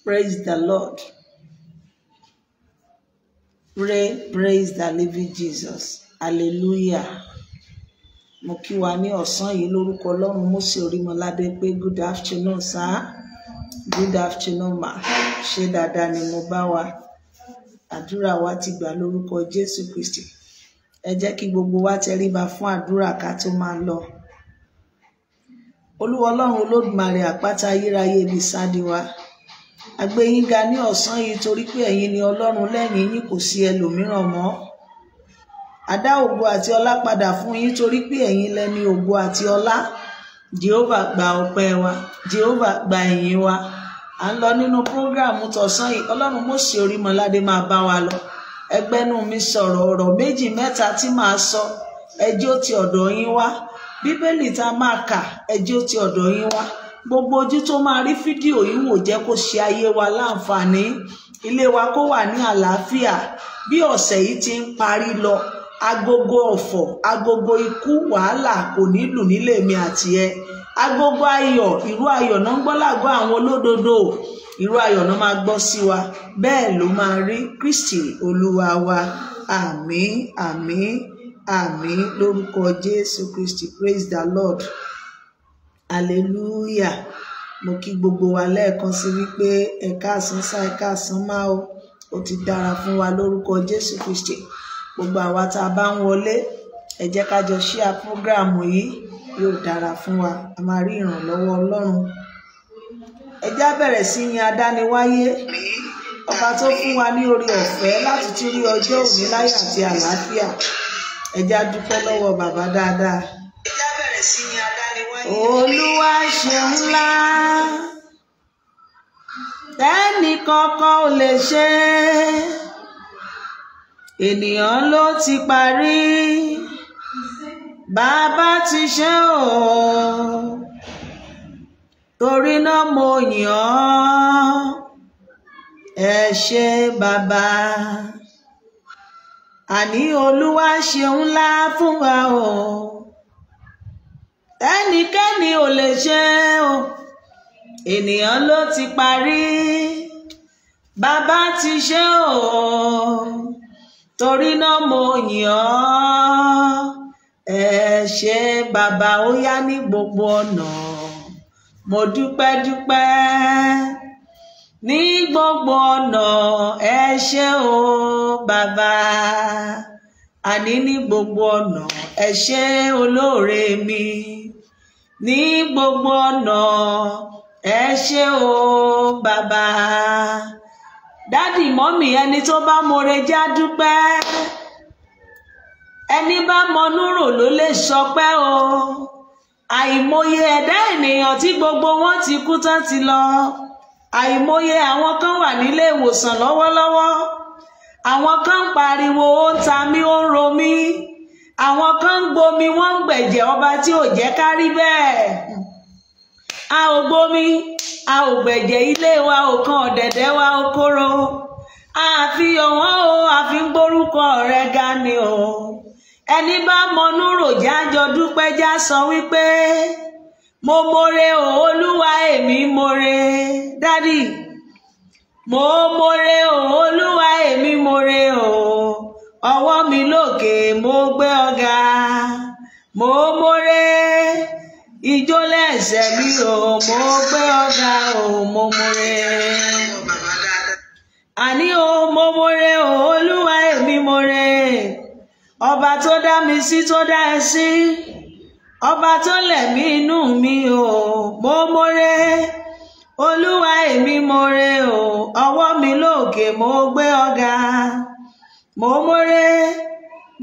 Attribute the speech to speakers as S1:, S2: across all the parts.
S1: Praise the Lord. Praise the living Jesus. Hallelujah. Mo kí wa ní ọ̀sán yìí lórúkọ Ọlọ́run Mósè Orímọládé pé good afternoon sir. Good afternoon ma. Ṣé dáadáa ni mo bá wa? Àdúrà wa ti gbà lórúkọ Jésù Kristi. Ẹ jẹ́ kí gbogbo wa tẹríba fún àdúrà ká tó máa lọ. Olúwa Ọlọ́run Olódùmarè àpáta ayérayé ibi sádi wa. A gbé yín ga ní ọ̀sán yìí torí pé ẹ̀yin ni Ọlọ́run, lẹ́yìn yín kò sí ẹlòmíràn mọ́. A dá ògo àti ọlá padà fún yín torí pé ẹ̀yin lẹ ní ògo àti ọlá. Jehovah gba ọpẹ́ wa, Jehovah gba ìyìn wa. À ń lọ nínú prógráàmù tọ̀sán yìí. Ọlọ́run Mósè Orímọládé máa bá wa lọ. Ẹgbẹ́nu mi sọ̀rọ̀ ọ̀rọ̀ méjì mẹ́ta tí màá sọ. Ẹ jẹ́ ó ti ọ̀dọ̀ yín wá. Bíbélì tá a máa kà, ẹ jẹ́ ó ti ọ̀dọ̀ yín wá. Gbogbo ojú tó máa rí fídíò yìí wò jẹ́ kó ṣe ayé wa láǹfààní. Ilé wa kó wà ní àlàáfíà. Bí ọ̀sẹ̀ yìí ti ń parí lọ, agogo ọ̀fọ̀, agogo ikú, wàhálà kò ní lù nílé mi àti ẹ. Agogo ayọ̀, ìró ayọ̀ náà ń gbọ́ lágọ̀ àwọn olódodo. Ìró ayọ̀ náà máa gbọ́ sí wa. Bẹ́ẹ̀ ló máa rí. Kristi Olúwa wa. Àmín, àmín, àmín lórúkọ Jésù Kristi. Praise the Lord. Hallelujah. Mo kí gbogbo wa lẹ́ẹ̀kan sí wípé ẹ káàsán sá, ẹ káàsán máa o. Ó ti dára fún wa lórúkọ Jésù Kristi. Gbogbo àwa tá a bá ń wọlé, ẹ jẹ́ ká jọ share program yìí, yóò dára fún wa. A máa rí ìrànlọ́wọ́ Ọlọ́run. Ẹ já bẹ̀rẹ̀ sí yin adániwáyé, ọba tó fún wa ní oore ọ̀fẹ́ láti tún rí ọjọ́ òní láyọ̀ àti àlàáfíà. Ẹ já dúpẹ́ lọ́wọ́ bàbá dáadáa. Ẹ já bẹ̀rẹ̀ sí yin adániwáyé. Olúwa ṣeun ńlá, tẹ́nì kankan ò lè ṣe. Ènìyàn ló ti parí, bàbá ti ṣe o. Torí náà mo yìn ọ́, ẹ ṣé bàbá. Àní Olúwa ṣeun ńlá fún wa o. Ẹnikẹ́ni ò lè ṣe o. Ènìyàn ló ti parí, bàbá ti ṣe o. Torí náà mo yìn ọ́, ẹ ṣé bàbá. Ó yá ní gbogbo ọ̀nà. Mo dúpẹ́ dúpẹ́ ní gbogbo ọ̀nà. Ẹ ṣé o bàbá. Àní ní gbogbo ọ̀nà. Ẹ ṣé olóore mi. Ní gbogbo ọ̀nà. Ẹ ṣé o bàbá. Dádì mọ́mì, ẹni tó bá more já dúpẹ́. Ẹni bá mọnú rò ló lè sọpẹ́ o. Àìmọye ẹ̀dá ènìyàn tí gbogbo wọn ti kú tán ti lọ. Àìmọye àwọn kan wà nílé ìwòsàn lọ́wọ́lọ́wọ́. Àwọn kan ń pariwo ó ń ta mí, ó ń ro mí. Àwọn kan ń gbomi, wọ́n ń gbẹ̀jẹ̀ ọba tí ò jẹ́ ká rí bẹ́ẹ̀. A ò gbomi, a ò gbẹ̀jẹ̀, ilé wa ò kan, ọ̀dẹ̀dẹ̀ wa ò kóró. A fi ọ̀wọ́n o, a fi ń gbórúkọ rẹ̀ ga ni o. Ẹni bá mọnú rò jájọ dúpẹ́, já sọ wípé mo more o Olúwa, èmi more. Dádì, mo more o Olúwa, èmi more o. Ọwọ́ mi lókè, mo gbé ọ̀gá. Mo more. Ijó lẹ́sẹ̀ mi o, mo gbé ọ̀gá o, mo more. Àní o, mo more o Olúwa, èmi more. Ọba tó dá mi sí, tó dá ẹ sí. Ọba tó lẹ̀mí inú mi o, mo more. Olúwa, èmi more o. Ọwọ́ mi lókè, mo gbé ọ̀gá. Mo more.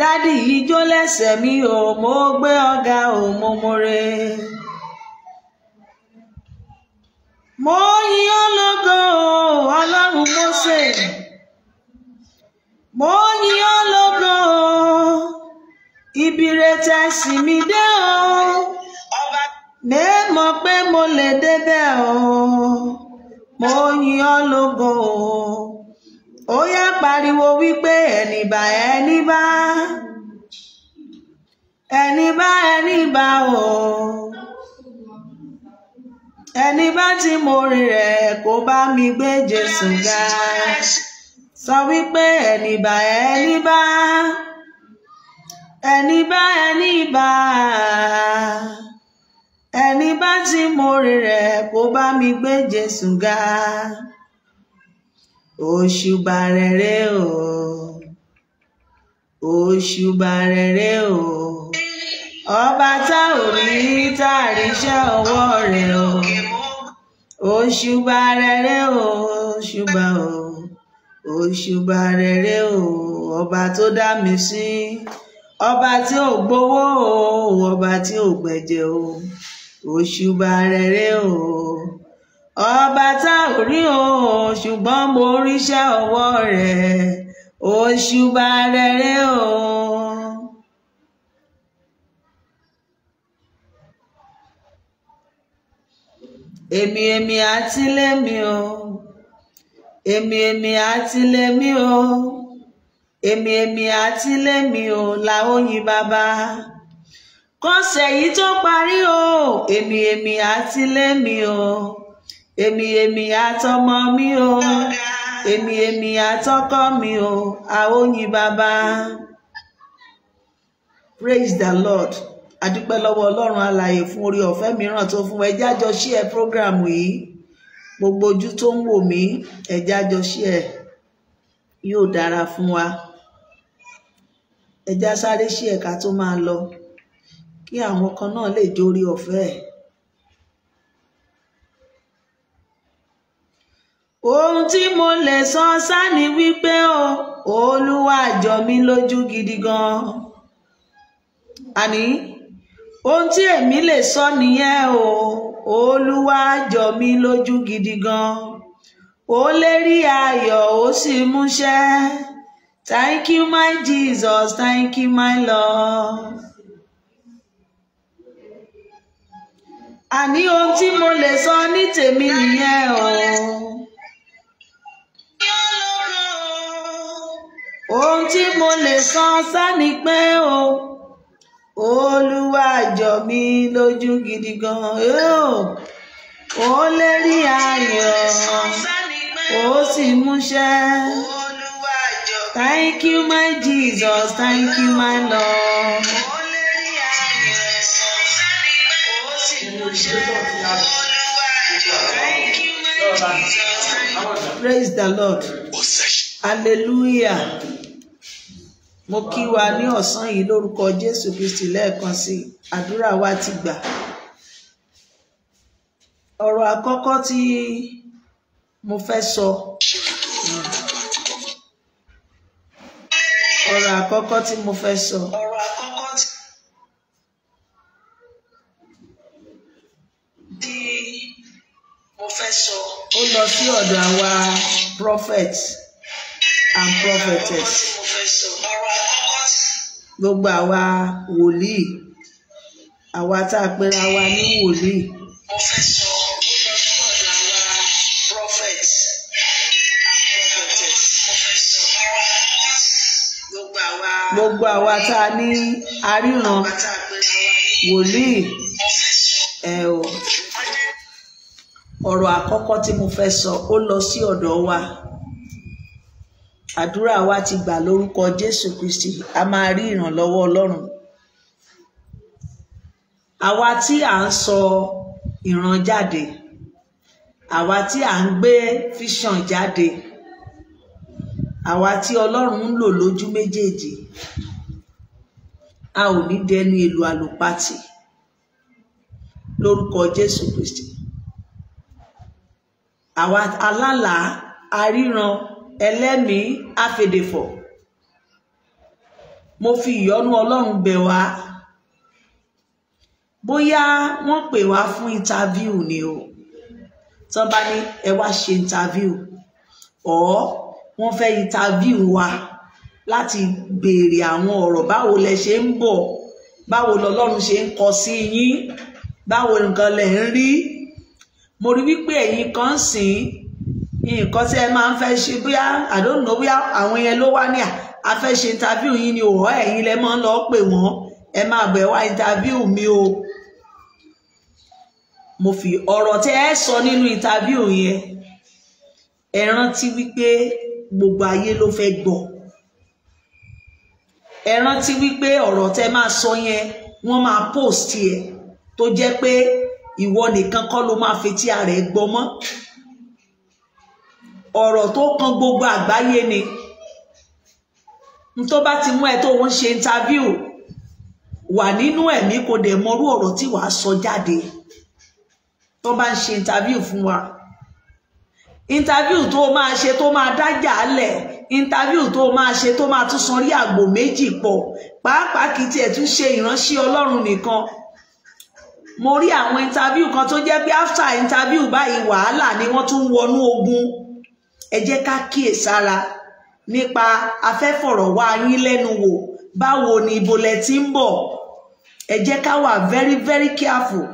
S1: Dádì, ijó lẹ́sẹ̀ mi o, mo gbé ọ̀gá o, mo more. Mo yìn ọ́ lógo Ọlọ́run Mósè. Mo yìn ọ́ lógo, ibi rẹ̀ tẹ̀sí mi dé o. Mọ̀ pé mo lè débẹ̀ o. Mo yìn ọ́ lógo. Ó yá pariwo wípé ẹni bá ẹni bá. Ẹni bá ẹni bá o. ẹni bá ti mórí rẹ̀ kó bá mi gbé Jésù ga. Sọ wípé ẹni bá ti mórí rẹ̀ kó bá mi gbé Jésù ga. Òṣùbà rere o, òṣùbà rere o, ọba tá ò rí tá a ríṣẹ́ ọwọ́ rẹ̀ o. Òṣùbà rere o, òṣùbà o, òṣùbà rere o, ọba tó dá mi sí, ọba tí ò gbowó o, ọba tí ò gbẹ̀jẹ̀ o. Òṣùbà rere o, ọba tá ò rí o, ṣùgbọ́n mo ríṣẹ́ ọwọ́ rẹ̀. Òṣùbà rere o. Èmi àti lémi o, èmi àti lémi o, èmi àti lémi o, la ó yin bàbá. Kọ́sẹ̀ yìí tó parí o, èmi àti lémi o, èmi àtọmọ mi o, èmi àtọkọ mi o, a ó yin bàbá. Praise the Lord. Adúpẹ́ lọ́wọ́ Ọlọ́run alààyè fún orí ọ̀fẹ́ mìíràn tó fún ẹ jẹ́ a jọ share program yìí. Gbogbo ojú tó ń wò mí, ẹ jẹ́ a jọ share. Yóò dára fún wa. Ẹ jẹ́ a sáré share ká tó máa lọ, kí àwọn kan náà lè jórí ọ̀fẹ́. Ohun tí mo lè sọ sá ni wípé o, Olúwa jọ mí lójú gidi gan. Àní ohun tí èmi lè sọ nìyẹn o, Olúwa jọ mí lójú gidi gan. Ó lérí ayọ̀ ó sì múṣẹ. Thank you my Jesus, thank you my Lord. Àní ohun tí mo lè sọ ní tèmi nìyẹn o. Ohun tí mo lè sọ sá ni pé o, Olúwa jọ mí lójú gidi gan. Ó lérí ayọ̀ ó sì múṣẹ. Thank you my Jesus, thank you my Lord. Praise the Lord. Hallelujah. Mo kí wa ní ọ̀sán yìí lórúkọ Jésù Kristi lẹ́ẹ̀kan sí. Àdúrà wa ti gbà. Ọ̀rọ̀ àkọ́kọ́ tí mo fẹ́ sọ. Ọ̀rọ̀ àkọ́kọ́ tí mo fẹ́ sọ. Ó lọ sí ọ̀dọ̀ àwa prophets and prophetess. Gbogbo àwa wòlíì, àwa tá a pera wa ní wòlíì. Gbogbo àwa tá a ní aríran wòlíì. Ọ̀rọ̀ àkọ́kọ́ tí mo fẹ́ sọ ó lọ sí ọ̀dọ̀ wa. Àdúrà wa ti gbà lórúkọ Jésù Kristi. A máa rí ìrànlọ́wọ́ Ọlọ́run. Àwa tí à ń sọ ìran jáde, àwa tí à ń gbé vision jáde, àwa tí Ọlọ́run ń lò lójú méjèèjì, a ò ní dẹnu èlò àlùpàtì lórúkọ Jésù Kristi. Àwa alálàá, aríran, ẹlẹ́mìí, afèdèfọ̀. Mo fi ìyọ́nú Ọlọ́run bẹ̀ wá. Bóyá wọ́n pè wá fún interview ni o. Tán bá ní ẹ wá ṣe interview. Wọ́n fẹ́ interview wa láti béèrè àwọn ọ̀rọ̀ báwo lẹ ṣe ń bọ̀, báwo lọ́lọ́run ṣe ń kọ sí yín, báwo nǹkan lẹ ń rí. Mo rí wípé ẹ̀yin kan sìn nǹkan tí ẹ máa ń fẹ́ ṣe bóyá I don't know bóyá àwọn yẹn ló wá ní a fẹ́ ṣe interview yín ni ẹ̀yin lẹ máa ń lọ pè wọ́n ẹ máa bẹ̀ wá interview mi o. mo fi ọ̀rọ̀ tí ẹ sọ nínú interview yẹn ẹ rántí wípé gbogbo ayé ló fẹ́ gbọ́. Ẹ rántí wípé ọ̀rọ̀ tẹ́ máa sọ yẹn wọ́n máa post ẹ tó jẹ́ pé ìwọ nìkan kọ́ ló máa fetí ara ẹ gbọ́ mọ́. Ọ̀rọ̀ tó kan gbogbo àgbáyé ni. N tó bá ti mú ẹ tó ń ṣe interview wà nínú ẹ̀mí kò dẹ̀ mọrú ọ̀rọ̀ tí wàá sọ jáde tó bá ń ṣe interview fún wa. Interview tó máa ṣe tó máa dájà lẹ̀, interview tó máa ṣe tó máa tún san rí àgbò méjì pọ̀, pàápàá kì í tiẹ̀ tún ṣe ìránṣẹ́ Ọlọ́run nìkan. Mo rí àwọn interview kan tó jẹ́ pé after interview báyìí wàhálà ni wọ́n tún wọnú ogun. Ẹ jẹ́ ká kíyèsára nípa afẹ́fọ̀rọ̀ wá yín lẹ́nu wò, báwo ni ibo lẹ ti ń bọ̀. Ẹ jẹ́ ká wà very very careful.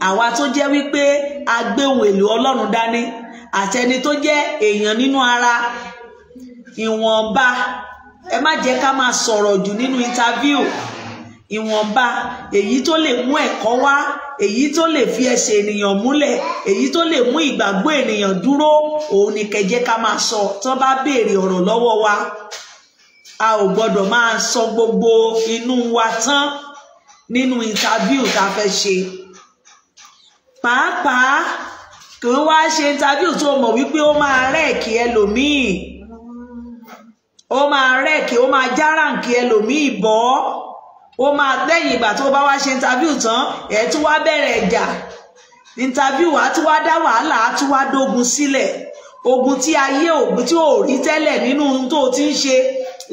S1: Àwa tó jẹ́ wípé a gbé ohun èlò Ọlọ́run dání àtẹni tó jẹ́ èèyàn nínú ara, ìwọ̀nba, ẹ má jẹ́ ká máa sọ̀rọ̀ jù nínú interview. Ìwọ̀nba èyí tó lè mú ẹ̀kọ́ wá, èyí tó lè fi ẹsẹ̀ ènìyàn múlẹ̀, èyí tó lè mú ìgbàgbọ́ ènìyàn dúró, òun ni kẹ́ jẹ́ ká máa sọ tó bá béèrè ọ̀rọ̀ lọ́wọ́ wa. A ò gbọ́dọ̀ máa sọ gbogbo inú wa tán nínú interview tá fẹ́ ṣe. Pàápàá kò wá ṣe interview tó mọ̀ wípé ó máa rẹ́ẹ̀kì ẹlòmíì, ó máa rẹ́ẹ̀kì, ó máa járàǹkì ẹlòmíì bọ́. Ó máa lẹ́yìn ìgbà tó bá wá ṣe interview tán ẹ̀ tún wá bẹ̀rẹ̀ ìjà. Interview á tún wá dá wàhálà, á tún wá dógun sílẹ̀. Ogun tí ayé ògùn tí ò rí tẹ́lẹ̀ nínú ohun tó ti ń ṣe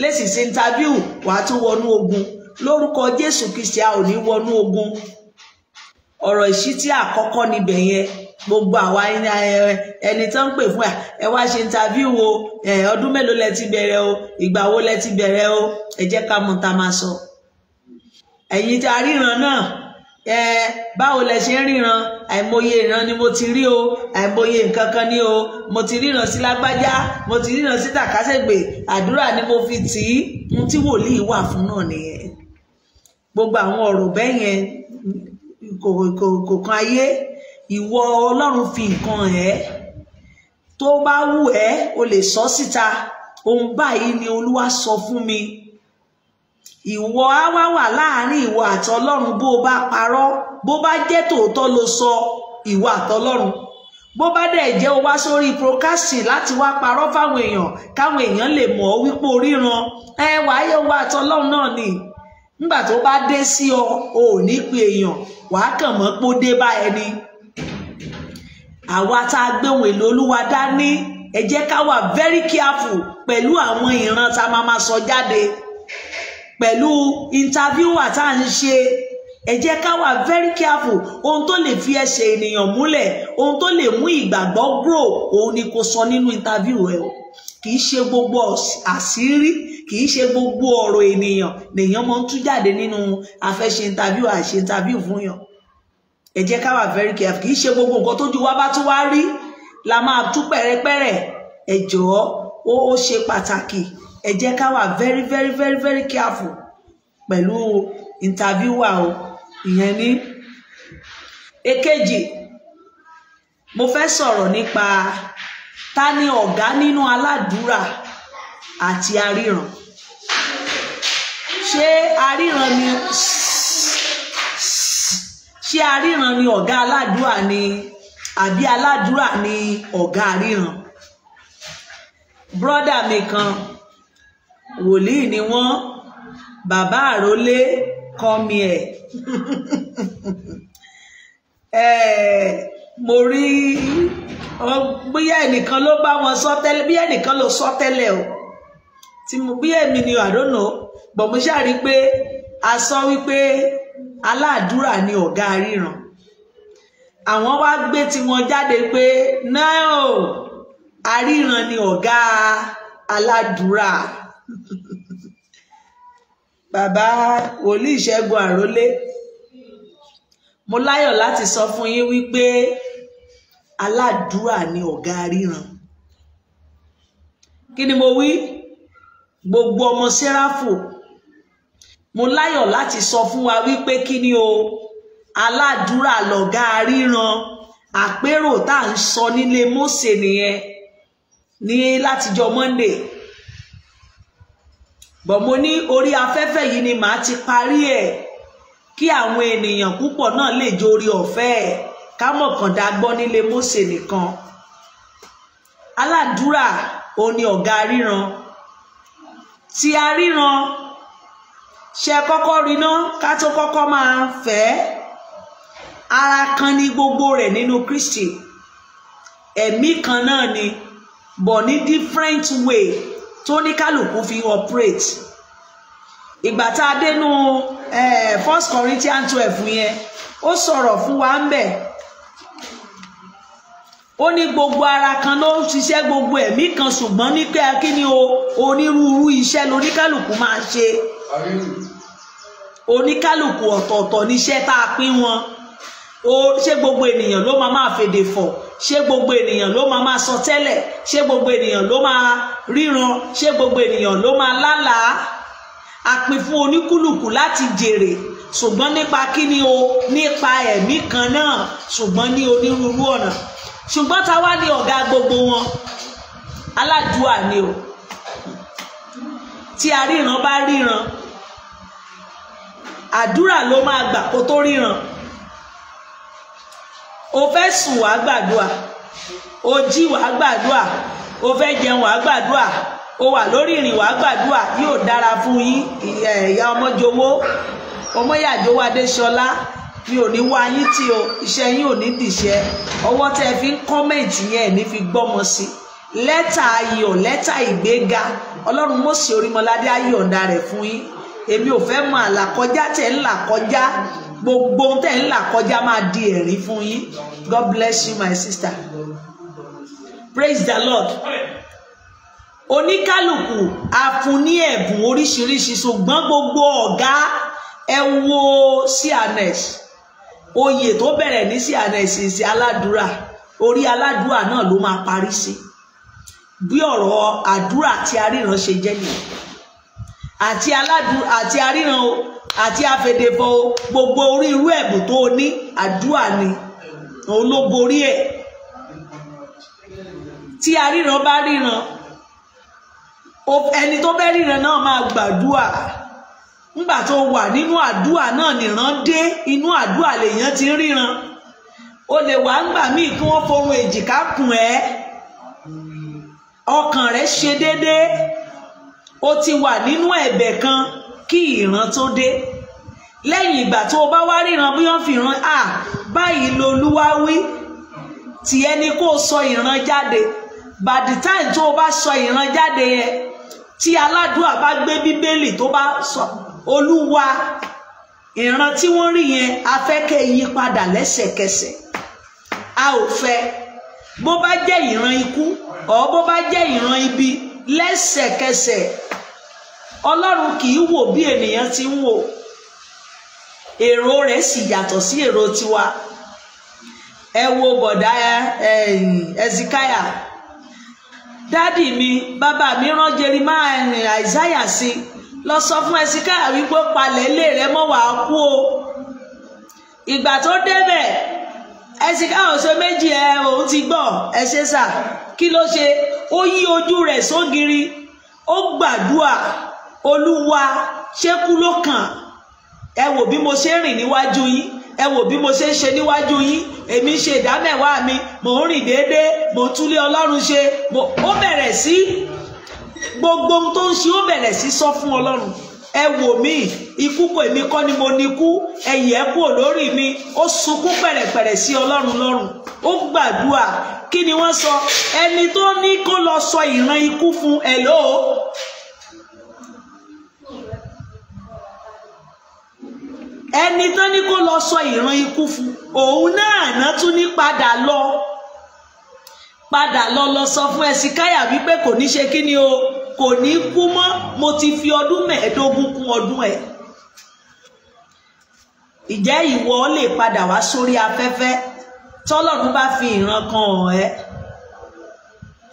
S1: lẹ́sìn sí interview wà á tún wọnú ogun. Lórúkọ Jésù Kristi a ò ní wọnú ogun. Ọ̀rọ̀ ìṣítí àkọ́kọ́ níbẹ̀ yẹn. Gbogbo àwa ẹni tó ń pè fún ẹ wá ṣe interview o, ọdún mélòó lẹ ti bẹ̀rẹ̀ o, ìgbà wo lẹ ti bẹ̀rẹ̀ o, ẹ jẹ́ ká mọ̀ tá máa sọ. Ẹ̀yin tí a ríran náà, báwo lẹ ṣe ń ríran? Àìmọye ìran ni mo ti rí o, àìmọye nǹkan kan ní o, mo ti ríran sí lágbájá, mo ti ríran sí tàkásẹ̀gbè, àdúrà ni mo fi tì í. Ohun tí wòlíì wà fún náà nìyẹn. Gbogbo àwọn ọ̀rọ̀ bẹ́ẹ̀ yẹn kò kan ayé. Ìwọ Ọlọ́run fi nǹkan ẹ̀ tó bá wù ẹ́ o lè sọ síta. Ohun báyìí ni Olúwa sọ fún mi. Ìwọ á wá wà láàrin ìwọ àti Ọlọ́run. Bó o bá parọ́, bó bá jẹ́ tòótọ́ ló sọ, ìwọ àti Ọlọ́run. Bó bá dẹ̀ jẹ́ o wá sórí procasting láti wá parọ́ fáwọn èèyàn káwọn èèyàn lè mọ̀ wípé o ríran, wáyé wa àti Ọlọ́run náà ni. Nígbà tó bá dé sí ọ, o ò ní pe èèyàn, wàá kàn mọ́ pé ó dé bá ẹni. Àwa tá a gbé ohun èlò Olúwa dání, ẹ jẹ́ ká wà very careful pẹ̀lú àwọn ìran tá a máa sọ jáde. Pẹ̀lú interviewer tá à ń ṣe, ẹ jẹ́ ká wà very careful. Ohun tó lè fi ẹsẹ̀ ènìyàn múlẹ̀, ohun tó lè mú ìgbàgbọ́ grow, òun ni kò sọ nínú interview ẹ o. Kì í ṣe gbogbo àṣírí, kì í ṣe gbogbo ọ̀rọ̀ ènìyàn lèèyàn máa ń tú jáde nínú afẹ́ṣe interview àṣe interview fún yàn. Ẹ jẹ́ ká wà very careful. Kì í ṣe gbogbo nǹkan tójú wa bá tún wá rí la máa tú pẹ̀rẹ̀pẹ̀rẹ̀. Ẹ jọ̀ọ́, ó ṣe pàtàkì. Ẹ jẹ́ ká wà very very very very careful pẹ̀lú interviewer o. Ìyẹn ní. Èkejì, mo fẹ́ sọ̀rọ̀ nípa ta ni ọ̀gá nínú aládùúrà àti aríran. Ṣé aríran ni ọ̀gá aládùúrà ni àbí aládùúrà ni ọ̀gá aríran? Brọ́dà mi kan, wòlíì ni wọ́n, bàbá àrólé kọ́mi ẹ̀. Mo rí bóyá ẹnìkan ló bá wọn sọ tẹ́lẹ̀, bí ẹnìkan ló sọ tẹ́lẹ̀ o, tí mo bí èmi ni I don't know, but mo ṣáà rí pé a sọ wípé aládùúrà ni ọ̀gá aríran. Àwọn wá gbé tí wọn jáde pé náà aríran ni ọ̀gá aládùúrà. Bàbá wòlíì Ṣẹ́gun Àrólé, mo láyọ̀ láti sọ fún yín wípé aládùúrà ni ọ̀gá aríran. Kí ni mo wí? Gbogbo ọmọ Séráfù, mo láyọ̀ láti sọ fún wa wípé kí ni o, aládùúrà lọ̀gá ríran. Àpérò tá à ń sọ nílé Mósè nìyẹn ní látijọ́ Monday. Bọ̀ mo ní orí afẹ́fẹ́ yìí ni màá ti parí ẹ̀ kí àwọn ènìyàn púpọ̀ náà lè jórí ọ̀fẹ́ ẹ̀ ká mọ̀kàndá gbọ́ nílé Mósè nìkan. Aládùúrà òun ni ọ̀gá ríran. Tí a ríran ṣe kọ́kọ́ ríná ká tó kọ́kọ́ máa fẹ́ ara kan ní gbogbo rẹ̀ nínú Kristi. Ẹ̀mí kan náà ni bọ̀ ní different way tó ní kálukú fi operate. Ìgbà tá a dénú 1 Corinthians 12 yẹn ó sọ̀rọ̀ fún wa ń bẹ̀. Ó ní gbogbo ara kan ló ń ṣiṣẹ́ gbogbo ẹ̀mí kan ṣùgbọ́n ní pé kí ni onírúurú iṣẹ́ lóníkálùkù máa ṣe. Oníkálùkù ọ̀tọ̀ọ̀tọ̀ níṣẹ́ tá a pín wọn. Ṣé gbogbo ènìyàn ló máa fèdè fọ̀? Ṣé gbogbo ènìyàn ló máa sọ tẹ́lẹ̀? Ṣé gbogbo ènìyàn ló máa ríran? Ṣé gbogbo ènìyàn ló máa lálàá? A pín fún oníkúlùkù láti jèrè ṣùgbọ́n nípa kí ni nípa ẹ̀mí kan náà ṣùgbọ́n ní onírúurú ọ̀nà. Ṣùgbọ́n ta wá ní ọ̀gá gbogbo wọn? Aládùúà ni o. Tí aríran bá ríran, àdúrà ló máa gbà kó tó ríran. O fẹ́ sùn wá gbàdúà, o jí wá gbàdúà, o fẹ́ jẹun wá gbàdúà, o wà lórí ìrìn wá gbàdúà. Yóò dára fún yín. Ìyá Ọmọjowó, Ọmọyàjówó Adéṣọlá, mi ò ní wá yín tí o, iṣẹ́ yín ò ní dìṣẹ́. Ọwọ́ tẹ́ fi ń kọ́mẹ̀ntì yẹn ní fi gbọ́mọ sí. Lẹ́tà ayọ̀, lẹ́tà ìgbéga, Ọlọ́run Mósè Orímọládé ayọ̀ǹda rẹ̀ fún yín. Èmi ò fẹ́ mọ àlàkọjá tẹ́ ń là kọjá. Gbogbo tẹ́ ń là kọjá máa di ẹ̀rín fún yín. God bless you my sister. Praise the Lord. Oníkálùkù a fún ní ẹ̀bùn oríṣiríṣi ṣùgbọ́n gbogbo ọ̀gá ẹ wo CNS. Oyè tó bẹ̀rẹ̀ ní CNS sí aládùúrà. Orí aládùúrà náà ló máa parí sí. Bí ọ̀rọ̀ àdúrà tí aríran ṣe jẹ́ nìyẹn. Àti aládùúrà àti aríran o àti afèdèfọ̀ o, gbogbo orí irú ẹ̀bùn tó ní àdúrà ni òun ló borí ẹ̀. Tí aríran bá ríran, ẹni tó bẹ́ ríran náà máa gbàdúrà. Nígbà tó wà nínú àdúrà náà nìran dé, inú àdúrà lèèyàn ti ń ríran. O lè wá ńgbà míì kí wọ́n forun èjìká kùn ẹ́, ọkàn rẹ̀ ṣe déédéé. O ti wà nínú ẹ̀bẹ̀ kan kí ìran tó dé. Lẹ́yìn ìgbà tó o bá wá ríran bí wọ́n fi ran báyìí lolúwa wí, tí ẹni kó sọ ìran jáde. By the time tó o bá sọ ìran jáde yẹn, tí aládùúà bá gbé bíbélì tó bá sọ Olúwa ìran tí wọ́n rí yẹn a fẹ́ kẹ́ yí padà lẹ́sẹ̀kẹsẹ̀. A ò fẹ́ bó bá jẹ́ ìran ikú ọ̀ bó bá jẹ́ ìran ibi lẹ́sẹ̀kẹsẹ̀. Ọlọ́run kì í wò bí ènìyàn ti ń wò. Èrò rẹ̀ sì yàtọ̀ sí èrò tiwa. Ẹ wo bọ̀dá Ezekiah. Dádì mi, bàbá mi rán Jeremiah Isaiah sí. Lọ sọ fún Ezekiah wípé palẹ̀ ilé rẹ̀ mọ́ wàá kú o. Ìgbà tó débẹ̀, Ezekiah ò ṣe méjì òun ti gbọ́ ẹ ṣe sà. Kí ló ṣe? Ó yí ojú rẹ̀ sógiri. Ó gbàdúà. Olúwa ṣé kú ló kàn? Ẹ wò bí mo ṣe rìn níwájú yín. Ẹ wò bí mo ṣe ń ṣe níwájú yín. Èmi ṣe ìdámẹ́wàá mi. Mò ń rìn déédéé. Mò ń túlé Ọlọ́run ṣe. Ó bẹ̀rẹ̀ sí gbogbo ohun tó ń ṣe ó bẹ̀rẹ̀ sí sọ fún Ọlọ́run. Ẹ wò mí, ikú kò èmi kọ́ ni mo ní kú. Ẹ̀yìn ẹ kúrò lórí mi. Ó sunkún pẹ̀rẹ̀pẹ̀rẹ̀ sí Ọlọ́run lọ́rùn. Ó gbàdúà. Kí ni wọ́n sọ? Ẹni tó ní kó lọ sọ ìran ikú fún ẹ̀ló. Ẹni tó ní kó lọ sọ ìran ikú fún òun náà tún ní padà lọ sọ fún Ẹsíkáyà wípé kò ní ṣe kí ni o, kò ní kú mọ́. Mo ti fi ọdún 15 kún ọdún ẹ̀. Ìjẹ́ ìwọ lè padà wá sórí afẹ́fẹ́ tọ́lọ́run bá fi ìran kan hàn ẹ́?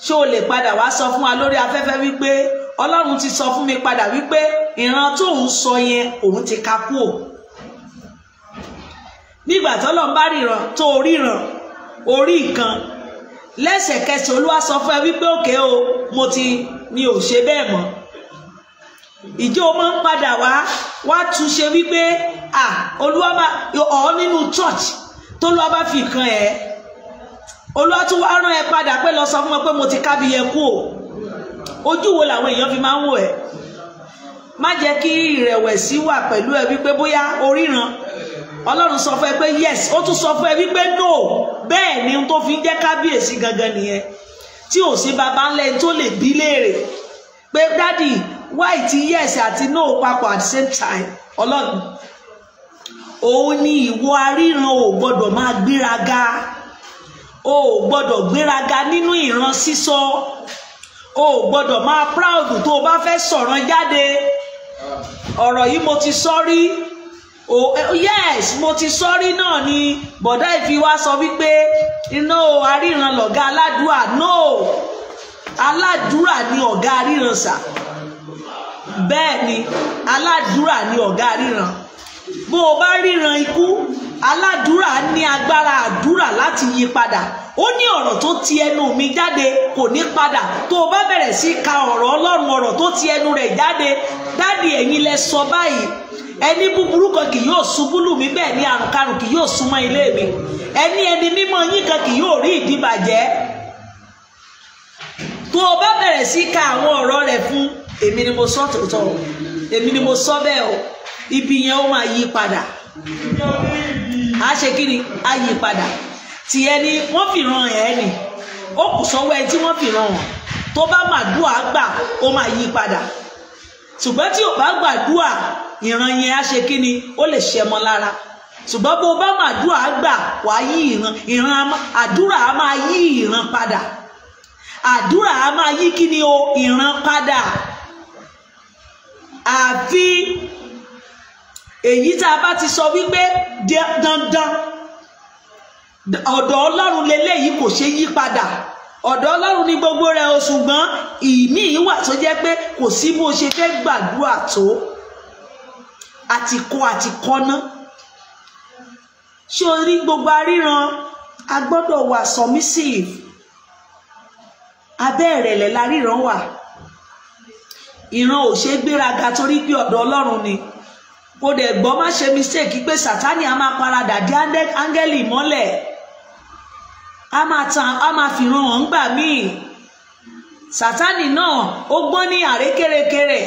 S1: Ṣé o lè padà wá sọ fún wa lórí afẹ́fẹ́ wípé Ọlọ́run ti sọ fún mi padà wípé ìran tó ń sọ yẹn òun ti ka kú o? nígbà tọ́lọ́run bá ríran tó ríran orí nǹkan lẹ́sẹ̀kẹsẹ̀ Olúwa sọ fún ẹ wípé òkè o mi ò ṣe bẹ́ẹ̀ mọ́. Ìjọ máa ń padà wá tún ṣe wípé Olúwa bá ọ̀ nínú church tó Olúwa bá fi kan ẹ̀ Olúwa tún wá rán ẹ padà pé lọ sọ fún wọn pé mo ti kábi yẹn kú o. Ojú wo làwọn èèyàn fi máa ń wò ẹ́? Má jẹ́ kí ìrẹ̀wẹ̀sì wà pẹ̀lú ẹ wípé bóyá oríran Ọlọ́run sọ fún ẹ pé yes, ó tún sọ fún ẹ wípé no. Bẹ́ẹ̀ ni tó fi ń jẹ́ kábíyèsí gangan nìyẹn, tí ò sí baba ńlẹ̀ tó lè bí léèrè pé dádì why ti yes àti no papọ̀ at the same time. Ọlọ́run òun ni ìwọ aríran ò gbọ́dọ̀ máa gbéraga, ò gbọ́dọ̀ gbéraga nínú ìran sísọ, ò gbọ́dọ̀ máa proud tó o bá fẹ́ sọ̀rọ̀ jáde. Ọ̀rọ̀ yìí mo ti sọ rí. Yes, mo ti sọ rí náà ni bọ̀dá ìfi wá sọ wípé iná aríran lọ̀gá aládùúà. No, aládùúrà ni ọ̀gá aríran sà. Bẹ́ẹ̀ ni aládùúrà ni ọ̀gá aríran. Bó o bá ríran ikú, aládùúrà ní agbára àdúrà láti yí padà. Ó ní ọ̀rọ̀ tó ti ẹnu mi jáde kò ní padà. Tó o bá bẹ̀rẹ̀ sí ka ọ̀rọ̀ Ọlọ́run, ọ̀rọ̀ tó ti ẹnu rẹ̀ jáde, dádì ẹ̀yin lẹ sọ báyìí, ẹni búburú kan kì yóò ṣubú lù mí, bẹ́ẹ̀ ni àrùnkárùn kì yóò súnmọ́ ilé mi, ẹni mímọ́ yín kan kì yóò rí ìdíbàjẹ́. Tó o bá bẹ̀rẹ̀ sí ka àwọn ọ̀rọ̀ rẹ̀ fún, èmi ni mo sọ tòótọ́, èmi ni mo sọ bẹ́ẹ̀ o, ibi yẹn ó máa yí padà. A ṣe kí ni? A yí padà. Tí ẹni wọ́n fi ràn ẹ́ ni, ó kù sọ́wọ́ ẹni tí wọ́n fi ràn wọ́n. Tó bá màdúà gbà, ó máa yí padà. Ṣùgbọ́n tí ò bá gbàdúà, ìran yẹn á ṣe kí ni? Ó lè ṣẹmọ lára. Ṣùgbọ́n bó bá màdúà gbà, wàá yí ìran àdúrà á máa yí ìran padà. Àdúrà á máa yí kí ni o? Ìran padà. Àfi èyí tá a bá ti sọ wípé dandan ọ̀dọ̀ Ọlọ́run leléyìí kò ṣe yí padà. Ọ̀dọ̀ Ọlọ́run ní gbogbo rẹ̀ o, ṣùgbọ́n ìmíì wà tó jẹ́ pé kò sí bó ṣe fẹ́ gbàdúrà tó, àti kọ́ná. Ṣé o rí gbogbo aríran? A gbọ́dọ̀ wà submissive. Abẹ́ ìrẹ̀lẹ̀ la ríran wà. Ìran ò ṣe gbéraga torí pé ọ̀dọ̀ Ọlọ́run ni. Kò dẹ̀ gbọ́, má ṣe mistake pé Sátánì a máa paradà dé áńgẹ́lì mọ́lẹ̀, a máa fi ràn wọ́n gbà míì. Sátánì náà ó gbọ́n ní àrékérekére,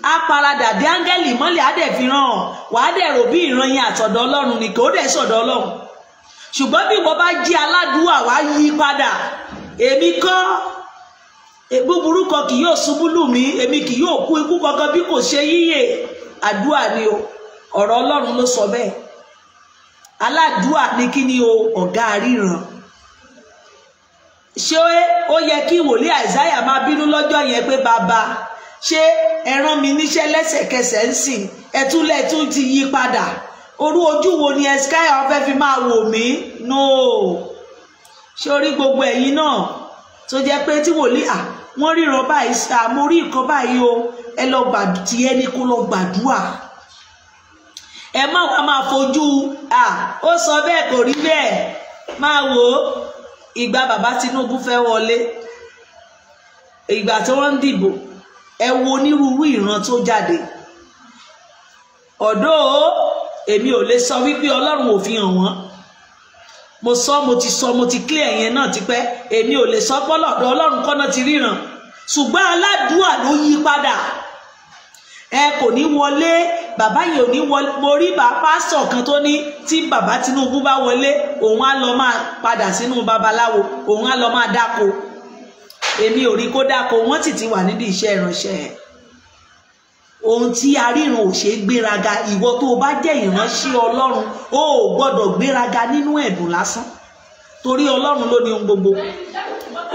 S1: a paradà dé áńgẹ́lì mọ́lẹ̀, á dẹ̀ fi ràn wà á dẹ̀ rò bí ìran yẹn àtọ̀dọ̀ Ọlọ́run ni, kò dẹ̀ sọ̀dọ̀ Ọlọ́run. Ṣùgbọ́n bí wọ́n bá jí aládùúà wá yí padà, èmi kọ́, búburú kan kì yóò ṣubú lù mí, èmi kì yóò kú ikú kankan bí kò ṣe yíyè. Àdúà ni o, ọ̀rọ̀ Ọlọ́run ló sọ bẹ́ẹ̀. Aládùúà ní kí ni o? Ọ̀gá aríran. Ṣé ó yẹ kí wòlíì Àìsáyà máa bínú lọ́jọ́ yẹn pé bàbá, ṣé ẹ rán mi níṣẹ́ lẹ́sẹ̀kẹsẹ̀ ń sìn, ẹtún ti yí padà? Orú ojú wo ni Ẹ̀sáyà fẹ́ fi máa wò mí? No. Ṣé orí gbogbo ẹ̀yin náà tó jẹ́ pé tí wòlíì wọ́n ríran báyìí, mo rí nǹkan báyìí o, ẹ lọ tí ẹni kó lọ gbàdúrà. Ẹ má wá máa fojú ó sọ bẹ́ẹ̀ kò rí bẹ́ẹ̀. Máa wò ó, ìgbà bàbá Tinubu fẹ́ wọlé, ìgbà tí wọ́n ń dìbò, ẹ wo onírúurú ìran tó jáde. Ọ̀dọ̀ èmi ò lè sọ wípé Ọlọ́run ò fi hàn wọ́n. Mo ti clear yẹn náà tipẹ́. Èmi ò lè sọ pọ́lọ̀ ọ̀dọ̀ Ọlọ́run kọ́nà ti ríran. Ṣùgbọ́n aládùúà ló yí padà. Ẹ kò ní wọlé, bàbá yìí ò ní wọlé. Mo rí pásítọ̀ kan tó ní tí bàbá Tinubu bá wọlé, òun á lọ máa padà sínú babaláwo, òun á lọ máa dáko. Èmi ò rí kó dáko, wọ́n sì ti wà nídìí iṣẹ́ ìránṣẹ́ ẹ̀. Ohun tí aríran ò ṣe gbéraga, ìwọ tó o bá jẹ́ ìránṣẹ́ Ọlọ́run, o ò gbọ́dọ̀ gbéraga nínú ẹ̀bùn lásán, torí Ọlọ́run ló ní ohun gbogbo.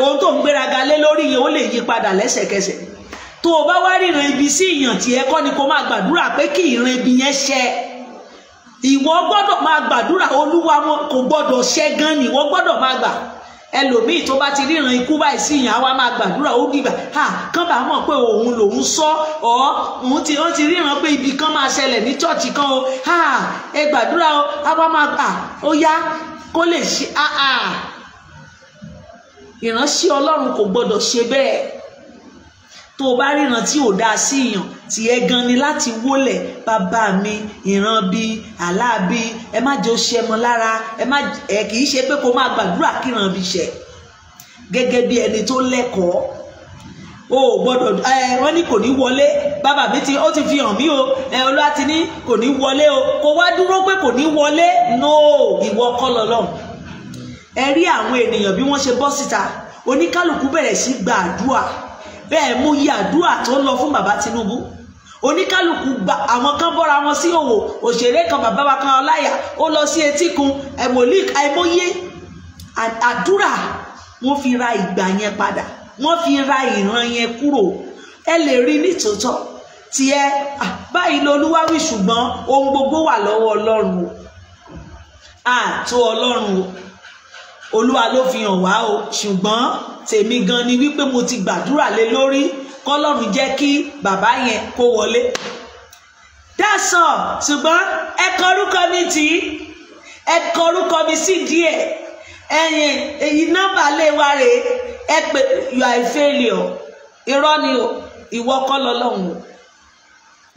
S1: Ohun tó ń gbéraga lé lórí yẹn ó lè yí padà lẹ́sẹ̀kẹsẹ̀. Tó o bá wá ríran ibi sí ìyàn tí ẹ kọ́ ni kó máa gbàdúrà pé kí ìran ibi yẹn ṣẹ. Ìwọ gbọ́dọ̀ máa gbàdúrà, Olúwa wọn kò gbọ́dọ̀ ṣẹ gan ni ìwọ gbọ́dọ̀ máa gbà. ẹlòmíì tó bá ti ríran ikú báyìí sí ìyàn á wá máa gbàdúrà ó dìgbà kán bá mọ̀ pé òun lòun sọ òun ti ríran pé ibi kan máa ṣẹlẹ̀ ní chọ́ọ̀chì kan o ẹ gbàdúrà o á wá máa gbà ó yá kó lè ṣe ìránṣẹ́ Ọlọ́run kò gbọdọ̀ ṣe bẹ́ẹ̀. tó o bá ríran tí ò dáa sí ìyàn tí ẹ gan ni láti wólẹ̀ bàbá mi ìran bí àlá bí ẹ má jẹ́ ó ṣe mọ́ lára ẹ kì í ṣe pé kó máa gbàdúrà kíran bí ṣẹ gẹ́gẹ́ bí ẹni tó lẹ́kọ̀ọ́ o gbọ́dọ̀ wọ́n ní kò ní wọlé bàbá mi ó ti fi hàn mí o Olúwa ti ní kò ní wọlé o kò wá dúró pé kò ní wọlé no ìwọ kọ́ lọ́lọ́run. ẹ rí àwọn ènìyàn bí wọ́n ṣe bọ́ síta oníkálukú bẹ̀rẹ̀ sí gba àdúrà bẹ́ẹ̀ mú yí àdúrà tó ń lọ fún bàbá Tinubu oníkálukú gba àwọn kan bọ́ra wọn sí òwò òṣèré kan bàbá wa kan Ọláyà ó lọ sí etíkun ẹ̀wòlíì àìmọye àdúrà wọ́n fi ra ìgbà yẹn padà wọ́n fi ra ìran yẹn kúrò ẹ lè rí nítòótọ́ tiẹ̀ báyìí lolúwa wí ṣùgbọ́n ohun gbogbo wà lọ́wọ́ Ọlọ́run o àtó Ọlọ́run o Olúwa ló fi hàn wá o ṣùgbọ́n tèmi gan ni wípé mo ti gbàdúrà lé lórí kọ́lọ́run jẹ́ kí bàbá yẹn kó wọlé that's all ṣùgbọ́n ẹ kọ orúkọ mi tí ẹ kọ orúkọ mi sí díẹ̀ ẹ̀yin èyí nọ́mbà lè wá rèé ẹ pé you are a failure irọ́ ni o ìwọ kọ́ lọ́lọ́run o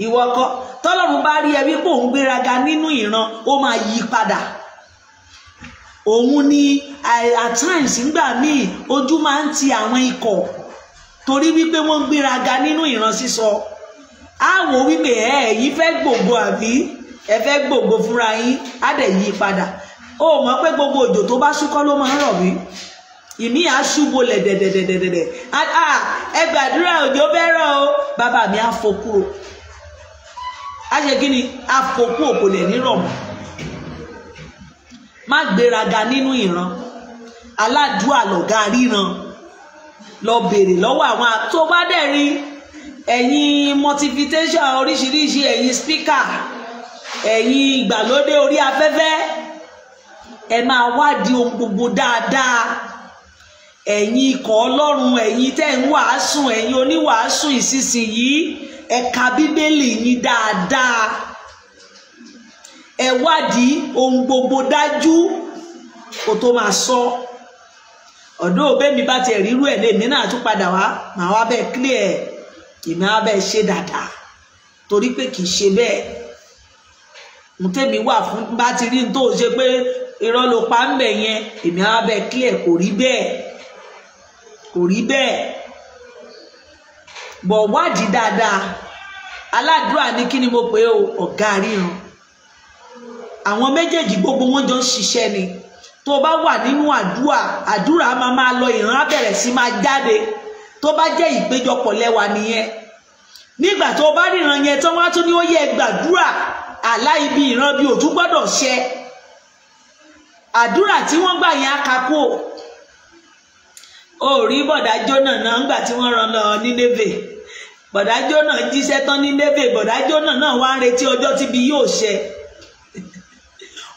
S1: ìwọ kọ́ tọ́lọ́run bá rí ẹ wípé òun gbéraga nínú ìran ó máa yí padà òun ni at times nígbà míì ojú máa ń ti àwọn ikọ̀ torí wípé wọ́n gbéraga nínú ìran sísọ àwọn wípé ẹ̀yin fẹ́ gbògbó àbí ẹ fẹ́ gbògbó fúnra yín á dẹ̀ yí padà ó mọ̀ pé gbogbo òjò tó bá ṣúkọ́ ló máa ń rọ̀ bí ìmí àṣùbò lẹ̀dẹ̀dẹ̀dẹ̀dẹ̀ ẹ gbàdúrà òjò fẹ́ rọ̀ o bàbá mi á fò kúrò á ṣe kí ni á fò kúrò kò lè ní rọ̀ mọ́. Má gbéraga nínú ìran aládùúà lọ̀gá ríran lọ bèrè lọ́wọ́ àwọn tó bá dẹ̀ rí ẹ̀yin motivation oríṣiríṣi ẹ̀yin speaker ẹ̀yin ìgbàlódé orí afẹ́fẹ́ ẹ máa wádìí ohun gbogbo dáadáa ẹ̀yin ikọ̀ Ọlọ́run ẹ̀yin tẹ́ ń wàásù ẹ̀yin oníwàásù ìsinsìnyí ẹ ka Bíbélì yín dáadáa ẹ wádìí ohun gbogbo dájú kó tó máa sọ ọ̀dọ̀ òbẹ́ mi bá tiẹ̀ rírú ẹ̀ lèmi náà tún padà wá màá wá bẹ́ẹ̀ clear èmi á bẹ́ẹ̀ ṣe dáadáa torí pé kì í ṣe bẹ́ẹ̀ mo tẹ́mi wà fún bá ti rí tó ṣe pé irọ́ ló pa ń bẹ̀ yẹn èmi á bẹ́ẹ̀ clear kò rí bẹ́ẹ̀ bọ̀ wádìí dáadáa aládùúrà ní kí ni mo pè ó ọ̀gá ríran àwọn méjèèjì gbogbo wọn jọ ń ṣiṣẹ́ ni tó bá wà nínú àdúrà máa lọ ìran á bẹ̀rẹ̀ sí máa jáde tó bá jẹ́ ìpéjọpọ̀ lẹ́wà nìyẹn nígbà tó bá ríran yẹn tán wá tún ní ó yẹ gbàdúrà àlá ibi ìran bí òtún gbọ́dọ̀ ṣẹ àdúrà tí wọ́n gbà yẹn á kakó ó rí bọ̀dá Jónà náà ńgbà tí wọ́n rán lọ ní Néfè bọ̀dá Jónà jíṣẹ́ tán ní Néfè bọ̀dá Jónà náà wá ń retí ọjọ́ tíbi yóò ṣẹ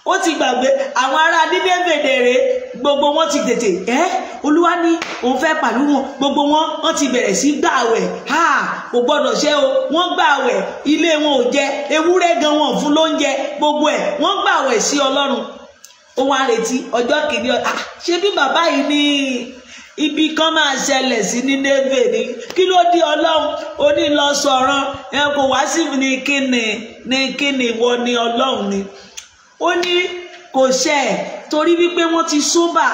S1: ó ti gbàgbé àwọn ará Nínéfè dèrè gbogbo wọn ti tètè Olúwa ní òun fẹ́ pàlú wọn gbogbo wọn ti bẹ̀rẹ̀ sí gbààwẹ̀ kò gbọ́dọ̀ ṣe o wọ́n gbààwẹ̀ ilé wọn ò jẹ ewúrẹ́ gan wọn fún lóúnjẹ gbogbo ẹ̀ wọ́n gbààwẹ̀ sí Ọlọ́run ó wá retí ọjọ́ kìíní ṣé bí bàbá yìí ní ibi kan máa ṣẹlẹ̀ sí Nínéfè ni kí ló di Ọlọ́run ó ní lọ sọ̀rọ̀ kò wá sí ní kíni wọ ni Ọlọ́run ni ó ní kò ṣe torí wípé wọ́n ti sóbà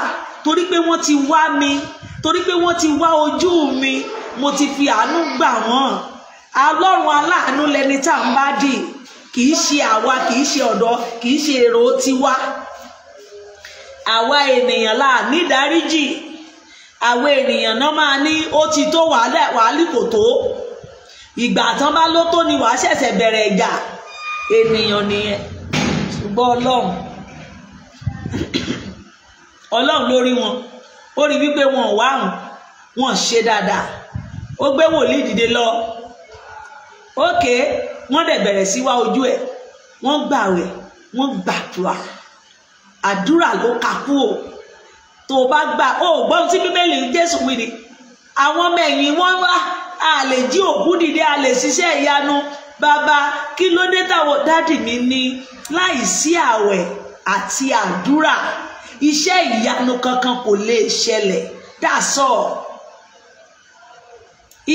S1: torí pé wọ́n ti wá mi torí pé wọ́n ti wá ojú mi mo ti fi àánú gbà wọ́n Ọlọ́run aláàánú lẹni tá à ń bá dì kì í ṣe àwa kì í ṣe ọ̀dọ́ kì í ṣe èrò tiwa àwa ènìyàn là nídáríjì àwa ènìyàn náà máa ní ó ti tó wàhálì kò tó ìgbà tán bá ló tó ni wàá ṣẹ̀ṣẹ̀ bẹ̀rẹ̀ ìjà ènìyàn nìyẹn ṣùgbọ́n Ọlọ́run lórí wọn ó rí wípé wọn ò wáhùn wọn ṣe dáadáa ó gbé wòlíì dìde lọ ókè wọ́n dẹ̀ bẹ̀rẹ̀ sí wá ojú ẹ̀ wọ́n gbààwẹ̀ wọ́n gbàdúrà àdúrà ló kakú o tó bá gbà ó gbọ́n tí bíbélì Jésù wí ni àwọn ọmọ ẹ̀yìn wọn wá a lè jí òkú dìde a lè ṣiṣẹ́ ìyanu bàbá kí ló dé táwọn dádì mi ní láìsí àwẹ̀ àti àdúrà iṣẹ́ ìyanu kankan kò lè ṣẹlẹ̀ that's all.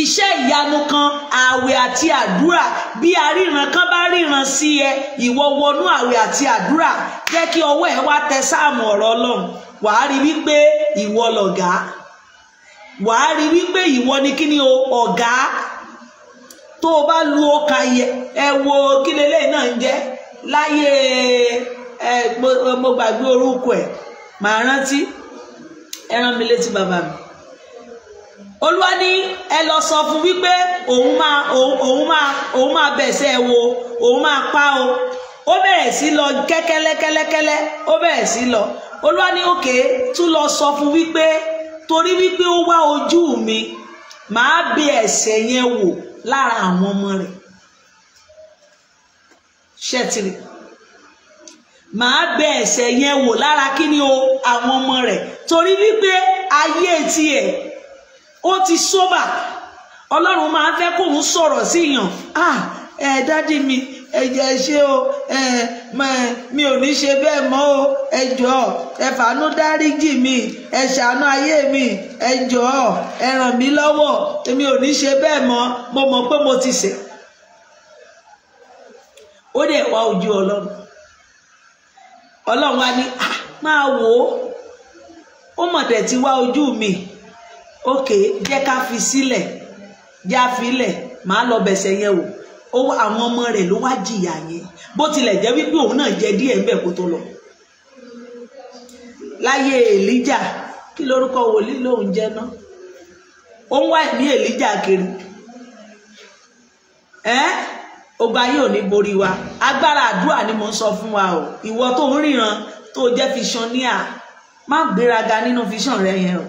S1: Iṣẹ́ ìyanu kan àwẹ̀ àti àdúrà bí aríran kan bá ríran sí ẹ ìwọ wọnú àwẹ̀ àti àdúrà jẹ́ kí ọwọ́ ẹ wá tẹ sáàmù ọ̀rọ̀ Ọlọ́run wàá rí wípé ìwọ lọ̀gá wàá rí wípé ìwọ ni kí ni ọ̀gá tó o bá lu ọkà yẹ ẹ wo kí lélẹ́yìn náà ń jẹ́ láyé mo gbàgbé orúkọ ẹ̀ màá rántí ẹ rán mi létí bàbá mi. Olúwa ní ẹ lọ sọ fún wípé òun máa bẹ̀sẹ̀ wo òun máa pa o ó bẹ̀rẹ̀ sí lọ kẹ́kẹ́lẹ́kẹ́lẹ́kẹ́lẹ́ ó bẹ̀rẹ̀ sí lọ Olúwa ní òkè tún lọ sọ fún wípé torí wípé ó wá ojú mi màá bẹ ẹ̀ṣẹ̀ yẹn wò lára àwọn ọmọ rẹ̀ ṣẹ́tìrì màá bẹ ẹ̀ṣẹ̀ yẹn wò lára kí ni o àwọn ọmọ rẹ̀ torí wípé ayé tiẹ̀ ó ti sóbà Ọlọ́run máa ń fẹ́ kóun sọ̀rọ̀ sí yàn dádì mi ẹ̀jẹ̀ ṣe o mi ò ní ṣe bẹ́ẹ̀ mọ́ o ẹ jọ̀ọ́ ẹ fàánú dáríjì mi ẹ ṣàánú ayé mi ẹ jọ̀ọ́ ẹ ràn mí lọ́wọ́ èmi ò ní ṣe bẹ́ẹ̀ mọ́ mo mọ̀ pé mo ti ṣẹ̀. Ó dẹ̀ wá ojú Ọlọ́run wá ní máa wò ó mọ̀ dẹ̀ ti wá ojú mi ókè jẹ́ ká fi sílẹ̀ já filẹ̀ máa lọ bẹ̀sẹ̀ yẹn wò ó àwọn ọmọ rẹ̀ ló wá jìyà yẹn bó tilẹ̀ jẹ́ wípé òun náà jẹ díẹ̀ ńbẹ̀ kó tó lọ. Láyé Èlíjà kí lórúkọ wòlíì lòun jẹ́ náà ó ń wá ẹ̀mí Èlíjà kiri ọba yóò ní borí wa agbára àdúrà ni mo ń sọ fún wa o ìwọ tó ń ríran tó jẹ́ fìṣọ́níà má gbéraga nínú fìṣàn rẹ yẹn o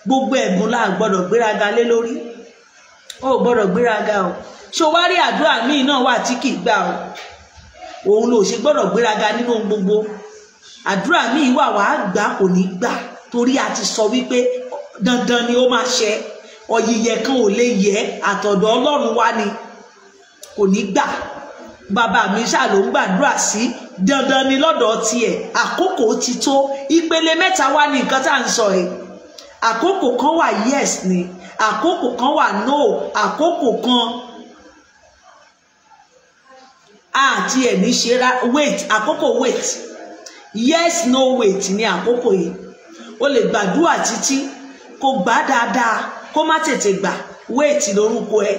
S1: gbogbo ẹ̀bùn la gbọ́dọ̀ gbéraga lé lórí ó gbọ́dọ̀ gbéraga o ṣó wá rí àdúrà míì náà wà tí kì í gbà o òun ló ṣe gbọ́dọ̀ gbéraga nínú gbogbo àdúrà míì wà wàá gbà kò ní gbà torí a ti sọ wípé dandan ni ó máa ṣẹ ọ̀yìyẹ kan ò lè yẹ àtọ̀dọ̀ Ọlọ́run wá ni kò ní gbà bàbá mi ṣáà ló ń gbàdúrà sí dandan ni lọ́dọ̀ tiẹ̀ àkókò ti tó ìpele mẹ́ta wá ní nǹkan tá à ń sọ yìí àkókò kan wà yes ni àkókò kan wà no àkókò kan àti ẹni ṣe wait àkókò wait yes no wait ni àkókò yìí o lè gbàdúrà títí kó gbà dáadáa kó má tètè gbà wait lórúkọ ẹ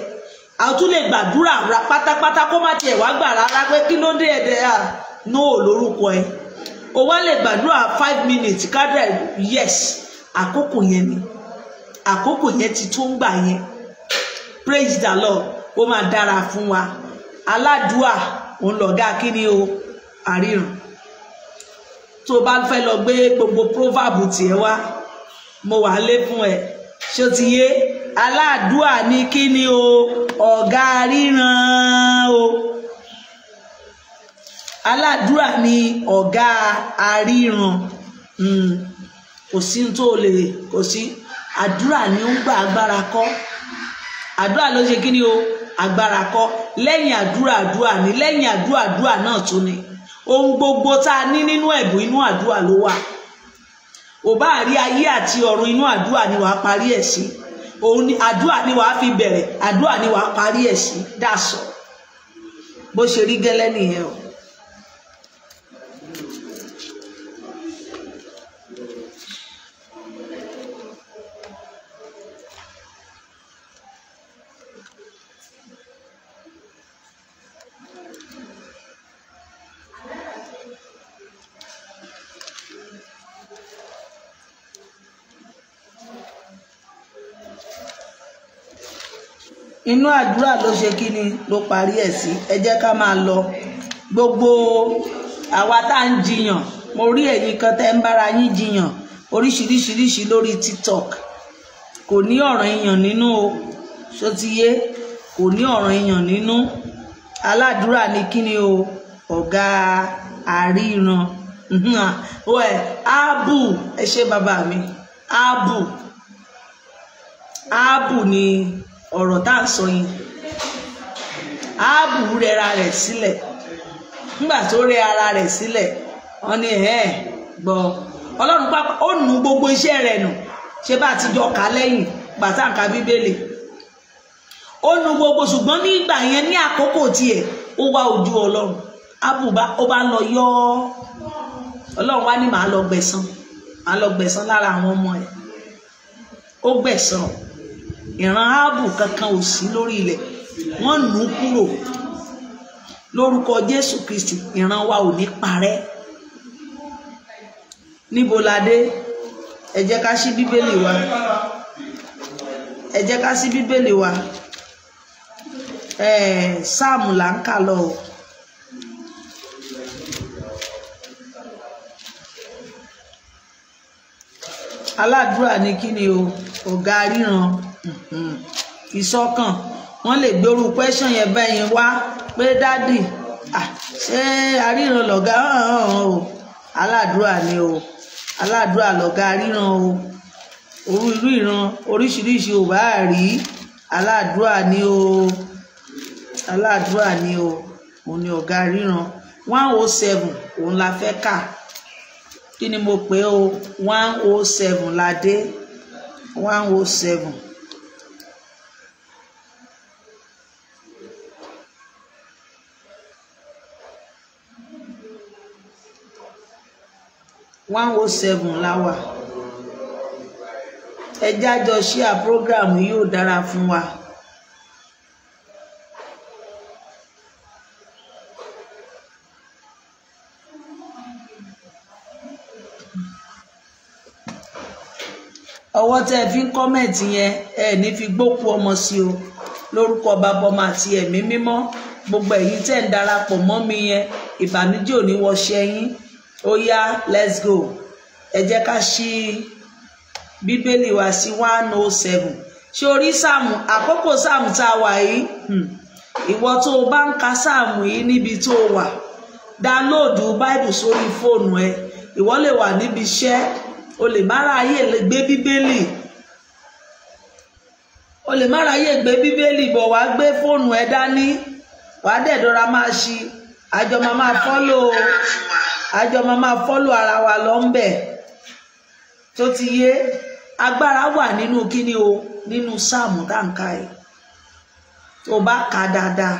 S1: a tún lè gbàdúrà pátápátá kó má tiẹ̀ wá gbà rárá pé kí ló dé ẹ̀dẹ̀ no lórúkọ ẹ o wá lè gbàdúrà 5 minutes kádà yes àkókò yẹn ni àkókò yẹn ti tó ń gbà yẹn praise the Lord ó máa dára fún wa aládùúà òun lọ̀gá kí ni o àríran tó bá fẹ́ lọ gbé gbogbo proverb tiẹ̀ wá mo wà lé fún ẹ ṣé o ti yé aládùúà ní kí ni o ọ̀gá àríran o aládùúà ní ọ̀gá àríran kò sí tó lè kò sí àdúrà ni ó ń gba agbára kọ́ àdúrà ló ṣe kí ni o agbára kọ́ lẹ́yìn àdúrà ni lẹ́yìn àdúrà náà tún ni ohun gbogbo tá a ní nínú ẹ̀bùn inú àdúrà ló wà ò bá rí ayé àti ọ̀run inú àdúrà ni wàá parí ẹ̀ sí òun ni àdúrà ni wàá fi bẹ̀rẹ̀ àdúrà ni wàá parí ẹ̀ sí dàsọ̀ bó ṣe rí gẹ́lẹ́ nìyẹn o. Inú àdúrà ló ṣe kí ni ló parí ẹ̀ sí ẹ jẹ́ ká máa lọ gbogbo àwa tá ń jiyàn mo rí ẹ̀yin kan tẹ́ ń bára yín jiyàn oríṣiríṣiríṣi lórí TikTok kò ní ọ̀rọ̀ èèyàn nínú o ṣó ti yé kò ní ọ̀rọ̀ èèyàn nínú aládùúrà ní kí ni o ọ̀gá àríran Áábù ẹ ṣé bàbá mi. Áábù ni ọ̀rọ̀ tá à ń sọ yìí. Áábù rẹra rẹ̀ sílẹ̀. Nígbà tó rẹ ara rẹ̀ sílẹ̀ wọ́n ní gbọ́ Ọlọ́run pápá ó nu gbogbo iṣẹ́ rẹ̀ nù. Ṣé bá ti jọ kà lẹ́yìn gbàtà ń ka Bíbélì. Ó nu gbogbo, ṣùgbọ́n nígbà yẹn ní àkókò tiẹ̀ ó wá ojú Ọlọ́run. Áábù ó bá lọ yọ Ọlọ́run wá ní màá lọ gbẹ̀san lára àwọn ọmọ ẹ̀. Ó gbẹ̀san. Ìran Áábù kankan ò sí lórí ilẹ̀. Wọ́n nù ú kúrò. Lórúkọ Jésù Kristi ìran wa ò ní parẹ́. Níbo la dé? Ẹ jẹ́ ká ṣí Bíbélì wa. Sáàmù là ń kà lọ. Aládùúrà ní kíni o? Ọ̀gá ríran. Ìsọkàn. Wọ́n lè gbé orú question yẹn bẹ́yìn wá pé dádì ṣé aríran lọ̀gá o? Aládùúrà ni o. Aládùúrà lọ̀gá ríran o. Irú ìran oríṣiríṣi ò bá rí. Aládùúrà ni o. Òun ni ọ̀gá ríran. 107 òun la fẹ́ kà. Kí ni mo pè o? 107 la dé. 107. la wà. Ẹ jájọ share program yóò dára fún wa. Ọwọ́ tẹ́ fi ń kọ́mẹ̀ntì yẹn ní fi gbókù ọmọ sí o. Lórúkọ Bàbá Ọmọ àti Ẹ̀mí Mímọ́. Gbogbo ẹ̀yin tẹ́ ń darapọ̀ mọ́ mi yẹn ìbànújẹ́ ò ní wọṣẹ́ yín. Ó yá, let's go. Ẹ jẹ́ ká ṣí Bíbélì wa sí 107. Ṣé orí Sáàmù àkókò Sáàmù tá a wà yìí? Ìwọ tó o bá ń ka Sáàmù yìí níbi tó o wà, dáńlóòdù Báìbù sórí fóònù ẹ. Ìwọ lè wà níbi iṣẹ́, o lè má ráyè gbé Bíbélì. Bọ̀ wá gbé fóònù ẹ dání. Wàá dẹ̀ dọ́ra máa ṣí. Àjọ máa fọ́lò ara wa lọ ń bẹ̀. Tó ti yé, agbára wà nínú kíni o? Nínú Sáàmù táǹkà yìí. Tó bá kà dáadáa.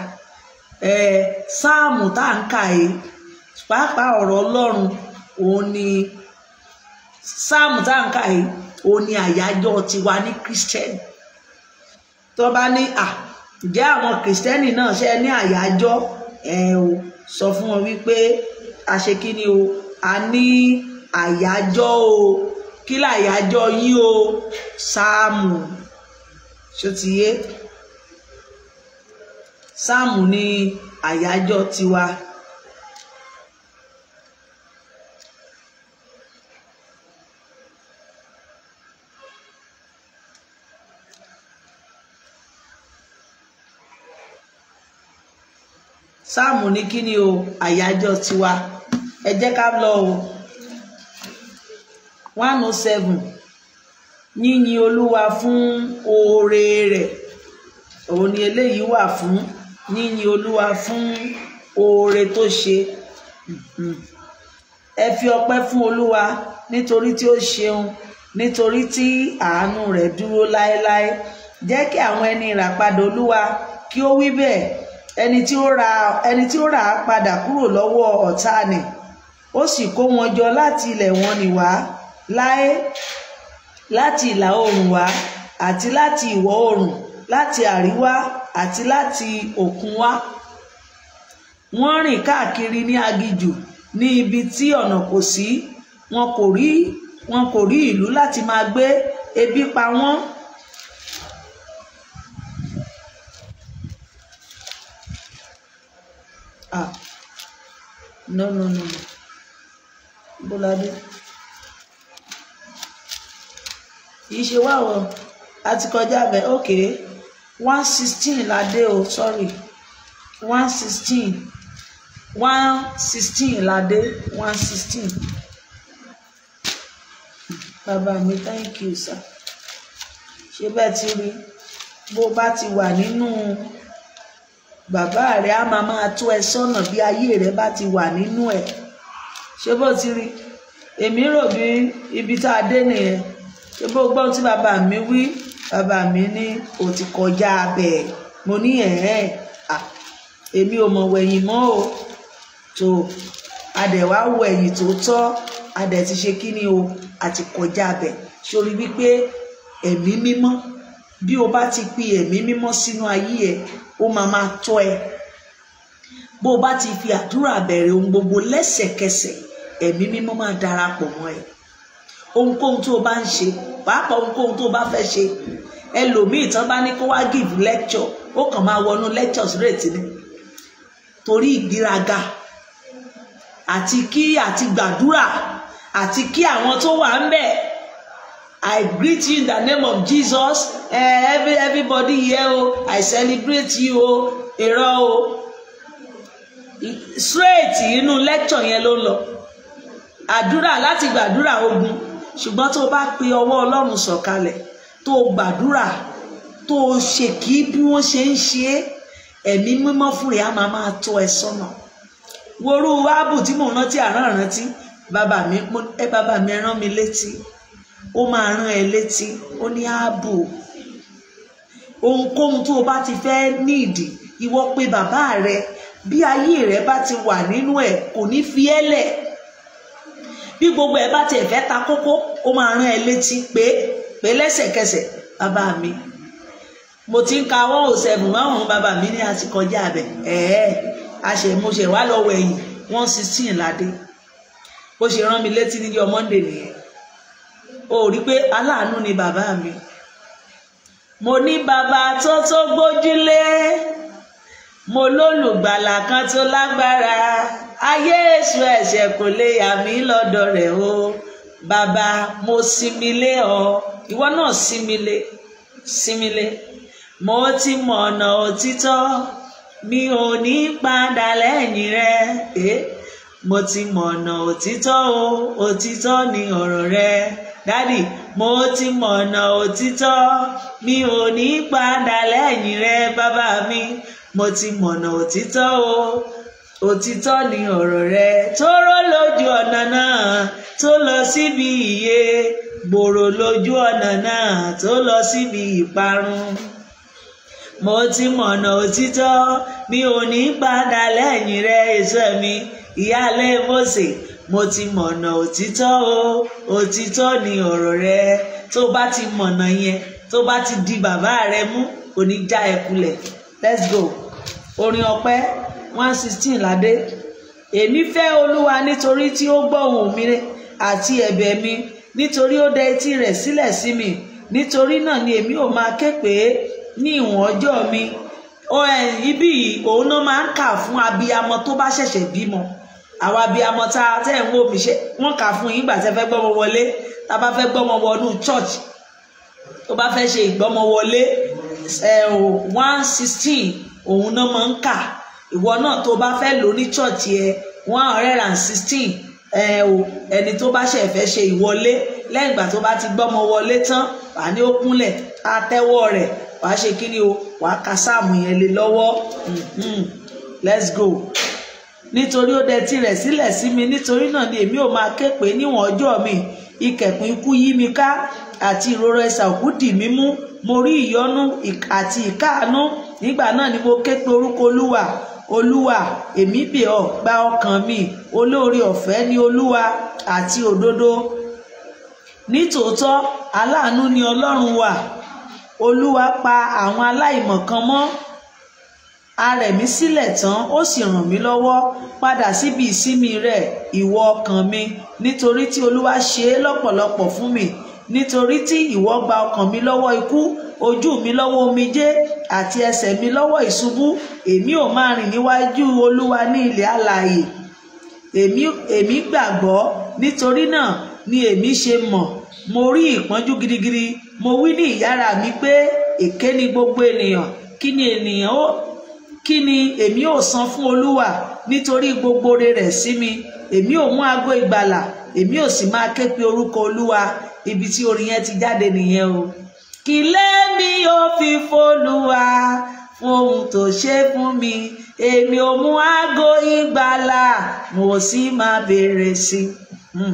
S1: Sáàmù táǹkà yìí. Pàápàá ọ̀rọ̀ Ọlọ́run òun ni Sáàmù táǹkà yìí. Òun ni àyájọ́ tiwa ní Kírísítẹ́nì. Tó bá ní ǹjẹ́ àwọn Kìrìsìtẹ́nì náà ṣe ní àyájọ́? O sọ fún wọn wípé a ṣe kí ni o? A ní àyájọ́ o. Kí láyájọ́ yín o? Sáàmù. Ṣó ti yé? Sáàmù ni àyájọ́ tiwa. Sáàmù ní kíni o? Àyájọ́ tiwa. Ẹ jẹ́ ká lọ o. 107. Yíyin Olúwa fún oore rẹ̀. Òun ni eléyìí wà fún. Yíyin Olúwa fún oore tó ṣe. Ẹ fi ọpẹ́ fún Olúwa nítorí tí ó ṣeun, nítorí tí àánú rẹ̀ dúró láéláé. Jẹ́ kí àwọn ẹni ìràpadà Olúwa kí ó wí bẹ́ẹ̀. Ẹni tí ó rà á padà kúrò lọ́wọ́ ọ̀tá ni. Ó sì kó wọn jọ láti ilẹ̀ wọn nì wá láé, láti ìlà oòrùn wá àti láti ìwọ̀ oòrùn, láti àríwá àti láti òkun wá. Wọ́n rìn káàkiri ní aginjù ní ibi tí ọ̀nà kò sí. Wọn kò rí ìlú láti máa gbé. Ebi pa wọ́n. No. Bọ́ládé. Ìṣe wà wọ́n. A ti kọjá bẹ̀. Okay. 116 la dé o. Sorry. 116. 1:16 ládé 1:16. Bàbá mi thank you sir. Ṣé bẹ́ẹ̀ ti rí bó bá ti wà nínú bàbá rẹ̀ á máa tó ẹ sọ́nà bí ayé rẹ̀ bá ti wà nínú ẹ̀. Ṣé bó ti rí èmi rò bí ibi tá a dé nìyẹn. Ṣé bó gbọ́n tí bàbá mi wí bàbá mi ní ó ti kọjá bẹ́ẹ̀. Mo ní èmi ò mọ̀ wẹ̀yìn mọ́ o tó adẹ̀ wá wọ ẹ̀yìn tó tọ́ adẹ̀ ti ṣe kí ni o àti kọjá bẹ́ẹ̀. Sórí wípé ẹ̀mí mímọ́ bí o bá ti pi ẹ̀mí mímọ́ sínú ayé ẹ ó máa tọ́ ẹ. Bó o bá ti fi àdúrà bẹ̀rẹ̀ ohun gbogbo lẹ́sẹ̀kẹsẹ̀ ẹ̀mí mímọ́ máa darapọ̀ mọ́ ẹ. Ohunkóhun tó o bá ń ṣe pàápàá ohunkóhun tó o bá fẹ́ ṣe ẹlòmíì tán bá ní kó wá give lecture ó kàn máa wọnú lecture straight ni torí ìgbéraga àti gbàdúrà àti kí àwọn tó wà ń bẹ̀. I greet you in the name of Jesus. Everybody here I celebrate you èrò straight inú lecture yẹn ló lọ. Àdúrà láti gbàdúrà ogun ṣùgbọ́n tó bá pe ọwọ́ Ọlọ́run sọ̀kalẹ̀ tó gbàdúrà tó ṣe kí bí wọ́n ṣe ń ṣe ẹ̀mí mímọ́ fún rẹ̀ á máa tó ẹ sọ́nà. Worú áàbù tí mò ń rántí àrántí bàbá mi rán mi létí ó máa rán ẹ létí ó ní áàbù ohunkóhun tó o bá ti fẹ́ ní ìdí ìwọ pé bàbá rẹ bí ayé rẹ bá ti wà nínú ẹ kò ní fi ẹ́ lẹ̀. Bí gbogbo ẹ bá tiẹ̀ fẹ́ ta kókó ó máa rán ẹ létí pé lẹ́sẹ̀kẹsẹ̀ bàbá mi mo ti ń ka 107 máwọn bàbá mi ní àti kọjá abẹ mo ṣe wá lọ́wọ́ ẹ̀yìn 1:16 ládé bó ṣe rán mi létí níjọ́ Monday nìyẹn. Ó rí pé aláàánú ni bàbá mi. Mo ní bàbá tó gbójúlé mo lólùgbàlà kan tó lágbára ayé èṣù ẹ̀ṣẹ̀ kò lè yà mí lọ́dọ̀ rẹ̀ o bàbá mo sinmi lé ọ ìwọ náà sinmi lé mo ti mọ̀ ọ̀nà òtítọ́ mi ò ní padà lẹ́yìn rẹ mo ti mọ̀ ọ̀nà òtítọ́ o òtítọ́ ni ọ̀rọ̀ rẹ dádì mo ti mọ̀ ọ̀nà òtítọ́ mi ò ní padà lẹ́yìn rẹ bàbá mi mo ti mọ̀ ọ̀nà òtítọ́ o òtítọ́ ni ọ̀rọ̀ rẹ tó rọ́ lójú ọ̀nà náà tó lọ síbi ìyè gbòòrò lójú ọ̀nà náà tó lọ síbi ìparun. Mo ti mọ̀ ọ̀nà òtítọ́ mi ò ní padà lẹ́yìn rẹ èso mi ìyáálé Mósè mo ti mọ̀ ọ̀nà òtítọ́ o òtítọ́ ni ọ̀rọ̀ rẹ. Tó bá ti mọ̀nà yẹn tó bá ti di bàbá rẹ mú kò ní já ẹ kulẹ̀. Let's go. Orin ọpẹ́ 1:16 ládé. Èmi fẹ́ Olúwa nítorí tí ó gbọ́ ohùn mi àti ẹ̀bẹ̀ mi nítorí ó dẹ etí rẹ̀ sílẹ̀ sí mi nítorí náà ni èmi ò máa ké pè é ní ìwọ̀n ọjọ́ mi. Ibi yìí òun náà máa ń kà fún abiyamọ tó bá ṣẹ̀ṣẹ̀ bímọ. Àwọn abiyamọ tẹ́ ń wò mí ṣe wọ́n kà fún yín ìgbà tẹ́ fẹ́ gbọ́mọ wọlé tá bá fẹ́ gbọ́mọ wọnú church tó bá fẹ́ ṣe ìgbọ́mọ wọlé 1:16 òun náà máa ń kà. Ìwọ náà tó bá fẹ́ lò ní church yẹ 116 ẹni tó bá ṣe fẹ́ ṣe ìwọlé lẹ́yìn ìgbà tó bá ti gbọ́mọ wọlé tán wà ní ó kúnlẹ̀ á tẹ́wọ́ rẹ̀ wàá ṣe kí ni o wàá ka sáàmù yẹn lé lọ́wọ́. Let's go. Nítorí ó dẹ tirẹ̀ sílẹ̀ sí mi nítorí náà ni èmi ò máa ké pè níwọ̀n ọjọ́ mi ìkẹ̀kùn ikú yí mi ká àti ìrora ẹsẹ̀ òkú dì mí mú mo rí ìyọ́nú àti ìkáàánú nígbà náà ni mo ké pe orúkọ Olúwa èmi bẹ̀ ọ́ gba ọkàn mi olóore ọ̀fẹ́ ni Olúwa àti òdodo nítòótọ́ aláàánú ni Ọlọ́run wa Olúwa pa àwọn aláìmọ̀kan mọ́ a rẹ̀ mí sílẹ̀ tán ó sì ràn mí lọ́wọ́ padà síbi ìsinmi rẹ̀ ìwọ ọkàn mi nítorí tí Olúwa ṣe é lọ́pọ̀lọpọ̀ fún mi nítorí tí ìwọ gba ọkàn mi lọ́wọ́ ikú ojú mi lọ́wọ́ omijé àti ẹsẹ̀ mi lọ́wọ́ ìṣubú èmi ò máa rìn níwájú Olúwa ní ilẹ̀ alààyè èmi gbàgbọ́ nítorí náà ni èmi ṣe mọ̀ mo rí ìpọ́njú gidigidi mo wí ní ìyára mi pé èké ni gbogbo ènìyàn kí ni èmi ò san fún Olúwa nítorí gbogbo oore rẹ̀ sí mi? Èmi ò mú ago ìgbàlà, èmi ò sì máa ké pe orúkọ Olúwa. Ibi tí orin yẹn ti jáde nìyẹn o. Kí lèmi ò fi f'Olúwa fún ohun tó ṣe fún mi? Èmi ò mú ago ìgbàlà, mo sì máa béèrè sí i.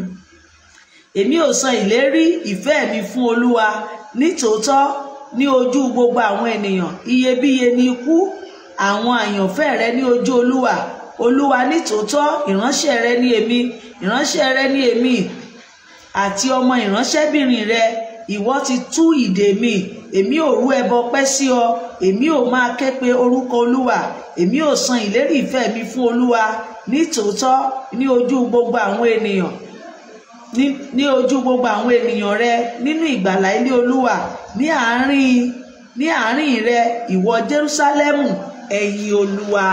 S1: Èmi ò san ìlérí ìfẹ́ mi fún Olúwa nítòótọ́ ní ojú gbogbo àwọn ènìyàn. Iyebíye ni ikú àwọn àyànfẹ́ rẹ ní ojú Olúwa. Olúwa nítòótọ́ ìránṣẹ́ rẹ ni èmi, ìránṣẹ́ rẹ ni èmi àti ọmọ ìránṣẹ́bìnrin rẹ. Ìwọ ti tú ìdè mi. Èmi ò rú ẹbọ ọpẹ́ sí ọ. Èmi ò máa ké pe orúkọ Olúwa. Èmi ò san ìlérí ìfẹ́ mi fún Olúwa nítòótọ́ ní ojú gbogbo àwọn ènìyàn, ní ojú gbogbo àwọn ènìyàn rẹ nínú ìgbàlà ilé Olúwa. Ní àárín rẹ ìwọ Jerúsálẹ́mù, ẹ̀yin Olúwa.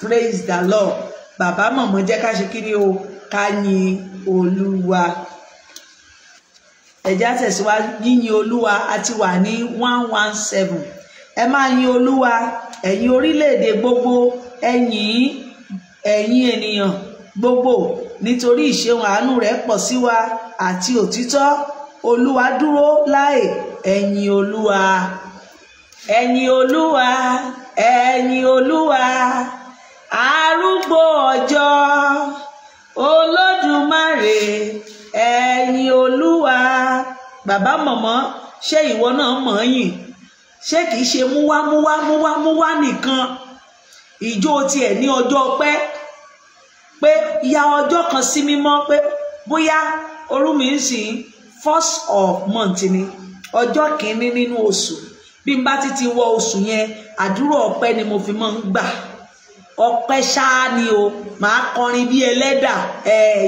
S1: Praise the Lord. Bàbá mọ̀mọ́ jẹ́ ká ṣe kí ni o? Ká yin Olúwa. Ẹ jẹ́ á tẹ̀síwájú yíyin Olúwa. A ti wà ní 117. Ẹ máa yin Olúwa ẹ̀yin orílẹ̀-èdè gbogbo, ẹ̀yin ènìyàn gbogbo, nítorí ìṣeun àánú rẹ̀ pọ̀ sí wa àti òtítọ́. Olúwa dúró láé. Ẹ̀yin Olúwa. Ẹ̀yin Olúwa. Ẹ̀yin Olúwa. Arúgbó ọjọ́, Olódùmarè, ẹ̀yin Olúwa. Bàbá mọ̀mọ́, ṣé ìwọ náà mọ̀ yìn? Ṣé kìí ṣe múwá nìkan? Ìjó tiẹ̀ ní ọjọ́ pé ya ọjọ́ kan sí mímọ́, pé bóyá orúmi ń sìn 1st of month ni ọjọ́ kìíní nínú oṣù. Bí n bá ti wọ oṣù yẹn, àdúrà ọpẹ́ ni mo fi máa ń gbà. Ọpẹ́ ṣáá ni o. Màá kọrin bí ẹlẹ́dà.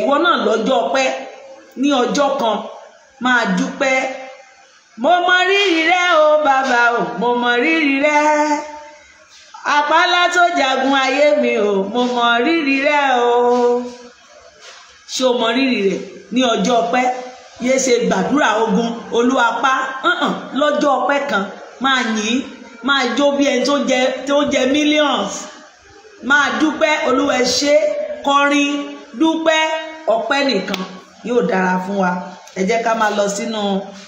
S1: Ìwọ náà lọ́jọ́ ọpẹ́ ní ọjọ́ kan máa dúpẹ́. Mo mọ rírì rẹ o bàbá o, mo mọ rírì rẹ. Àpálá tó jagun ayé mi o, mo mọ rírì rẹ o. Ṣé o mọ rírì rẹ ní ọjọ́ ọpẹ́? Yé ṣe gbàdúrà ogun Olúwa pa. Lọ́jọ́ ọpẹ́ kan máa yìn, máa jó bí ẹni tó jẹ millions. Máa dúpẹ́ Olúwa ṣe, kọrin, dúpẹ́. Ọpẹ́ nìkan yóò dára fún wa. Ẹ jẹ́ ká máa lọ sínú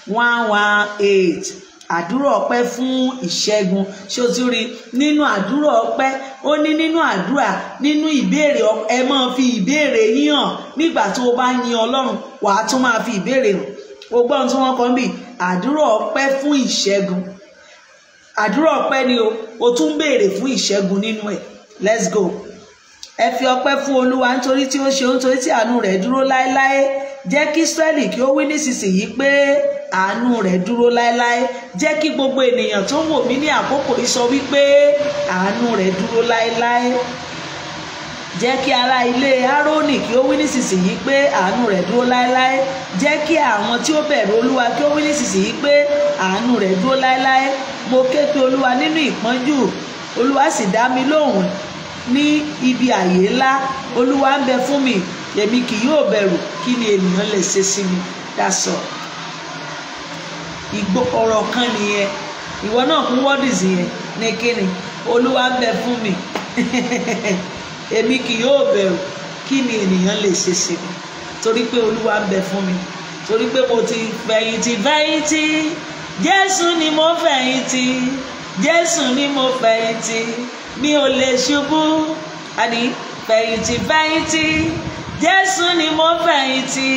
S1: 118. Àdúrà ọpẹ́ fún ìṣẹ́gun. Ṣé o ti rí nínú àdúrà ọpẹ́? Ó ní nínú àdúrà, nínú ìbéèrè, ẹ máa fi ìbéèrè yín hàn. Nígbà tó o bá yin Ọlọ́run, wàá tún máa fi ìbéèrè hàn. O gbọ́ ohun tí wọ́n kọ́ bí àdúrà ọpẹ́ fún ìṣẹ́gun. Àdúrà ọpẹ́ ni o tún béèrè fún ìṣẹ́gun nínú ẹ̀. Let's go. Ẹ fi ọpẹ́ fún Olúwa nítorí tí ó ṣe, nítorí tí àánú rẹ̀ dúró láéláé. Jẹ́ kí Ísírẹ́lì kí ó wí nísinsìnyí pé àánú rẹ̀ dúró láéláé. Jẹ́ kí gbogbo ènìyàn tó wò mí ní àkókò yìí sọ wípé àánú rẹ̀ dúró láéláé. Jẹ́ kí ará ilé Árónì kí ó wí nísinsìnyí pé àánú rẹ̀ dúró láéláé. Jẹ́ kí àwọn tí ó bẹ̀rù Olúwa kí ó wí nísinsìnyí pé àánú rẹ̀ dúró láéláé. Mo ké pe Olúwa nínú ìpọ́njú, Olúwa sì dá mi lóhùn ní ibi ààyè ńlá. Olúwa ń bẹ fún mi, èmi kì yóò bẹ̀rù. Kí ni ènìyàn lè ṣe sí mi? That's all. Ìgbó ọ̀rọ̀ kan nìyẹn. Ìwọ náà kún wọ́dìsì yẹn ní kíni? Olúwa ń bẹ fún mi. Èmi kì yóò bẹ̀rù. Kí ni ènìyàn lè ṣe sí mi? Torí pé Olúwa ń bẹ fún mi. Torí pé mo ti fẹ̀yìntì. Jésù ni mo fẹ̀yìntì. Jésù ni mo fẹ̀yìntì. Mi ò lè ṣubú. Àní fẹ̀yìntì. Jésù ni mo fẹ̀yìntì.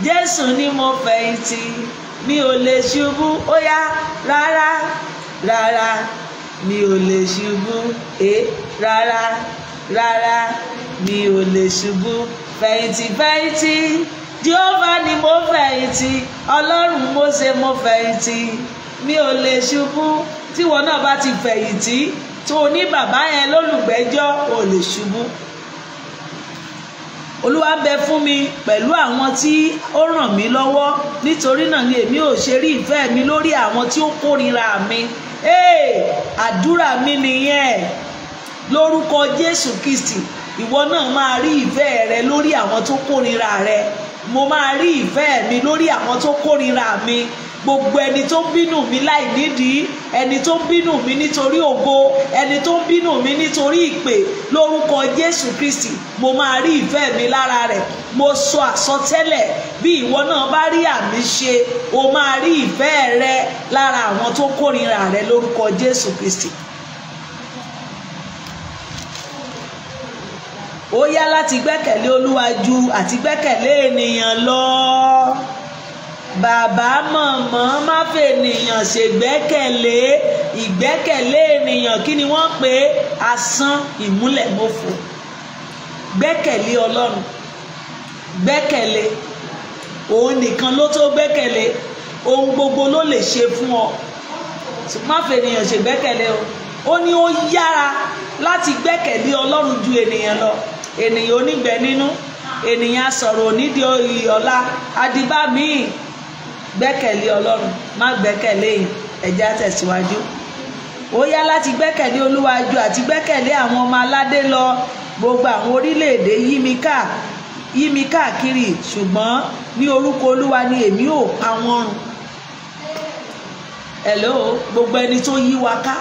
S1: Jésù ni mo fẹ̀yìntì. Mi ò lè ṣubú. Ó yá rárá. Mi ò lè ṣubú. Rárá. Mi ò lè ṣubú. Fẹ̀yìntì. Jehovah ni mo fẹ̀yìntì. Ọlọ́run Mósè mo fẹ̀yìntì. Mi ò lè ṣubú. Tí wọn náà bá ti fẹ̀yìntì tó ní bàbá yẹn lólùgbẹ́jọ́, ò lè ṣubú. Olúwa bẹ fún mi pẹ̀lú àwọn tí ó ràn mí lọ́wọ́. Nítorí náà ni èmi ò ṣe rí ìfẹ́ mi lórí àwọn tí ó kórìíra mi. Àdúrà mi nìyẹn. Lórúkọ Jésù Kristi, ìwọ náà máa rí ìfẹ́ rẹ lórí àwọn tó kórìíra rẹ. Mo máa rí ìfẹ́ mi lórí àwọn tó kórìíra mi. Gbogbo ẹni tó bínú mi láì nídìí, ẹni tó ń bínú mi nítorí ògo, ẹni tó ń bínú mi nítorí ìpè, lórúkọ Jésù Kristi mo máa rí ìfẹ́ mi lára rẹ̀. Mo sọ àsọtẹ́lẹ̀ bí ìwọ náà bá rí àmì ṣe, o máa rí ìfẹ́ rẹ lára àwọn tó kórìíra rẹ lórúkọ Jésù Kristi. Ó yá láti gbẹ́kẹ̀lé Olúwa ju àti gbẹ́kẹ̀lé ènìyàn lọ. Bàbá mọ̀mọ́ má fẹ́ ènìyàn ṣe gbẹ́kẹ̀lé. Ìgbẹ́kẹ̀lé ènìyàn kí ni wọ́n pè é? Asán, ìmúlẹ̀mófo. Gbẹ́kẹ̀lé Ọlọ́run, gbẹ́kẹ̀lé òun nìkan ló tó gbẹ́kẹ̀lé. Ohun gbogbo ló lè ṣe fún ọ. Má fẹ́ ènìyàn ṣe gbẹ́kẹ̀lé o. Ó ní ó yára láti gbẹ́kẹ̀lé Ọlọ́run ju ènìyàn lọ. Ènìyàn onígbẹ́ nínú, ènìyàn sọ̀rọ̀ onídìí ọ̀la, adìbá míì. Gbẹ́kẹ̀lé Ọlọ́run, má gbẹ́kẹ̀lé èèyàn. Ẹ jẹ́ á tẹ̀síwájú. Ó yá láti gbẹ́kẹ̀lé Olúwa ju àti gbẹ́kẹ̀lé àwọn ọmọ aládé lọ. Gbogbo àwọn orílẹ̀-èdè yí mi káàkiri, ṣùgbọ́n ní orúkọ Olúwa ni èmi ò pa wọ́n run. Hello, gbogbo ẹni tó yí wa ká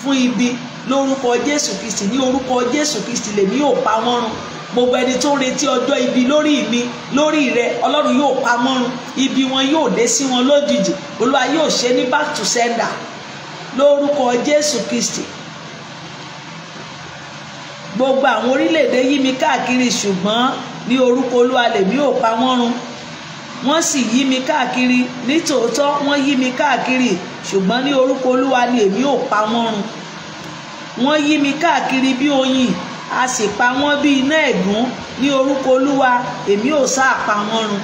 S1: fún ibi, lórúkọ Jésù Kristi, ní orúkọ Jésù Kristi lèmi ò pa wọ́n run. Gbogbo ẹni tó retí ọjọ́ ibi lórí mi, lórí rẹ, Ọlọ́run yóò pa wọ́n run. Ibi wọn yóò dé sí wọn lójijì. Olúwa yóò ṣe ní back to sender lórúkọ Jésù Kristi. Gbogbo àwọn orílẹ̀-èdè yí mi káàkiri, ṣùgbọ́n ní orúkọ Olúwa lèmi ò pa wọ́n run. Wọ́n sì yí mi káàkiri, nítòótọ́ wọ́n yí mi káàkiri, ṣùgbọ́n ní orúkọ Olúwa ni èmi ò pa wọ́n run. Wọ́n yí mi káàkiri bí oyin, a sì pa wọ́n bí iná ẹ̀gún. Ní orúkọ Olúwa èmi ò sá pa wọ́n run.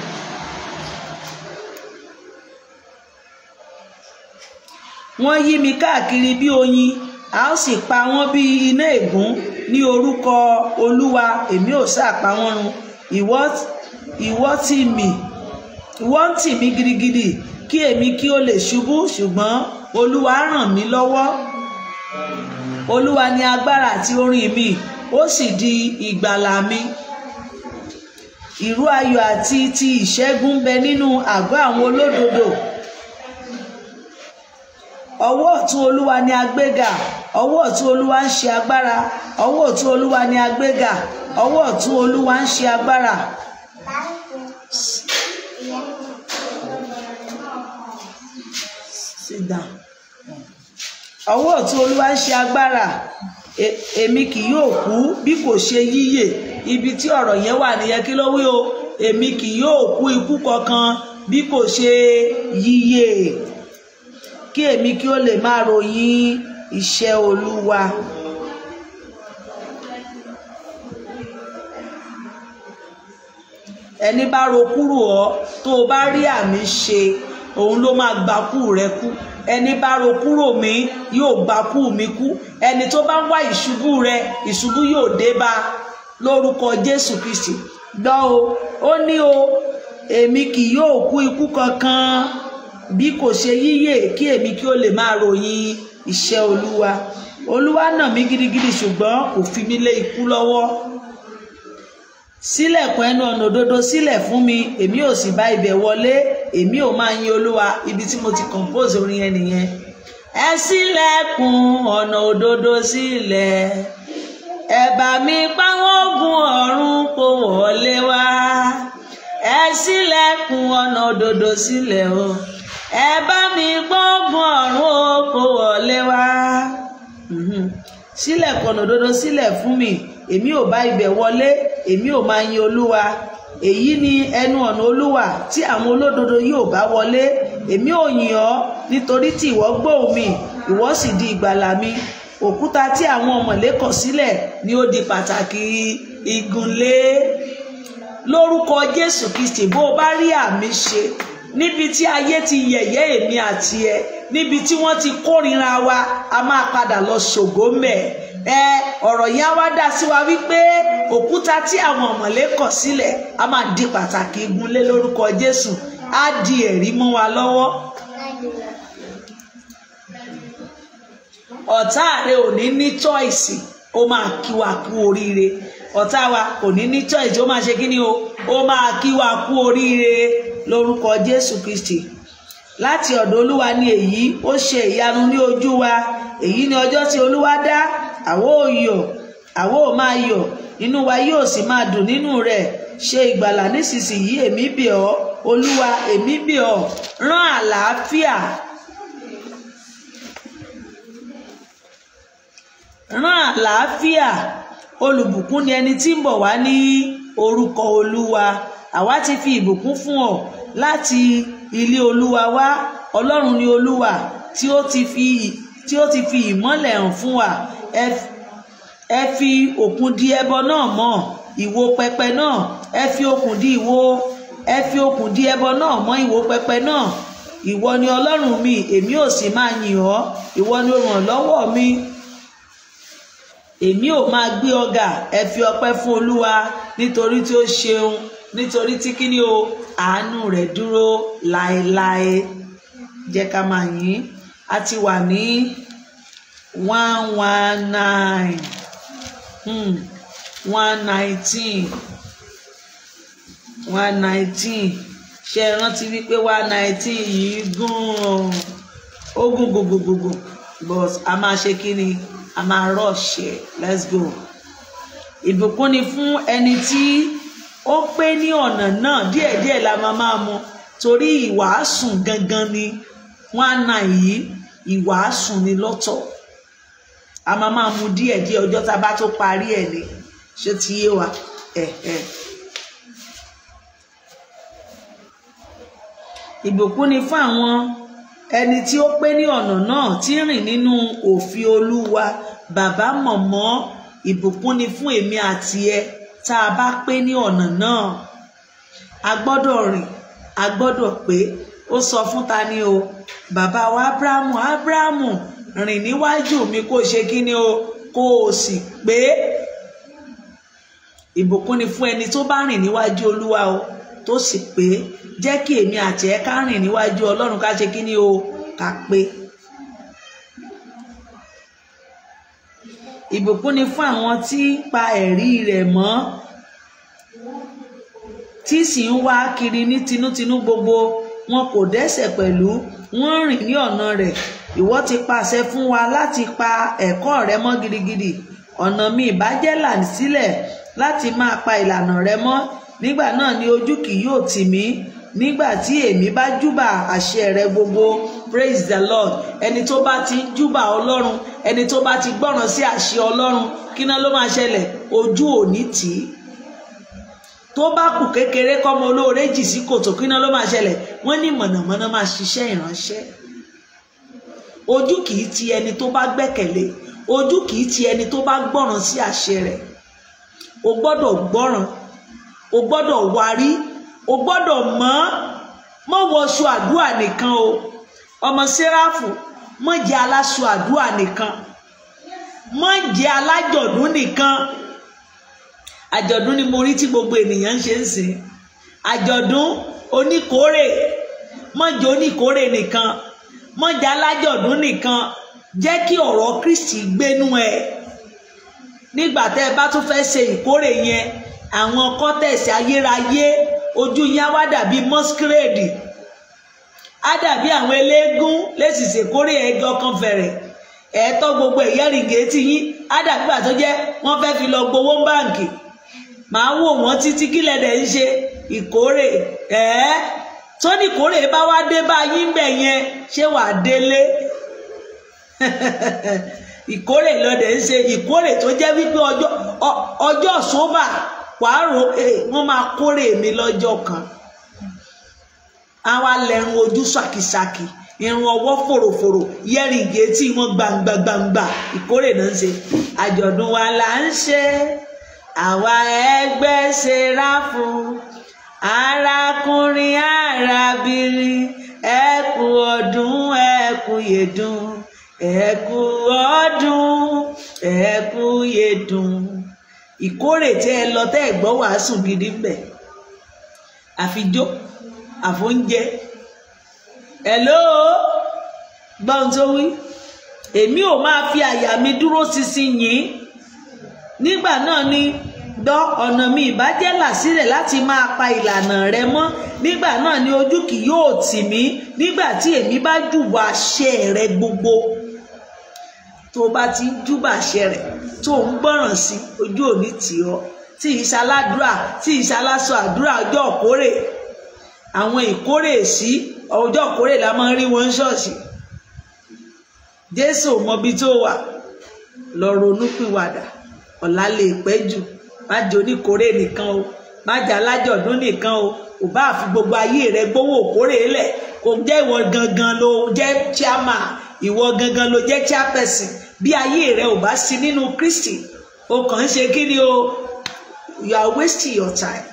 S1: Wọ́n yí mi káàkiri bí oyin, a ó sì pa wọ́n bí iná ẹ̀gún. Ní orúkọ Olúwa èmi ò sá pa wọ́n run. Ìwọ tì mí gidigidi kí èmi kí ó lè ṣubú, ṣùgbọ́n Olúwa ràn mí lọ́wọ́. Olúwa ni agbára àti orin mi, ó sì di ìgbàlà mi. Ìró ayọ̀ àti ti ìṣẹ́gun ń bẹ nínú àgọ́ àwọn olódodo. Ọwọ́ ọ̀tún Olúwa ni agbéga, ọwọ́ ọ̀tún Olúwa ń ṣe agbára, ọwọ́ ọ̀tún Olúwa ni agbéga, ọwọ́ ọ̀tún Olúwa ń ṣe agbára. Sit down. Ọwọ́ ọ̀tún Olúwa ń ṣe agbára. Èmi kì yóò kú bí kò ṣe yíyè. Ibi tí ọ̀rọ̀ yẹn wà nìyẹn, kí ló wí o? Èmi kì yóò kú ikú kankan bí kò ṣe yíyè. Kí èmi kí ó lè máa ròyìn iṣẹ́ Olúwa. Ẹni bá ro kúrò ọ́, tó o bá rí àmì ṣe, òun ló máa gba kú rẹ kú. Ẹni bá ro kúrò mi yóò gba kú mi kú. Ẹni tó bá ń wá ìṣubú rẹ, ìṣubú yóò dé bá lórúkọ Jésù Kristi. Gbọ́ o, ó ní o, èmi kì yóò kú ikú kankan bí kò ṣe yíyè, kí èmi kí ó lè máa ròyìn iṣẹ́ Olúwa. Olúwa nà mí gidigidi, ṣùgbọ́n kò fi mí lé ikú lọ́wọ́. Sílẹ̀kùn ẹnu ọ̀nà òdodo sílẹ̀ fún mi, èmi ò sì bá ibẹ̀ wọlé. Èmi ò máa yin Olúwa. Ibi tí mo ti compose orin yẹn nìyẹn. Ẹ ṣílẹ̀kùn ọ̀nà òdodo sílẹ̀, ẹ bá mi pa wọ́n ogun ọ̀run kó wọlé wá. Ẹ ṣílẹ̀kùn ọ̀nà òdodo sílẹ̀ o, ẹ bá mi pa ogun ọ̀run kó wọlé wá. Ṣílẹ̀kùn ọ̀nà òdodo sílẹ̀ fún mi, èmi ò bá ibẹ̀ wọlé. Èmi ò máa yin Olúwa. Èyí ni ẹnu ọ̀nà Olúwa tí àwọn olódodo yóò bá wọlé. Èmi ò yìn ọ́ nítorí tí ìwọ gbóhùn mi, ìwọ sì di ìgbàlà mi. Òkúta tí àwọn ọ̀mọ̀lé kọ̀ sílẹ̀ ni ó di pàtàkì ìgúnlé. Lórúkọ Jésù Kristi, bó o bá rí àmì ṣe, níbi tí ayé ti yẹ̀yẹ́ èmi àti ẹ, níbi tí wọ́n ti kórìíra wa, a máa padà lọ ṣògo ńbẹ̀. Ọ̀rọ̀ yẹn wá dá sí wa wípé òkúta tí àwọn ọ̀mọ̀lé kọ̀ sílẹ̀ a máa di pàtàkì ìgúnlé lórúkọ Jésù. Á di ẹ̀rí mọ́ wa lọ́wọ́. Ọ̀tá rẹ ò ní ní choice, ó máa kí wa kú oríire. Ọ̀tá wa kò ní ní choice, ó máa ṣe kí ni o? Ó máa kí wa kú oríire lórúkọ Jésù Kristi. láti ọ̀dọ̀ Olúwa ni èyí, ó ṣe ìyanu ní ojú wa. Èyí ni ọjọ́ tí Olúwa dá, àwa ó yọ̀, àwa ó máa yọ̀, inú wa yóò sì máa dùn nínú rẹ̀. Ṣe ìgbàlà nísinsìnyí, èmi bẹ̀ ọ́, Olúwa, èmi bẹ̀ ọ́, rán àlàáfíà. Rán àlàáfíà. Olùbùkún ni ẹni tí ń bọ̀ wá ní orúkọ Olúwa. Àwa ti fi ìbùkún fún ọ láti ilé Olúwa wá. Ọlọ́run ni Olúwa tí ó ti fi ìmọ́lẹ̀ hàn fún wa. Ẹ fi òkun di ẹbọ náà mọ́ ìwo pẹpẹ náà. Ẹ fi òkun di ẹbọ náà mọ́ ìwo pẹpẹ náà. Ìwọ ni Ọlọ́run mi, èmi ò sì máa yìn ọ́. Ìwọ ni olùrànlọ́wọ́ mi, èmi ò máa gbé ọ̀gá. Ẹ fi ọpẹ́ fún Olúwa nítorí tí ó ṣeun, nítorí tí kíni o, àánú rẹ̀ dúró láéláé. Jẹ́ ká máa yìn. A ti wà ní 119, 119, 119. Ṣé ẹ rántí wípé 119 yìí gùn, ó gùn gbogbogbò, but a máa ṣe kíni, a máa rush ẹ̀. Let's go. Ìbùkún ni fún ẹni tí ó pé ní ọ̀nà náà. Díẹ̀díẹ̀ la máa mú, torí ìwàásùn gangan ni 19 yìí, ìwàásùn ni lọ́tọ̀. A máa mú díẹ̀díẹ̀ ọjọ́ tá a bá tó parí ẹ̀ ni. Ṣé ti yé wa? Ìbùkún ni fún àwọn ẹni tí ó pé ní ọ̀nà náà, tí rìn nínú òfin Olúwa. Bàbá mọ̀mọ́, ìbùkún ni fún èmi àti ẹ tá a bá pé ní ọ̀nà náà. A gbọ́dọ̀ rìn, a gbọ́dọ̀ pé. Ó sọ fún ta ni o? Bàbá wa Ábúráhámù, rìn níwájú mi kó ṣe kí ni o, kó o sì pé. Ìbùkún ni fún ẹni tó bá rìn níwájú Olúwa o, tó sì pé. Jẹ́ kí èmi àti ẹ ká rìn níwájú Ọlọ́run ká ṣe kí ni o, ká pé. Ìbùkún ni fún àwọn tí pa ẹ̀rí rẹ̀ mọ́, tí sì ń wá kiri ní tinútinú gbogbo. Wọn kò dẹ́ṣẹ̀ pẹ̀lú, wọ́n rìn ní ọ̀nà rẹ̀. Ìwọ ti pàṣẹ fún wa láti pa ẹ̀kọ́ rẹ mọ́ gidigidi. Ọ̀nà mi ìbàjẹ́ là sílẹ̀ láti máa pa ìlànà rẹ mọ́. Nígbà náà ni ojú kì yóò tì mí, nígbà tí èmi bá júbà àṣẹ rẹ gbogbo. Praise the Lord. Ẹni tó bá ti júbà Ọlọ́run, ẹni tó bá ti gbọ́ràn sí àṣẹ Ọlọ́run, kí náà ló máa ṣẹlẹ̀? Ojú ò ní tì í. Tó bá kù kékeré kọ́mọ olóore jì sí kòtò, kí náà ló máa ṣẹlẹ̀? Wọ́n ní mọ̀nàmọ́ná máa ṣiṣẹ́ ìránṣẹ́. Ojú kì í ti ẹni tó bá gbẹ́kẹ̀lé, ojú kì í ti ẹni tó bá gbọ́ràn sí àṣẹ rẹ̀. O gbọ́dọ̀ gbọ́ràn, o gbọ́dọ̀ wárí, o gbọ́dọ̀ mọ́ wọṣọ àdúrà nìkan o. Ọmọ Séráfù, mọ́ jẹ́ aláṣọ àdúrà nìkan, mọ́ jẹ́ alájọ̀dún nìkan. Àjọ̀dún ni mo rí tí gbogbo ènìyàn ń ṣe ń sìn. Àjọ̀dún oníkórè, mọ́ jẹ́ oníkórè nìkan, mọ́ jẹ́ alájọ̀dún nìkan. Jẹ́ kí ọ̀rọ̀ Kristi gbénú ẹ. Nígbà tẹ́ ẹ bá tún fẹ́ ṣe ìkórè yẹn, àwọn kọ́tẹ̀sì ayérayé, ojú yín á wá dàbí mọ́skírèdì, á dàbí àwọn eléégún lẹ́sì ṣèkórè ẹgbẹ́ ọkàn fẹ̀rẹ̀. Ẹ̀ẹ́tọ́ gbogbo ẹ̀yẹ́rìngé tí yín á dàbí àtọ́ jẹ́ wọ́n fẹ́ fi lọ gbowó báǹkì. Màá wò wọ́n títí kí lẹ́dẹ̀ ń ṣe ìkórè. Tó ní ìkórè bá wá dé bá yín bẹ̀ yẹn, ṣé wàá délé? Ìkórè lọ́dẹ̀ ń ṣe ìkórè tó jẹ́ wípé ọjọ́ sóbà wàá rò wọ́n máa kórè mi lọ́jọ́ kan. Àwa lẹ́run ojú ṣàkìṣàkì, irun ọwọ́ fòròfòrò, yẹ́rìngé tí wọ́n gbangba. Ìkórè náà ń ṣe. Àjọ̀dún wa là ń ṣe, àwa ẹgbẹ́ Séráfù, arákùnrin arábìnrin, ẹ kú ọdún, ẹ kú yèdùn, ẹ kú ọdún, ẹ kú yèdùn. Ìkórè tí ẹ lọ tẹ́ ẹ gbọ́ wàásù gidi ń bẹ̀. Àfijó, àfóúnjẹ. Hello, gbọ́n tó wí. Èmi ò máa fi àyà mi dúró ṣinṣin yìí. Nígbà náà ni gbọ́ ọ̀nà mi ìbá jẹ́ là sílẹ̀ láti máa pa ìlànà rẹ mọ́, nígbà náà ni ojú kì yóò tì mí, nígbà tí èmi bá júbà àṣẹ rẹ gbogbo. Tó bá ti júbà àṣẹ rẹ tó ń gbọ́ràn sí, ojú ò ní tì ọ́. Tí ìṣaládùúrà, tí ìṣalásọ àdúrà ọjọ́ ìkórè, àwọn ìkórè sí ọjọ́ ìkórè la máa ń rí wọn ṣọ́ọ̀ṣì. Jésù mọbi tó wà, lọ ronúpìwàdà, ọ̀la lè pẹ́ jù. Má jẹ́ oníkórè nìkan o, má jẹ́ alájọ̀dún nìkan o, ò bá fi gbogbo ayé rẹ gbówó òkórè lẹ̀, kò jẹ́ ìwọ gangan ló jẹ́ chairman, ìwọ gangan ló jẹ́ chairperson. Bí ayé rẹ ò bá sí nínú Kristi, o kàn ń ṣe kí ni o? You are wasting your time.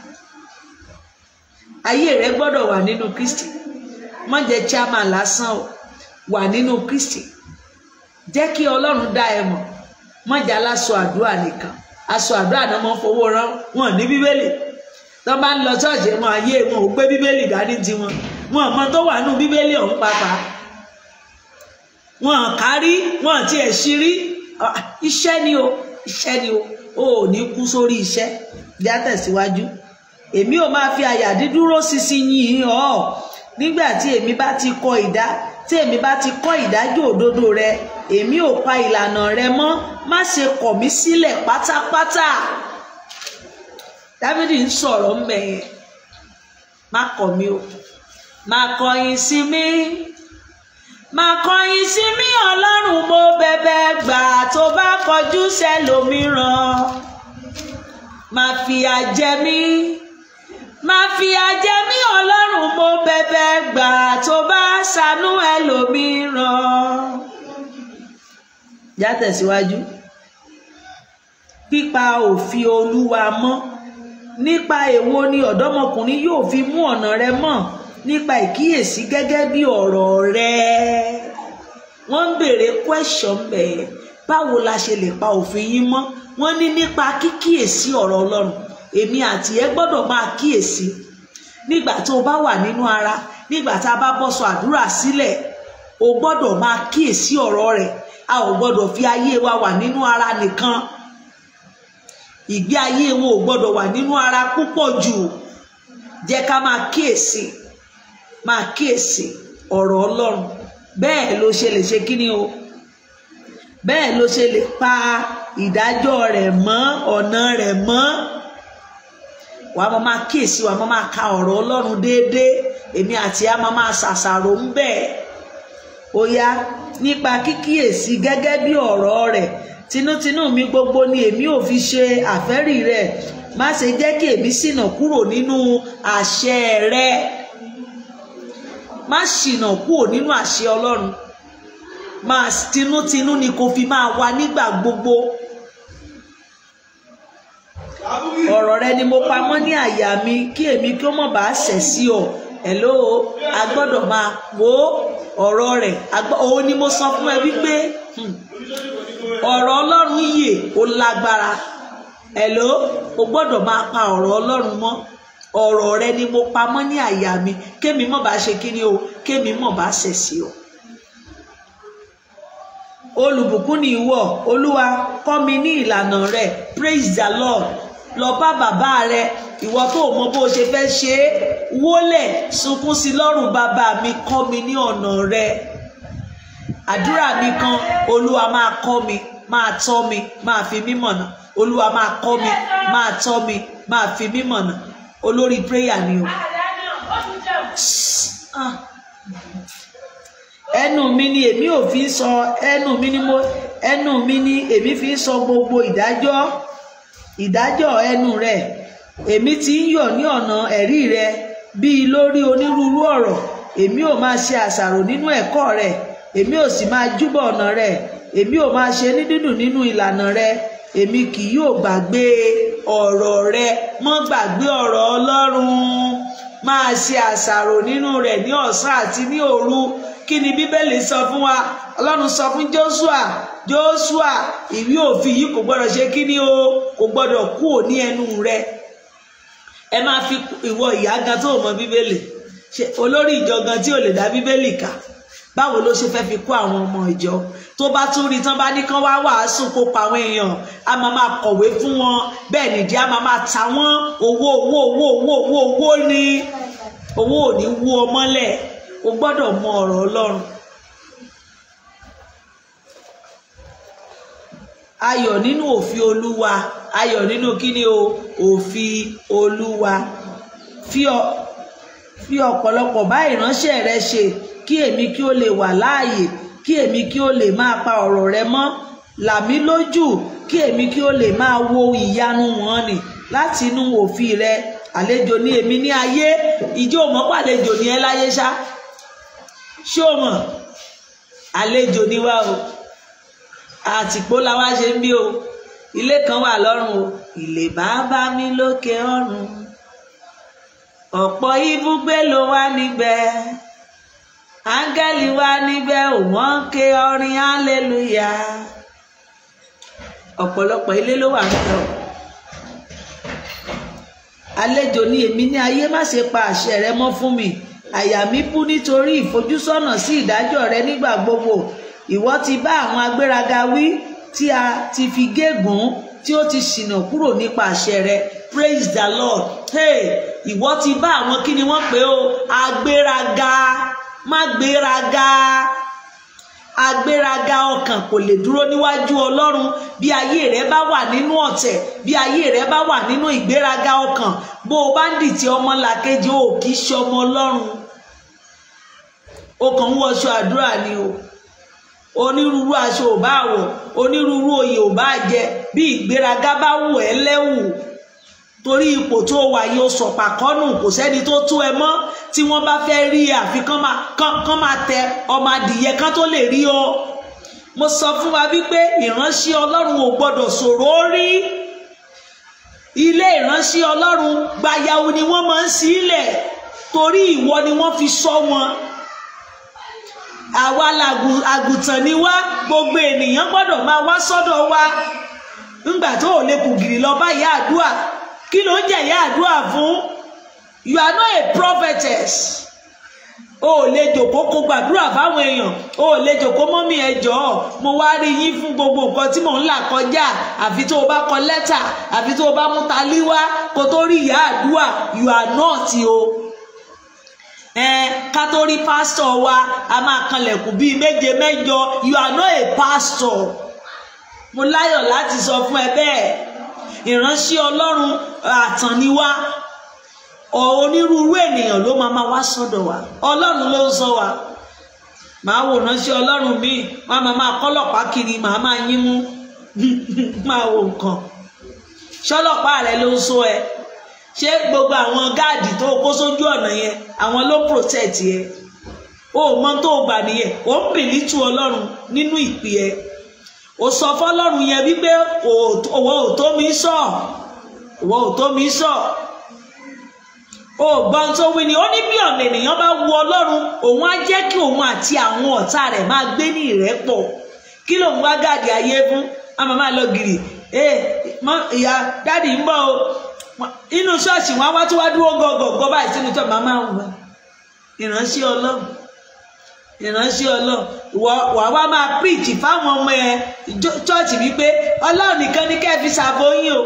S1: Ayé rẹ gbọ́dọ̀ wà nínú Kristi. Má jẹ́ chairman lásán o, wà nínú Kristi. Jẹ́ kí Ọlọ́run dá ẹ mọ̀. Má jẹ́ aláṣọ àdúrà nìkan. Aṣọ àdúrà náà máa ń fowó rán wọn ní Bíbélì. Tó bá ń lọ ṣọ́ọ̀ṣì wọn ayé wọn ò gbé Bíbélì dání tiwọn. Wọn mọ tó wà nínú Bíbélì ọ̀hún pàápàá. Wọn kárí, wọn ti ẹ̀ ṣírí. Iṣẹ́ ni o, iṣẹ́ ni o. O ò ní kú sórí iṣẹ́. Já tẹ̀síwájú. Èmi ò máa fi àyà dídúró ṣinṣin yìn ọ́. Nígbà tí èmi bá ti kọ́ ìdájọ́ òdodo rẹ, èmi ò pa ìlànà rẹ mọ́, má ṣe kọ̀ mí sílẹ̀ pátápátá. Dáfídì ń sọ̀rọ̀ mẹ́yẹn. Má kọ̀ mí o. Má kọ̀yìn sí mi. Má kọ̀yìn sí mi Ọlọ́run, mo bẹ̀bẹ̀ gbà tó bá kọjú sẹ́lòmíràn. Má fìyà jẹ mí. Má fìyà jẹ mí Ọlọ́run, mo bẹ̀bẹ̀ gbà tó bá ṣàánú ẹlòmíràn. Já tẹ̀síwájú. Pípa òfin Olúwa mọ́. Nípa èwo ni ọ̀dọ́mọkùnrin yóò fi mú ọ̀nà rẹ mọ́? Nípa ìkíyèsí gẹ́gẹ́ bí ọ̀rọ̀ rẹ. Wọ́n ń béèrè question bẹ́ẹ̀. Báwo la ṣe lè pa òfin yín mọ́? Wọ́n ní nípa kíkíyèsí ọ̀rọ̀ Ọlọ́run. Èmi àti ẹ gbọ́dọ̀ máa kíyèsí. Nígbà tó bá wà nínú ara, nígbà tá a bá bọ́ sọ àdúrà sílẹ̀, o gbọ́dọ̀ máa kíyèsí ọ̀rọ̀ rẹ̀. A ò gbọ́dọ̀ fi ayé wa wà nínú ara nìkan. Ìgbé ayé wọn ò gbọ́dọ̀ wà nínú ara púpọ̀ jù. Jẹ́ ká máa kíyèsí ọ̀rọ̀ Ọlọ́run. Bẹ́ẹ̀ ló ṣe lè ṣe kíni o? Bẹ́ẹ̀ ló ṣe lè pa ìdájọ́ rẹ̀ mọ́, ọ̀nà rẹ̀ mọ́. Wàá máa kíyèsí, wàá máa ka ọ̀rọ̀ Ọlọ́run déédéé. Èmi àti a máa ṣàṣàrò ń bẹ́ẹ̀. Ó yá, nípa kíkíyèsí gẹ́gẹ́ bí ọ̀rọ̀ rẹ̀, tinútinú mi gbogbo ni èmi ò fi ṣe àfẹ́rí rẹ̀. Má ṣe jẹ́ kí èmi ṣìnà kúrò nínú àṣẹ rẹ̀. Má ṣìnà kúrò nínú àṣẹ Ọlọ́run. Máa tinútinú ni kò fi máa wà nígbà gbogbo. Ọ̀rọ̀ rẹ ni mo pamọ́ ní àyà mi, kí èmi kí ó má bàa ṣẹ̀ sí ọ. Hello, a gbọ́dọ̀ máa wo ọ̀rọ̀ rẹ̀. Òun ni mo sọ fún ẹ wípé ọ̀rọ̀ Ọlọ́run yè ó lágbára. Hello, o gbọ́dọ̀ máa pa ọ̀rọ̀ Ọlọ́run mọ́. Ọ̀rọ̀ rẹ ni mo pamọ́ ní àyà mi, kémi má bàa ṣe kíni o, kémi má bàa ṣẹ̀ sí ọ. Olùbùkún ni ìwọ, Olúwa, kọ́ mi ní ìlànà rẹ. Praise the Lord. Lọ bá bàbá rẹ, ìwọ tó mọ bó ṣe fẹ́ ṣe é, wólẹ̀ sunkún sí lọ́rùn. Bàbá mi, kọ́ mi ní ọ̀nà rẹ. Àdúrà mi kan, Olúwa máa kọ́ mi, máa tọ́ mi, máa fi mí mọ̀nà. Olúwa máa kọ́ mi, máa tọ́ mi, máa fi mí mọ̀nà. Olórí prayer ni o. Ẹnu mi ni èmi ò fi sọ, ẹnu mi ni èmi fi sọ gbogbo ìdájọ́ ẹnu rẹ. Èmi ti ń yọ̀ ní ọ̀nà ẹ̀rí rẹ bíi lórí onírúurú ọ̀rọ̀. Èmi ò máa ṣe àṣàrò nínú ẹ̀kọ́ rẹ. Èmi ò sì máa júbà ọ̀nà rẹ. Èmi ò máa ṣe ní dídùn nínú ìlànà rẹ. Èmi kì yóò gbàgbé ọ̀rọ̀ rẹ. Mọ́ gbàgbé ọ̀rọ̀ Ọlọ́run. Máa ṣe àṣàrò nínú rẹ̀ ní ọ̀sán àti ní òru. Kí ni Bíbélì sọ fún wa? Ọlọ́run sọ fún Jóṣúà, ìwé òfin yìí kò gbọ́dọ̀ ṣe kíni o, kò gbọ́dọ̀ kúrò ní ẹnu rẹ. Ẹ máa fi ìwọ ìyá gan tó mọ Bíbélì, olórí ìjọ gan tí ò lè dá Bíbélì kà, báwo ló ṣe fẹ́ fi kó àwọn ọmọ ìjọ tó bá tún rí tán bá ní kán wá wàásù kó pa àwọn èèyàn a máa kọ̀wé fún wọn bẹ́ẹ̀ nìdí a máa ta wọ́n owó ní owó ò ní wú ọ mọ́lẹ̀ o gbọ́dọ̀ mọ ọ̀rọ̀ Ọlọ́run. Ayọ̀ nínú òfin Olúwa, ayọ̀ nínú kíni o, òfin Olúwa. Fi ọ̀pọ̀lọpọ̀ bá ìránṣẹ́ rẹ ṣe kí èmi kí ó lè wà láàyè, kí èmi kí ó lè máa pa ọ̀rọ̀ rẹ mọ́. Là mí lójú kí èmi kí ó lè máa wo ìyanu wọn nì láti inú òfin rẹ. Àlejò ni èmi ní ayé, ìjọ mọ̀ pé àlejò ni ẹ láyé ṣá. Ṣé o mọ̀? Àlejò ni wá o. Àtìpó la wá ṣe ń bí o. Ilé kan wà lọ́run o. Ilé bàbá mi lókè ọ̀run. Ọ̀pọ̀ ibùgbé ló wà níbẹ̀. Áńgẹ́lì wà níbẹ̀ ò wọ́n ké orin hallelujah. Ọ̀pọ̀lọpọ̀ ilé ló wà níbẹ̀ o. Àlejò ni èmi ní ayé, má ṣe pa àṣẹ rẹ mọ́ fún mi. Àyà mi bú nítorí ìfojúsọ́nà sí ìdájọ́ rẹ nígbà gbogbo. Ìwọ ti bá àwọn agbéraga wí tí a ti fi gégùn tí ó ti ṣìnà kúrò nípa àṣẹ rẹ. Praise the Lord. Hey, ìwọ ti bá àwọn kí ni wọ́n pè ó agbéraga. Má gbéraga. Agbéraga ọkàn kò lè dúró níwájú Ọlọ́run. Bí ayé rẹ bá wà nínú ọ̀tẹ̀, bí ayé rẹ bá wà nínú ìgbéraga ọkàn, bó o bá ń dìtì ọmọ làkejì o kì í ṣe ọmọ Ọlọ́run. O kàn ń wọṣọ àdúrà ni o. Onírúurú aṣọ ò bá wọ̀, onírúurú oyè ò bá jẹ, bí ìgbéraga bá wù ẹ́ lẹ́wù torí ipò tó wà yóò sọ̀pà kọ́nù, kò sẹ́ni tó tú ẹ mọ́. Tí wọ́n bá fẹ́ rí àfi kán máa tẹ ọmọ adìyẹ kán tó lè rí ọ. Mo sọ fún wa wípé ìránṣẹ́ Ọlọ́run ò gbọ́dọ̀ sọ̀rọ̀ rí. Ilé ìránṣẹ́ Ọlọ́run gbayawu ni wọ́n máa ń sílẹ̀ torí ìwọ ni wọ́n fi sọ wọn. Àwa àgùntàn ni wá, gbogbo ènìyàn gbọ́dọ̀ máa wá sọ́dọ̀ wa. Nígbà tó ò lè kùgìrì lọ bá ìyá àdúrà, kí ló ń jẹ ìyá àdúrà fún? You are not a prophetess. O lè jòkó kó gbàdúrà fáwọn èèyàn, o lè jòkó mọ́mí ẹ jọ̀ọ́ mo wá rí yín fún gbogbo nǹkan tí mò ń là kọjá, àfi tó o bá kọ lẹ́tà, àfi tó o bá mú talí wá kó tó rí ìyá àdúrà. You are not o. Ká tó rí pásítọ̀ wa a máa kanlẹ̀kùn bíi méje mẹ́jọ. You are not a pastor. Mo láyọ̀ láti sọ fún ẹ bẹ́ẹ̀. Ìránṣẹ́ Ọlọ́run àtàn ni wá. Onírúurú ènìyàn ló máa wá sọ́dọ̀ wa. Ọlọ́run ló ń sọ wa. Màá wò ránṣẹ́ Ọlọ́run mi, wọ́n máa kọ́lọ́pàá kiri, màá máa yín mú. Máa wo nǹkan. Ṣọ́lọ́pàá rẹ ló ń sọ ẹ. Ṣé gbogbo àwọn gáàdì tó kó sójú ọ̀nà yẹn àwọn ló protect yẹ? O mọ tó gbà nìyẹn. O ń bìlítù Ọlọ́run nínú ìpè ẹ. O sọ fọ́lọ́run yẹn wípé òwò ò tó mi sọ. Òwò ò tó mi sọ. O gbọ́n tó wí ni ó ní bí ọ̀nà ènìyàn bá wu Ọlọ́run, òun á jẹ́ kí òun àti àwọn ọ̀tá rẹ̀ máa gbé ní ìrẹ́pọ̀. Kí ló ń wá gáàdì ayé fún? A máa lọ gìrì. Ìyá dáàdì ń bọ̀ o. Inú ṣọ́ọ̀ṣì wọn wá tó wá dúró gọ́gọ́gọ́ báyìí sínú tó máa wù. Ìránṣẹ́ Ọlọ́run. Ìránṣẹ́ Ọlọ́run. Wà wá máa preach fáwọn ọmọ ẹ ṣọ́ọ̀ṣì wípé Ọlọ́run nìkan ní kẹ́ fi ṣàbò yín o.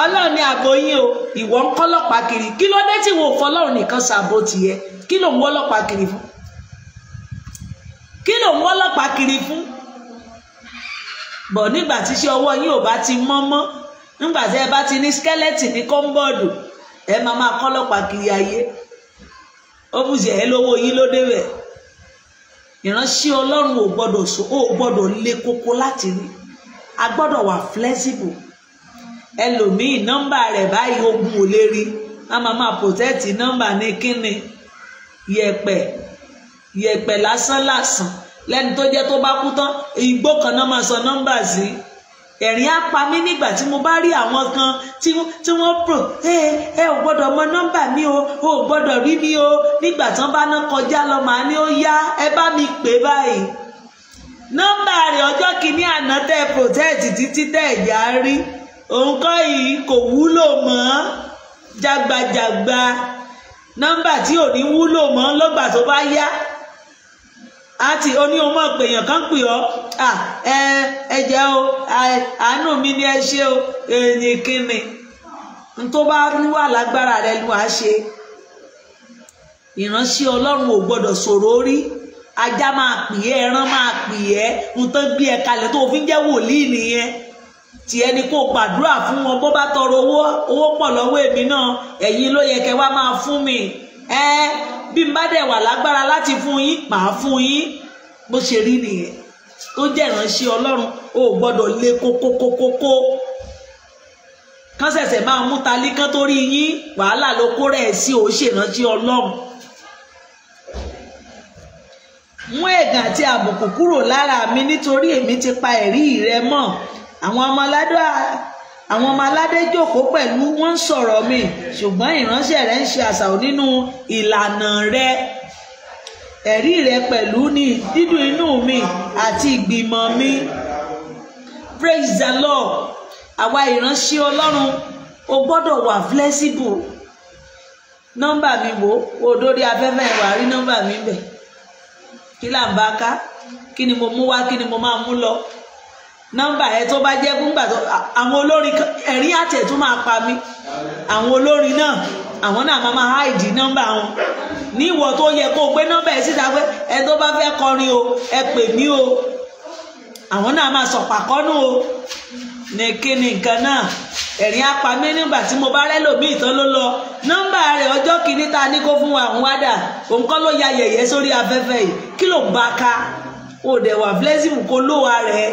S1: Ọlọ́run ní àbò yín o. Ìwọ ń kọ́lọ́pàá kiri. Kí ló dé tí wo fọlọ́run nìkan ṣàbò tiẹ̀? Kí ló ń wọ́lọ́pàá kiri fún? Kí ló ń wọ́lọ́pàá kiri fún? Bọ̀ nígbà tí iṣẹ́ ọwọ́ yín ò bá ti mọ́, nígbà tí ẹ bá ti ní skeleton ní kọ́ńbọ́ọ̀dù, ẹ máa kọ́lọ́pàá kiri ayé. Ó bùsì ẹ lówó yín ló débẹ̀. Ìránṣẹ́ Ọlọ́run ò gbọ́dọ̀ lé kókó láti rí. A gbọ́dọ̀ wà flexible. Ẹlòmíì nọ́mbà rẹ̀ báyìí ogun ò lè rí. A máa protect nọ́mbà ní kíni? Yẹ̀pẹ̀ lásán lẹ́ni tó jẹ́ tó bá kú tán igbó kan náà máa sọ nọ́mbà sí. Ẹ̀rín á pa mí nígbà tí mo bá rí àwọn kan tí wọ́n ẹ ò gbọ́dọ̀ mọ nọ́mbà mi o ò gbọ́dọ̀ rí mi o. Nígbà tán bá ná kọjá lọ màá ní ó yá ẹ bá mi pè báyìí. Nọ́mbà rẹ̀ ọjọ́ kìíní àná tẹ́ protect títí tẹ́ ẹ̀já rí. Òun kọ́ yìí kò wúlò mọ́. Jágbajàgba nọ́mbà tí ò ní wúlò mọ́ lọ́gbà tó bá yá. Á láti oní ọmọ èèyàn kan pè ọ́ ẹ jẹ́ o àánú mi ni ẹ ṣe o èyí kíni n tó bá wà lágbára rẹ ló wàá ṣe. Ìránṣẹ́ Ọlọ́run ò gbọ́dọ̀ sọ̀rọ̀ orí, ajá máa pè é, ẹran máa pè é, n tó gbé ẹ kalẹ̀ tó fi ń jẹ́ wòlíì nìyẹn. Tí ẹni kó gbàdúrà fún wọn, bó bá tọrọ owó pọ̀ lọ́wọ́ èmi náà, ẹ̀yin ló yẹ kẹ́ wá máa fún mi. Bí n bá dẹ̀ wà lágbára láti fún yín, màá fún yín. Bó ṣe rí nìyẹn. Tó jẹ́ ìránṣẹ́ Ọlọ́run ò gbọ́dọ̀ lé kókókókókó. Kán ṣẹ̀ṣẹ̀ máa mú talí kán tó rí yín, wàhálà ló kó rẹ̀ sí ò ṣèrànṣẹ́ Ọlọ́run. Mú ẹ̀gàn àti àbùkù kúrò lára mi nítorí èmi ti pa ẹ̀rí rẹ mọ́. Àwọn ọmọ aládé jókòó pẹ̀lú wọn ń sọ̀rọ̀ mi, ṣùgbọ́n ìránṣẹ́ rẹ ń ṣe àṣàrò nínú ìlànà rẹ. Ẹ̀rí rẹ pẹ̀lú ní dídùn inú mi àti ìgbìmọ̀ mi. Praise the Lord. Àwa ìránṣẹ́ Ọlọ́run o gbọ́dọ̀ wà flexible. Nọ́mbà mi wò ó dórí afẹ́fẹ́ ìwà rí nọ́mbà mi bẹ̀. Kí là ń bá ká? Kí ni mo mú wá? Kí ni mo máa mú lọ? Nọ́mbà ẹ tó bá jẹ́ fúngbà tó àwọn olórin ẹ̀rín àtẹ̀ tó máa pa mí. Àwọn olórin náà àwọn náà máa háìdì nọ́mbà wọn. Ní ìwọ tó yẹ kó gbé nọ́mbà ẹ síta pé ẹ tó bá fẹ́ kọrin o ẹ pè mí o. Àwọn náà máa sọ̀pàkọ́nù o. Ní kíni nǹkan náà ẹ̀rín apá mi nígbà tí mo bá rẹ́lòmíì tán ló lọ nọ́mbà rẹ̀ ọjọ́ kìíní ta ní kó fún wa ń wádà òun kọ́ ló ya yẹ̀yẹ́ sórí afẹ́fẹ́ yìí kí ló ń bá ká ó dẹ̀ wà flexible kó lówà rẹ̀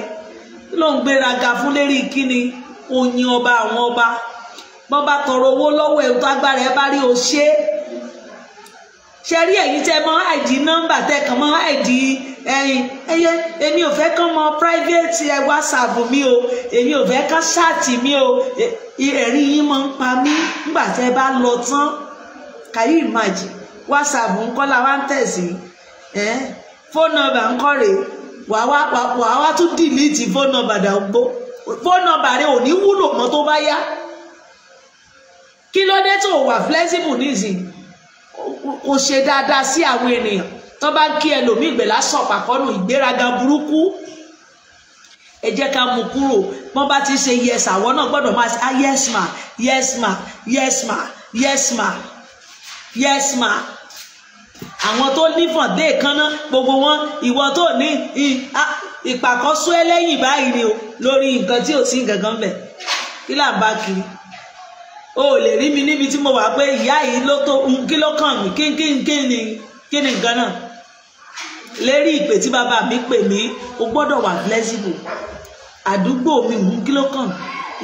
S1: kí ló ń gbéraga fún lérí kíni oyin ọba àwọn ọba bọ́n bá tọrọ owó lọ́wọ́ ẹ̀ tó agbára ẹ bá rí o ṣe rí ẹ̀yin tẹ́ mọ́ àìdí nọ́mbà tẹ́ kàn mọ́ àìdí èmi ò fẹ́ kán mọ private WhatsApp mi o èmi ò fẹ́ kán ṣáàtì mi o ẹ̀rí yín máa ń pa mí nígbà tẹ́ bá lọ tán can you imagine WhatsApp ń kọ́ la wá ń tẹ̀sí phone number ń kọ́ rèé wàá wá tún delete phone number dàgbò phone number rẹ ò ní wúlò mọ́ tó bá yá kí ló dé tó wà flexible nísìnyí kò ṣe dáadáa sí àwọn ènìyàn tó bá ń kí ẹlòmíì gbẹ̀lá sọ̀pàkọ́nù ìgbéraga burúkú ẹ jẹ́ ká mú kúrò wọ́n bá ti ṣe yes àwọn náà gbọ́dọ̀ máa ṣe yes ma yes ma yes ma yes ma yes ma àwọn tó nífọ̀n dé ìkànnà gbogbo wọn ìwọ tó ní ìpàkọ́sọ́ ẹlẹ́yìn báyìí ni o lórí nǹkan tí ò sí nǹkan kan bẹ̀ kí là ń bá kiri o lè rí mi níbi tí mo wà pé ìyá yìí ló tó kí ló kàn mí kí ni nǹkan náà lérí ìpè tí bàbá mi pè mí o gbọ́dọ̀ wà flexible àdúgbò mi mú kí ló kàn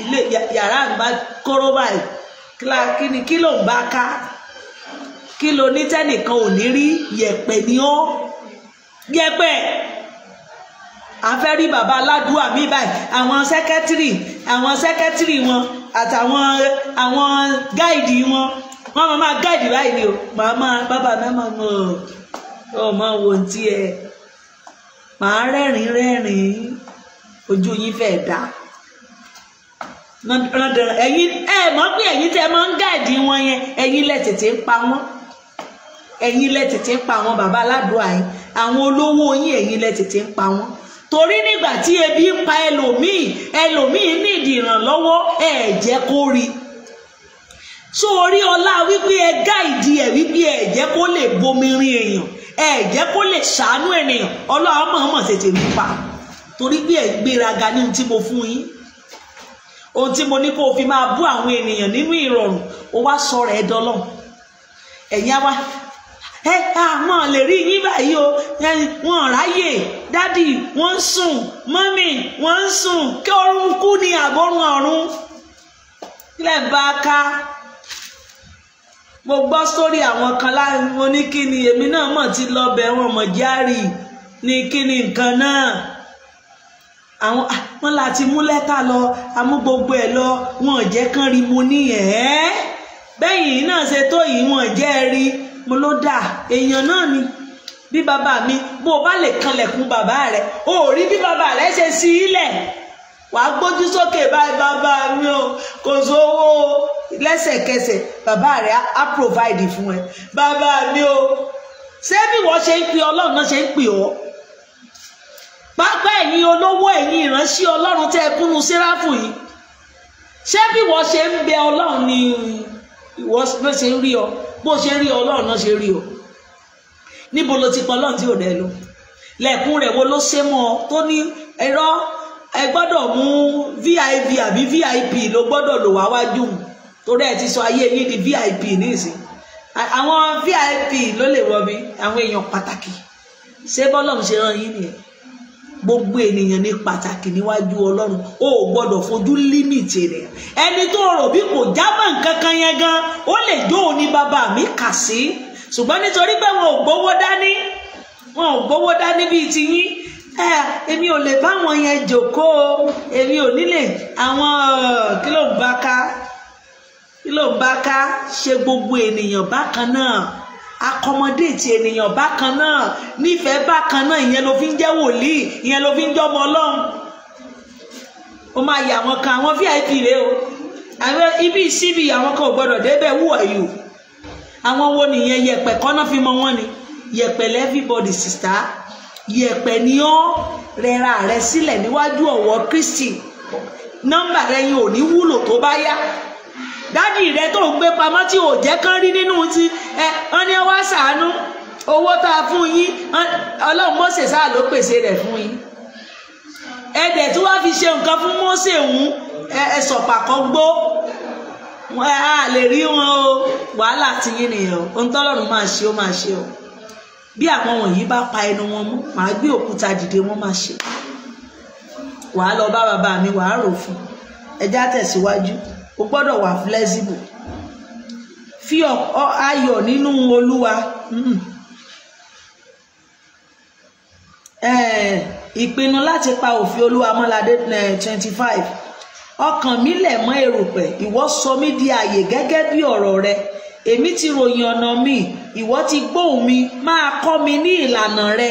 S1: ilé yàrá ń bá kóró báyìí kí ló ń bá ká kí ló ní tẹ́nìkan ò ní rí yẹ̀pẹ̀ ni ó yẹ̀pẹ̀ afẹ́ rí bàbá aládùúà mi báyìí àwọn sẹ́kẹ́tìrì wọn àtàwọn gáìdì wọn máa gáìdì báyìí ni o màmá bàbá mẹ́mọ́ ọmọ wo ti ẹ màá rẹ́rìn ojú yín fẹ́ dá ẹ̀yin mọ̀ pé ẹ̀yin tẹ́ máa ń gáìdì wọn yẹn ẹ̀yin lẹ tètè ń pa wọ́n ẹ̀yin lẹ tètè ń pa wọ́n bàbá aládùúà yín àwọn olówó yín ẹ̀yin lẹ tètè ń pa wọ́n torí nígbà tí ebi ń pa ẹlòmíì nídìí ìrànlọ́wọ́ ẹ jẹ́ kó rí so orí ọlá wípé ẹ gáìdì ẹ wípé ẹ jẹ́ kó lè bomi rin èèyàn ẹ jẹ́ kó lè ṣàánú ènìyàn Ọlọ́run mọ̀ọ́mọ̀ tètè mú pa torí pé ẹ gbéraga ní ohun tí mo fún yín ohun tí mo ní kó o fi máa bú àwọn ènìyàn nínú ìrọ̀rùn ó wá sọ̀rọ̀ ẹ dọ́lọ́run ẹ̀yin á wá àmọ́ lè rí yín báyìí o wọ́n ráyè dádì wọ́n ń sùn mọ́mì wọ́n ń sùn kí ọrùn kú ní àbọ̀rùn ọ̀run ilẹ̀ bá ká mo gbọ́ sórí àwọn kan láàrin mo ní kí ni èmi náà mọ̀ ti lọ bẹ̀ wọ́n mọ̀ járì ní kí ni nǹkan náà àwọn wọn láti mú lẹ́tà lọ amú gbogbo ẹ̀ lọ wọn jẹ́ kán rí mo ní bẹ́yìn náà ṣe tó yìí wọn jẹ́ rí mo ló dà èèyàn náà ni bí bàbá mi bó o bá lè kanlẹ̀kùn bàbá rẹ̀ o ò rí bí bàbá rẹ̀ ṣe sí ilẹ̀ wàá gbójú sókè báyìí bàbá mi o kò sówó lẹ́sẹ̀kẹsẹ̀ bàbá rẹ̀ á provide fún ẹ bàbá mi o ṣé bí wọ́n ṣe ń pè Ọlọ́run náà ṣe ń pè ọ́ pápá ẹ̀yin olówó ẹ̀yin ìránṣẹ́ Ọlọ́run tẹ́ kúnnú Séráfù yìí, ṣé bí wọ́n ṣe ń bẹ Ọlọ́run ni ìwọ ló ṣe ń rí ọ, bó ṣe ń rí Ọlọ́run náà ṣe rí ọ? Níbo ló ti pọ̀ Ọlọ́run tí ò dẹ lọ? Lẹ́kùn rẹ̀ wo ló ṣe mọ́ ọ tó ní ẹ̀rọ ẹ gbọ́dọ̀ mú VIP àbí VIP ló gbọ́dọ̀ lò wá wájú, torí ẹ ti sọ ayé yín di VIP nísìn. Àwọn VIP ló lè wọ bí àwọn èèyàn pàtàkì. Ṣé bọ́lọ́run ṣe rán yín nìyẹn? Gbogbo ènìyàn ní pàtàkì níwájú Ọlọ́run. O ò gbọ́dọ̀ fojú límìtì rẹ̀. Ẹni tó rò bí kò jámọ́ nǹkan kan yẹn gan, ó lè jó òní bàbá mi kà sí. Ṣùgbọ́n nítorí pé wọn ò gbówó dání bíi ti yín, èmi ò lè bá wọn yẹn jókòó, èmi ò nílè àwọn kí ló ń bá ká ṣe gbogbo ènìyàn bákan náà, accommodate ènìyàn bákan náà, nífẹ̀ẹ́ bákan náà, ìyẹn ló fi ń jẹ́ wòlíì, ìyẹn ló fi ń jọmọ Ọlọ́run. Ó máa yà wọn kan àwọn VIP rẹ o, àwọn ibi síbi àwọn kan ò gbọdọ̀ débẹ̀. Who are you? Àwọn wo nìyẹn? Yẹ̀pẹ̀ kọ́nà fi mọ wọn ni. Yẹ̀pẹ̀ everybody sister, yẹ̀pẹ̀ ni ó rẹra rẹ sílẹ̀ níwájú ọ̀wọ́ Kristi. Nọ́mbà rẹ yìí ò ní wúlò tó bá yá. Dádì rẹ tó ń gbé pamọ́ tí ò jẹ́ kán rí nínú ti wọ́n ní wá ṣàánú owó tá a fún yín, Ọlọ́run Mósè sáà ló pèsè rẹ̀ fún yín. Ẹ̀dẹ̀ tí wàá fi ṣe nǹkan fún Mósè òun ẹ̀sọ̀pàkọ́ gbó, a lè rí wọn o. Wàhálà ti yín nìyẹn o. Ohun tọ́lọ́run máa ṣe ó máa ṣe o. Bí àwọn wọ̀nyí bá pa ẹnu wọn mú, màá gbé òkúta dìde, wọ́n máa ṣe. Wàá lọ bá bàbá mi, wàá rò fún. Ẹjá tẹ̀síwájú. O gbọ́dọ̀ wà flexible. Fi ayọ̀ nínú Olúwa. Ìpinnu láti pa òfin Olúwa mọ́ládé 25. Ọkàn mi lẹ̀ mọ́ erùpẹ̀, ìwọ sọ mí di ààyè gẹ́gẹ́ bí ọ̀rọ̀ rẹ. Èmi ti ròyìn ọ̀nà mi, ìwọ ti gbóhùn mi, máa kọ́ mi ní ìlànà rẹ.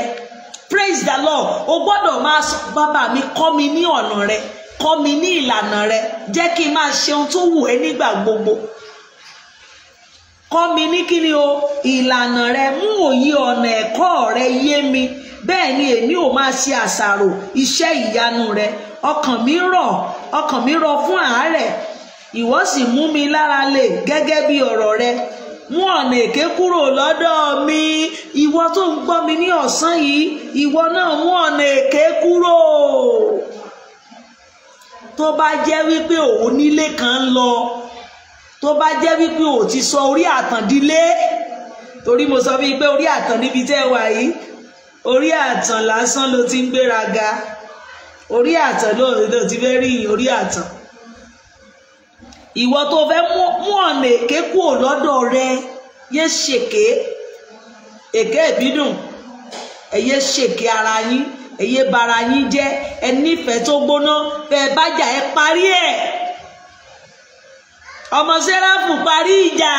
S1: Praise the Lord. O gbọ́dọ̀ máa sọ, bàbá mi kọ́ mi ní ọ̀nà rẹ, kọ́ mi ní ìlànà rẹ, jẹ́ kí n máa ṣe ohun tó wù ẹ́ nígbà gbogbo. Kọ́ mi ní kíni o? Ìlànà rẹ, mú òye ọ̀nà ẹ̀kọ́ rẹ yé mi. Bẹ́ẹ̀ ni èmi ò máa ṣe àṣàrò iṣẹ́ ìyanu rẹ. Ọkàn mi rọ̀ fún àárẹ̀, ìwọ sì mú mi lára lé gẹ́gẹ́ bí ọ̀rọ̀ rẹ. Mú ọ̀nà èké kúrò lọ́dọ̀ mi. Ìwọ tó ń gbọ́ mi ní ọ̀sán yìí, ìwọ náà mú ọ̀nà èké kúrò. Tó bá jẹ́ wípé òun nílé kan lọ, tó bá jẹ́ wípé ò ti sọ orí àtàn dílé, torí mo sọ wípé orí àtàn níbi tẹ́ wà yìí, orí àtàn lásán ló ti ń gbéraga, orí àtàn ló ti fẹ́ rí yìn orí àtàn. Ìwọ tó fẹ́ mú ọ̀nà èké kúrò lọ́dọ̀ rẹ, yé ṣèké, èké ìbídùn, ẹ̀yẹ ṣèké ara yín, ẹ̀yẹ bara yín jẹ́, ẹ nífẹ̀ẹ́ tó gbóná, bẹ́ẹ̀ bá jà ẹ parí ẹ̀. Ọmọ Séráfù parí ìjà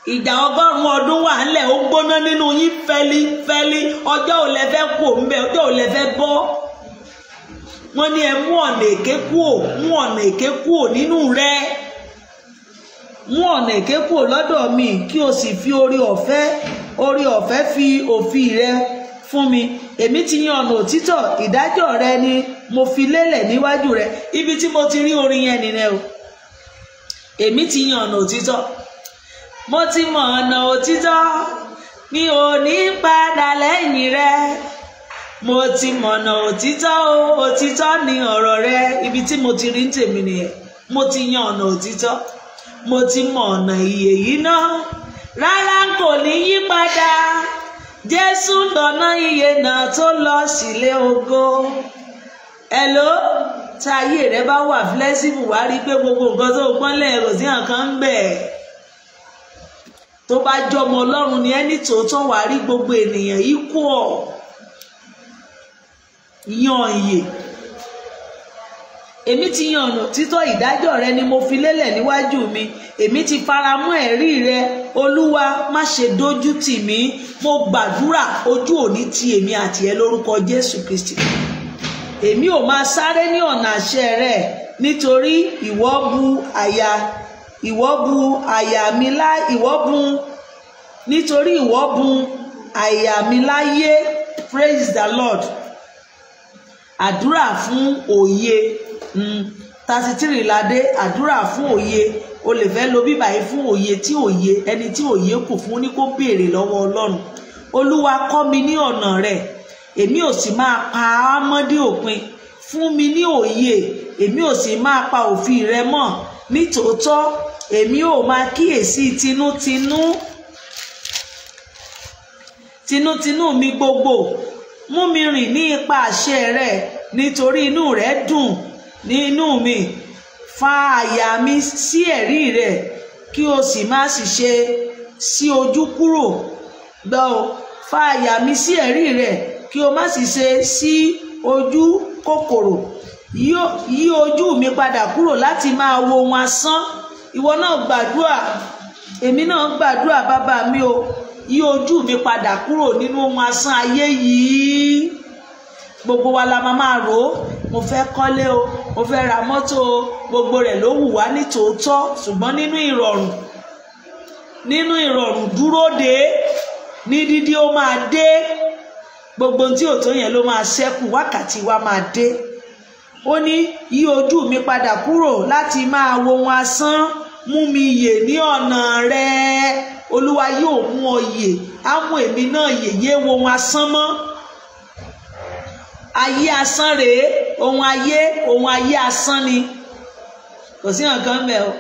S1: 100 ọdún wà ńlẹ̀, ó gbóná nínú yín fẹ́lí, ọjọ́ ò lẹ fẹ́ kú òun bẹ́ẹ̀, ọjọ́ ò lẹ fẹ́ bọ́. Wọ́n ní ẹ mú ọ̀nà èké kúò nínú rẹ. Mú ọ̀nà èké kúò lọ́dọ̀ mi, kí o sì fi orí ọ̀fẹ́ fi òfin rẹ fún mi. Èmi ti yan ọ̀nà òtítọ́, ìdájọ́ rẹ ni mo fi lélẹ̀ níwájú rẹ. Ibi tí mo ti rí orin yẹn nìyẹn o. Èmi ti yan ọ̀nà òtítọ́, mo ti mọ ọ̀nà òtítọ́, mi ò ní padà lẹ́yìn rẹ. Mo ti mọ̀nà òtítọ́ o, òtítọ́ ni ọ̀rọ̀ rẹ. Ibi tí mo ti rí tèmi nìyẹn. Mo ti yan ọ̀nà òtítọ́, mo ti mọ ọ̀nà ìyè yìí náà, rárá kò ní yí padà. Jésù lọ́nà ìyè náà tó lọ sílé ògo. Hello, tá ayé rẹ bá wà flexible, wá rí pé gbogbo nǹkan tó pọ́nlẹ̀ kò sí nǹkan ń bẹ̀. Tó bá jọmọ Ọlọ́run ni ẹni tòótọ́, wá rí gbogbo ènìyàn equal. Yan ìyè. Èmi ti yan ọ̀nà òtítọ́, ìdájọ́ rẹ ni mo fi lélẹ̀ níwájú mi. Èmi ti fara mọ́ ẹ̀rí rẹ. Olúwa má ṣe dójú tì mí. Mo gbàdúrà ojú òní ti èmi àti ẹ lórúkọ Jésù Kristi. Èmi ò máa sáré ní ọ̀nà àṣẹ rẹ, nítorí ìwọ bu àyà mi láyé. Praise the Lord. àdúrà fún òye 33 ládé àdúrà fún òye o lè fẹ́ lo bíbà yìí fún òye tí òye ẹni tí òye kù fún ní kó béèrè lọ́wọ́ Ọlọ́run. Olúwa kọ́ mi ní ọ̀nà rẹ̀ èmi ò sì máa pa á mọ́ dé òpin, fún mi ní òye èmi ò sì máa pa òfin rẹ mọ́, nítòótọ́ èmi ò máa kíyèsí tinútinú mi gbogbo. Mú mi rìn ní ipa àṣẹ rẹ nítorí inú rẹ dùn nínú mi. Fa àyà mi sí ẹ̀rí rẹ kí o sì má sì ṣe sí ojú kúrò. Gbọ́ o, fa àyà mi sí ẹ̀rí rẹ kí o má sì ṣe sí ojú kòkòrò. Yí ojú mi padà kúrò láti máa wo ohun asán. Ìwọ náà gbàdúrà, èmi náà gbàdúrà bàbá mi o. Yí ojú mi padà kúrò nínú ohun asán ayé yìí. Gbogbo wa la máa rò ó, mo fẹ́ kọ́lé o, mo fẹ́ ra mọ́tò o, gbogbo rẹ̀ ló wù wá ní tòótọ́, ṣùgbọ́n nínú ìrọ̀rùn dúró dé, ní dídí ó máa dé. Gbogbo tí ò tó yẹn ló máa ṣẹ́kù, wákàtí wa máa dé. Ó ní yí ojú mi padà kúrò láti máa wo ohun asán, mú mi yè ní ọ̀nà rẹ. Olúwa yóò mú ọ yè, á mú èmi náà yè wo ohun asán mọ́. Ayé asán rèé, ohun ayé asán ni, kò sí nǹkan ńbẹ̀ o.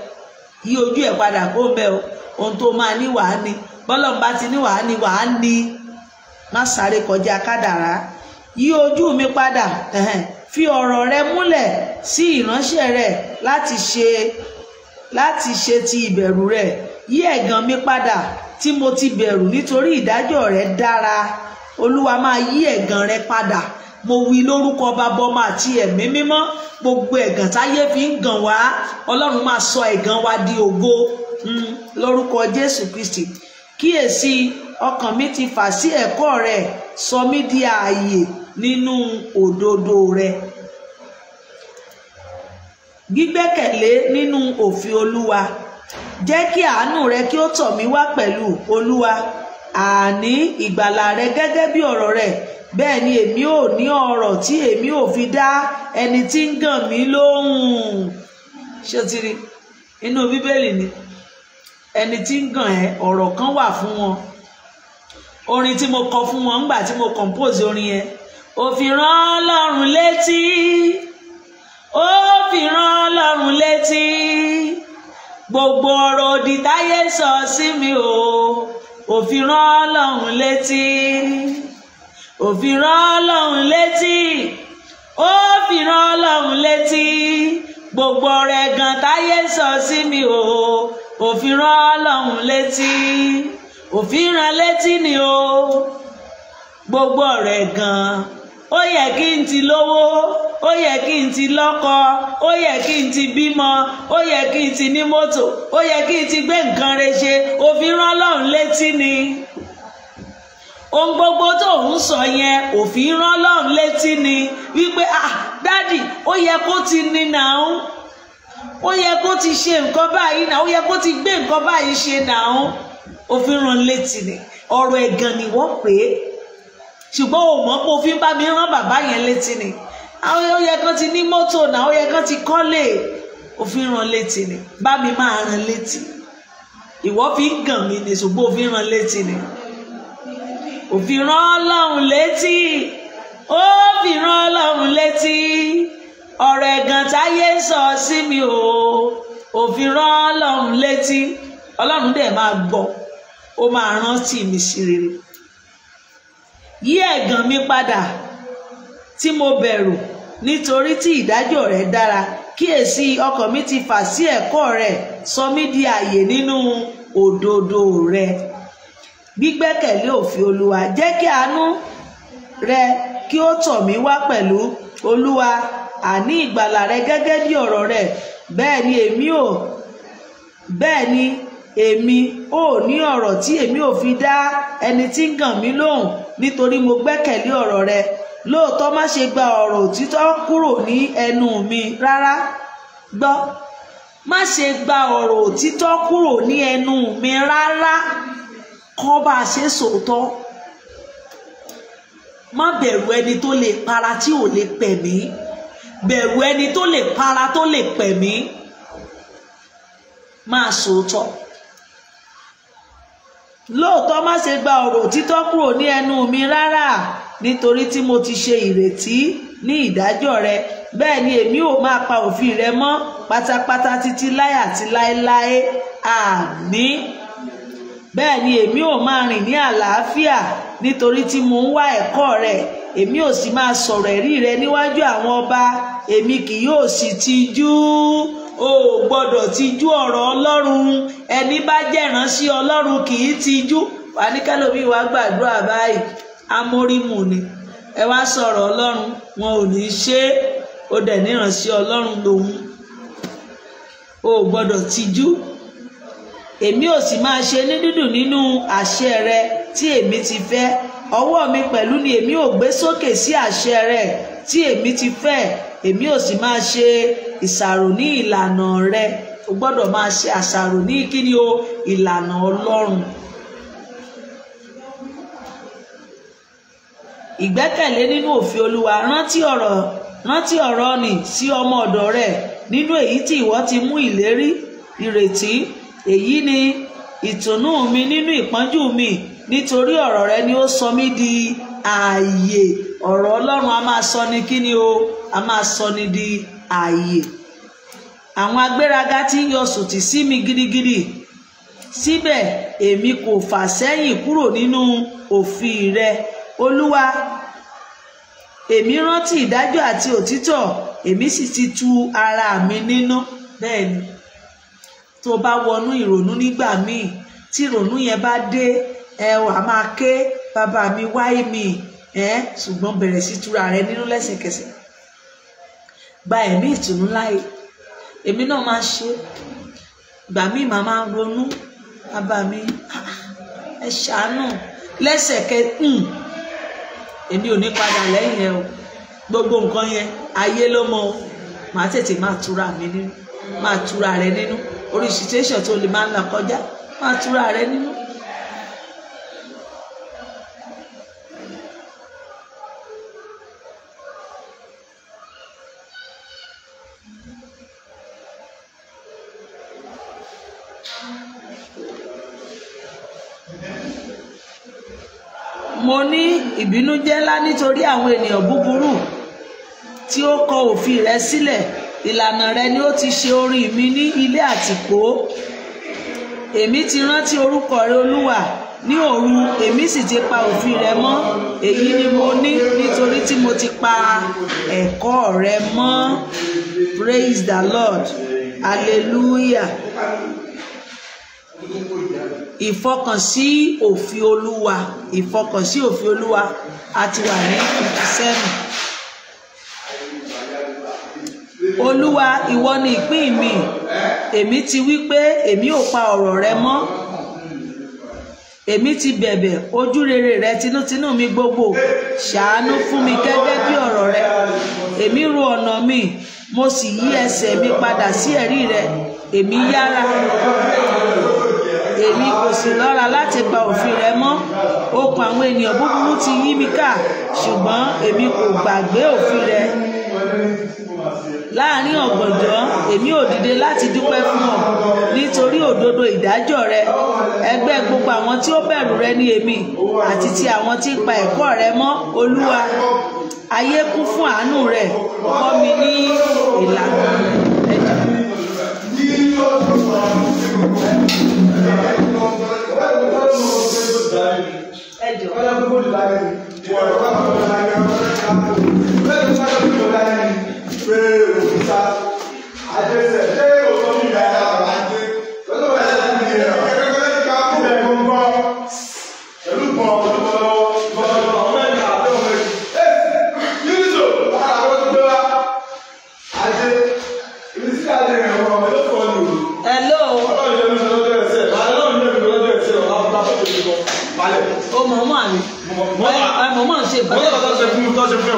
S1: Yí ojú ẹ̀ padà kó ńbẹ̀ o. Ohun tó máa ní wàá ní, bọ́lọ́run bá ti ní wàá ní, má sáré kọjá kádàrá. Yí ojú mi padà, fi ọ̀rọ̀ rẹ múlẹ̀ sí ìránṣẹ́ rẹ láti ṣe ti ìbẹ̀rù rẹ. Yí ẹ̀gàn mi padà tí mo ti bẹ̀rù, nítorí ìdájọ́ rẹ dára. Olúwa máa yí ẹ̀gàn rẹ padà. Mo wí lórúkọ Baba, Ọmọ àti Ẹ̀mí Mímọ́, gbogbo ẹ̀gàn táyé fi ń gàn wá, Ọlọ́run máa sọ ẹ̀gàn wa di ògo lórúkọ Jésù Kristi. Kíyèsí, ọkàn mi ti fà sí ẹ̀kọ́ rẹ, sọ mí di ààyè nínú òdodo rẹ. Gbígbẹ́kẹ̀lé nínú òfin Olúwa. Jẹ́ kí àánú rẹ kí ó tọ̀ mí wá pẹ̀lú Olúwa, àní ìgbàlà rẹ gẹ́gẹ́ bí ọ̀rọ̀ rẹ. Bẹ́ẹ̀ ni èmi ò ní ọ̀rọ̀ tí èmi ò fi dá ẹni tí ń gàn mí lóhùn. Ṣé o ti rí? Inú Bíbélì ni ẹni tí ń gàn ẹ́, ọ̀rọ̀ kan wà fún wọn. Orin tí mo kọ fún wọn nígbà tí mo compose orin yẹn, ó fi rán Ọlọ́run létí, ó fi rán Ọlọ́run létí, gbogbo ọ̀rọ̀ òdì táyé sọ sí mi o, ó fi rán Ọlọ́run létí, ó fi rán Ọlọ́run létí, ó fi rán Ọlọ́run létí, gbogbo ọ̀rọ̀ ẹ̀gàn táyé sọ sí mi o, ó fi rán Ọlọ́run létí, ó fi rán létí ni o, gbogbo ọ̀rọ̀ ẹ̀gàn. Ó yẹ kí n ti lówó, ó yẹ kí n ti lọ́kọ, ó yẹ kí n ti bímọ, ó yẹ kí n ti ní mọ́tò, ó yẹ kí n ti gbé nǹkan rẹ̀ ṣe, ó fi rán Ọlọ́run létí ni. Ohun gbogbo tó ń sọ yẹn, ó fi rán Ọlọ́run létí ni wípé dádì, ó yẹ kó ti ní náà, ó yẹ kó ti ṣe nǹkan báyìí náà, ó yẹ kó ti gbé nǹkan báyìí ṣe náà, ó fi rán létí ni. Ọ̀rọ̀ ẹ̀gàn ni wọ́n pè é, ṣùgbọ́n o mọ̀ pé o fi ń bá mi rán bàbá yẹn létí ni. Àwọn ó yẹ kán ti ní mọ́tò náà, ó yẹ kán ti kọ́lé, o fi rán létí ni. Bá mi máa rán létí. Ìwọ fi ń gàn mí ni, ṣùgbọ́n o fi rán létí ni. O fi rán Ọlọ́run létí, ó fi rán Ọlọ́run létí, ọ̀rọ̀ ẹ̀gàn táyé sọ sí mi o fi rán Ọlọ́run létí. Ọlọ́run dẹ̀ máa gbọ́, ó máa rántí mi sí rere. Yí ẹ̀gàn mi padà tí mo bẹ̀rù, nítorí tí ìdájọ́ rẹ̀ dára. Kíyèsí, ọkàn mi ti fà sí ẹ̀kọ́ rẹ̀, sọ mí di ààyè nínú òdodo rẹ̀. Gbígbẹ́kẹ̀lé òfin Olúwa. Jẹ́ kí àánú rẹ kí ó tọ̀ mí wá pẹ̀lú Olúwa, àní ìgbàlà rẹ gẹ́gẹ́ bí ọ̀rọ̀ rẹ̀. Bẹ́ẹ̀ ni èmi ò ní ọ̀rọ̀ tí èmi ò fi dá ẹni tí ń gàn mí lóhùn, nítorí mo gbẹ́kẹ̀lé ọ̀rọ̀ rẹ. Lóòótọ́ má ṣe gba ọ̀rọ̀ òtítọ́ kúrò ní ẹnu mi rárá. Gbọ́, má ṣe gba ọ̀rọ̀ òtítọ́ kúrò ní ẹnu mi rárá. Kọ́ bá a ṣe sòótọ́. má bẹ̀rù ẹni tó lè para tí ò lè pẹ̀mí, bẹ̀rù ẹni tó lè para tó lè pẹ̀mí. Máa sòótọ́. Lóòótọ́ má ṣe gba ọ̀rọ̀ òtítọ́ kúrò ní ẹnu mi rárá, nítorí tí mo ti ṣe ìrètí ní ìdájọ́ rẹ, bẹ́ẹ̀ ni èmi ò máa pa òfin rẹ mọ́ pátápátá títí láé àti láéláé. Àmín. Bẹ́ẹ̀ ni èmi ò máa rìn ní àlàáfíà, nítorí tí mo ń wá ẹ̀kọ́ rẹ. Èmi ò sì máa sọ̀rọ̀ ẹ̀rí rẹ níwájú àwọn ọba, èmi kì yóò sì tijú. O ò gbọ́dọ̀ tijú ọ̀rọ̀ Ọlọ́run. Ẹni bá jẹ́ ìránṣẹ́ Ọlọ́run kì í tijú. Wà ní kẹ́lòmíì wá gbàdúrà báyìí, amórímù ni. Ẹ wá sọ̀rọ̀ Ọlọ́run, wọn ò ní ṣe é. Ó dẹ̀ ní ìránṣẹ́ Ọlọ́run lòun. O ò gbọ́dọ̀ tijú. Èmi ò sì máa ṣe ní dídùn nínú àṣẹ rẹ tí èmi ti fẹ́. Ọwọ́ mi pẹ̀lú ni èmi ò gbé sókè sí àṣẹ rẹ tí èmi ti fẹ́. Èmi ò sì máa ṣe ìṣàrò ní ìlànà rẹ. O gbọ́dọ̀ máa ṣe àṣàrò ní kíni o, ìlànà Ọlọ́run. Ìgbẹ́kẹ̀lé nínú òfin Olúwa. Rántí ọ̀rọ̀ nì sí ọmọ ọ̀dọ̀ rẹ nínú èyí tí ìwọ ti mú ìlérí ìrètí. Èyí ni ìtùnú mi nínú ìpọ́njú mi, nítorí ọ̀rọ̀ rẹ ni ó sọ mí di ààyè. Ọ̀rọ̀ Ọlọ́run a máa sọ ní kíni o, a máa sọ ní di ààyè. Àwọn agbéraga tí ń yọ sùtì sí mi gidigidi, síbẹ̀ èmi kò fà sẹ́yìn kúrò nínú òfin rẹ. Olúwa, èmi rántí ìdájọ́ àti òtítọ́, èmi sì ti tu ara mi nínú. Bẹ́ẹ̀ ni, tó bá wọnú ìrònú nígbà míì, tí ìrònú yẹn bá dé, wà máa ké bàbá mi wáyé mi, ṣùgbọ́n bẹ̀rẹ̀ sí tura rẹ nínú lẹ́sẹ̀kẹsẹ̀. Gba ẹ̀mí ìtùnú láàyè. Èmi náà máa ṣe. Ìgbà míì màá máa ronú, bàbá mi ẹ ṣàánú lẹ́sẹ̀kẹsẹ̀. Èmi ò ní padà lẹ́yìn ẹ o. Gbogbo nǹkan yẹn ayé ló mọ̀ o. Màá tètè máa tura mi nínú, máa tura rẹ nínú. Orí situation tó lè máa ń là kọjá, máa tura rẹ nínú. Mo ní ìbínújẹ́ ńlá nítorí àwọn ènìyàn búburú tí ó kọ òfin rẹ sílẹ̀. Ìlànà rẹ ni ó ti ṣe orin mi ní ilé àtìpó. Èmi ti rántí orúkọ rẹ Olúwa ní òru, èmi sì ti pa òfin rẹ mọ́. Èyí ni mo ní nítorí tí mo ti pa ẹ̀kọ́ rẹ mọ́. Praise the Lord. Hallelujah. Ìfọkànsí òfin Olúwa. Ìfọkànsí òfin Olúwa. A ti wà ní 57. Olúwa, ìwọ ni ìpín mi. Èmi ti wí pé èmi ò pa ọ̀rọ̀ rẹ mọ́. Èmi ti bẹ̀bẹ̀ ojú rere rẹ tinútinú mi gbogbo. Ṣàánú fún mi gẹ́gẹ́ bí ọ̀rọ̀ rẹ. Èmi ro ọ̀nà mi, mo sì yí ẹsẹ̀ mi padà sí ẹ̀rí rẹ. Èmi yára, èmi kò sì lọ́ra láti pa òfin rẹ mọ́. Okùn àwọn ènìyàn búburú ti yí mi ká, ṣùgbọ́n èmi kò gbàgbé òfin rẹ. Láàárín ọ̀gànjọ́ èmi ò dìde láti dúpẹ́ fún ọ, nítorí òdodo ìdájọ́ rẹ. Ẹgbẹ́ gbogbo àwọn tí ó bẹ̀rù rẹ ní èmi, àti ti àwọn tí ń pa ẹ̀kọ́ rẹ mọ́. Olúwa, ayé kún fún àánú rẹ. Kọ́ mi ní ìlànà rẹ.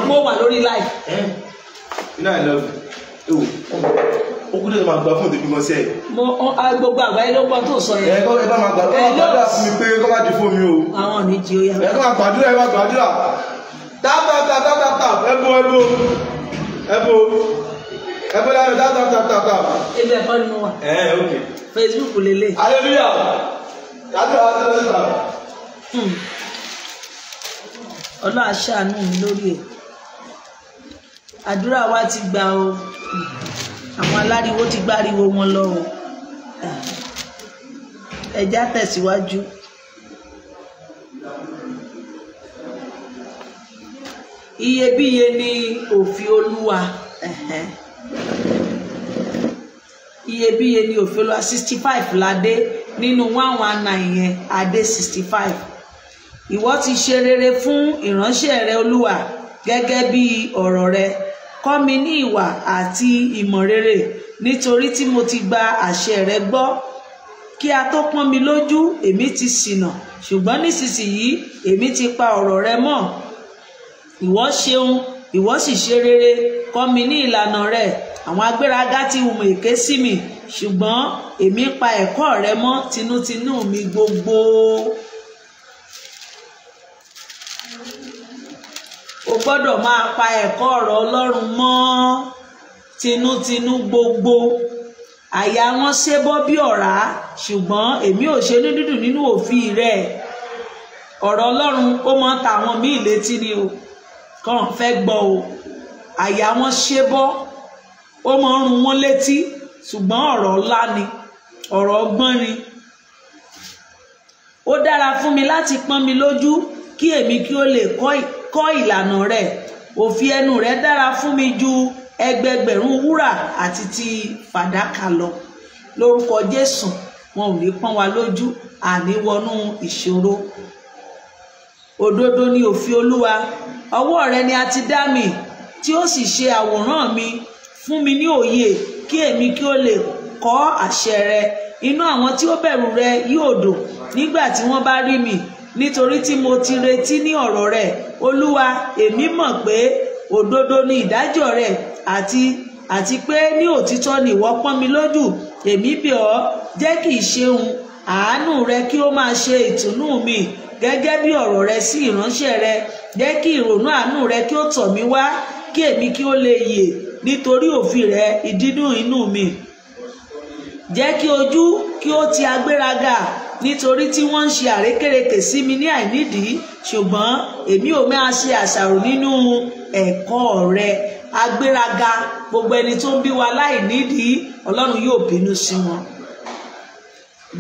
S1: Mo wà lórí live.
S2: I love you. Ó kú lè máa gbà fún ìdíbí mọ́sẹ̀.
S1: Gbogbo àgbáyé ló gbọ́ tó sọ yẹn.
S2: Ẹ bá máa gbàdúrà fún mi pé kọ́ bá di fún mi o.
S1: Àwọn ò ní jí ó yá.
S2: Ẹ kọ́ máa gbàdúrà, ẹ máa gbàdúrà. Tap. Ebo la tap.
S1: Ebe ẹ̀kọ́ ni mo wà.
S2: Okay.
S1: Facebook lélẹ̀.
S2: Hallelujah. Tap.
S1: Ọlọ́run á ṣàánú mi lórí ẹ̀. Àdúrà wa ti gbà o. Àwọn aláriwo ti gbáriwo wọn lọ o. Ẹ já tẹ̀síwájú. Iyebíye ni òfin Olúwa. Iyebíye ni òfin Olúwa 65 ládé nínú 119 yẹn adé 65. Ìwọ ti ṣe rere fún ìránṣẹ́ rẹ Olúwa gẹ́gẹ́ bí ọ̀rọ̀ rẹ. Kọ́ mi ní ìwà àti ìmọ̀ rere nítorí tí mo ti gba àṣẹ rẹ gbọ́. Kí a tó pọ́n mi lójú èmi ti ṣìnà ṣùgbọ́n nísinsìnyí èmi ti pa ọ̀rọ̀ rẹ mọ́. Ìwọ ṣeun ìwọ sì ṣe rere, kọ́ mi ní ìlànà rẹ. Àwọn agbéraga ti hùmọ̀ èké sí mi ṣùgbọ́n èmi pa ẹ̀kọ́ rẹ mọ́ tinútinú mi gbogbo. O gbọ́dọ̀ máa pa ẹ̀kọ́ ọ̀rọ̀ Ọlọ́run mọ́ tinútinú gbogbo. Àyà wọn ṣébọ́ bí ọ̀rá ṣùgbọ́n èmi ò ṣe ní dídùn nínú òfin rẹ. Ọ̀rọ̀ Ọlọ́run ó máa ń ta àwọn míì létí ni o, kàn fẹ́ gbọ́ o. Àyà wọn ṣébọ́, ó máa ń rún wọn létí ṣùgbọ́n ọ̀rọ̀ ńlá ni, ọ̀rọ̀ ọgbọ́n ni. Ó dára fún mi láti pọ́n mi lójú kí èmi kí ó lè kọ́ ìlànà rẹ̀. Òfin ẹnu rẹ̀ dára fún mi ju ẹgbẹgbẹ̀rún wúrà àti ti fàdákà lọ. Lórúkọ Jésù wọn ò ní pọ́n wa lójú, àní wọnú ìṣòro. Òdodo ni òfin Olúwa, ọwọ́ rẹ ni a ti dá mi, tí ó sì ṣe àwòrán mi. Fún mi ní òye kí èmi kí ó lè kọ́ àṣẹ rẹ. Inú àwọn tí ó bẹ̀rù rẹ yóò dùn nígbà tí wọ́n bá rí mi, nítorí tí mo ti retí ní ọ̀rọ̀ rẹ. Olúwa, èmi mọ̀ pé òdodo ni ìdájọ́ rẹ àti pé ní òtítọ́ ni ìwọ pọ́n mi lójú. Èmi bẹ̀ ọ́, jẹ́ kí ìṣeun àánú rẹ kí ó máa ṣe ìtùnú mi gẹ́gẹ́ bí ọ̀rọ̀ rẹ sí ìránṣẹ́ rẹ. Jẹ́ kí ìrònú àánú rẹ kí ó tọ̀ mí wá, kí èmi kí ó lè yè nítorí òfin rẹ ìdídùn inú mi. Jẹ́ kí ojú kí ó ti agbéraga, nítorí tí wọ́n ń ṣe àrékérekè sí mi ní àìnídìí, ṣùgbọ́n èmi ò máa ṣe àṣàrò nínú ẹ̀kọ́ rẹ. Agbéraga, gbogbo ẹni tó ń bí wa láìnídìí, Ọlọ́run yóò bínú sí wọn.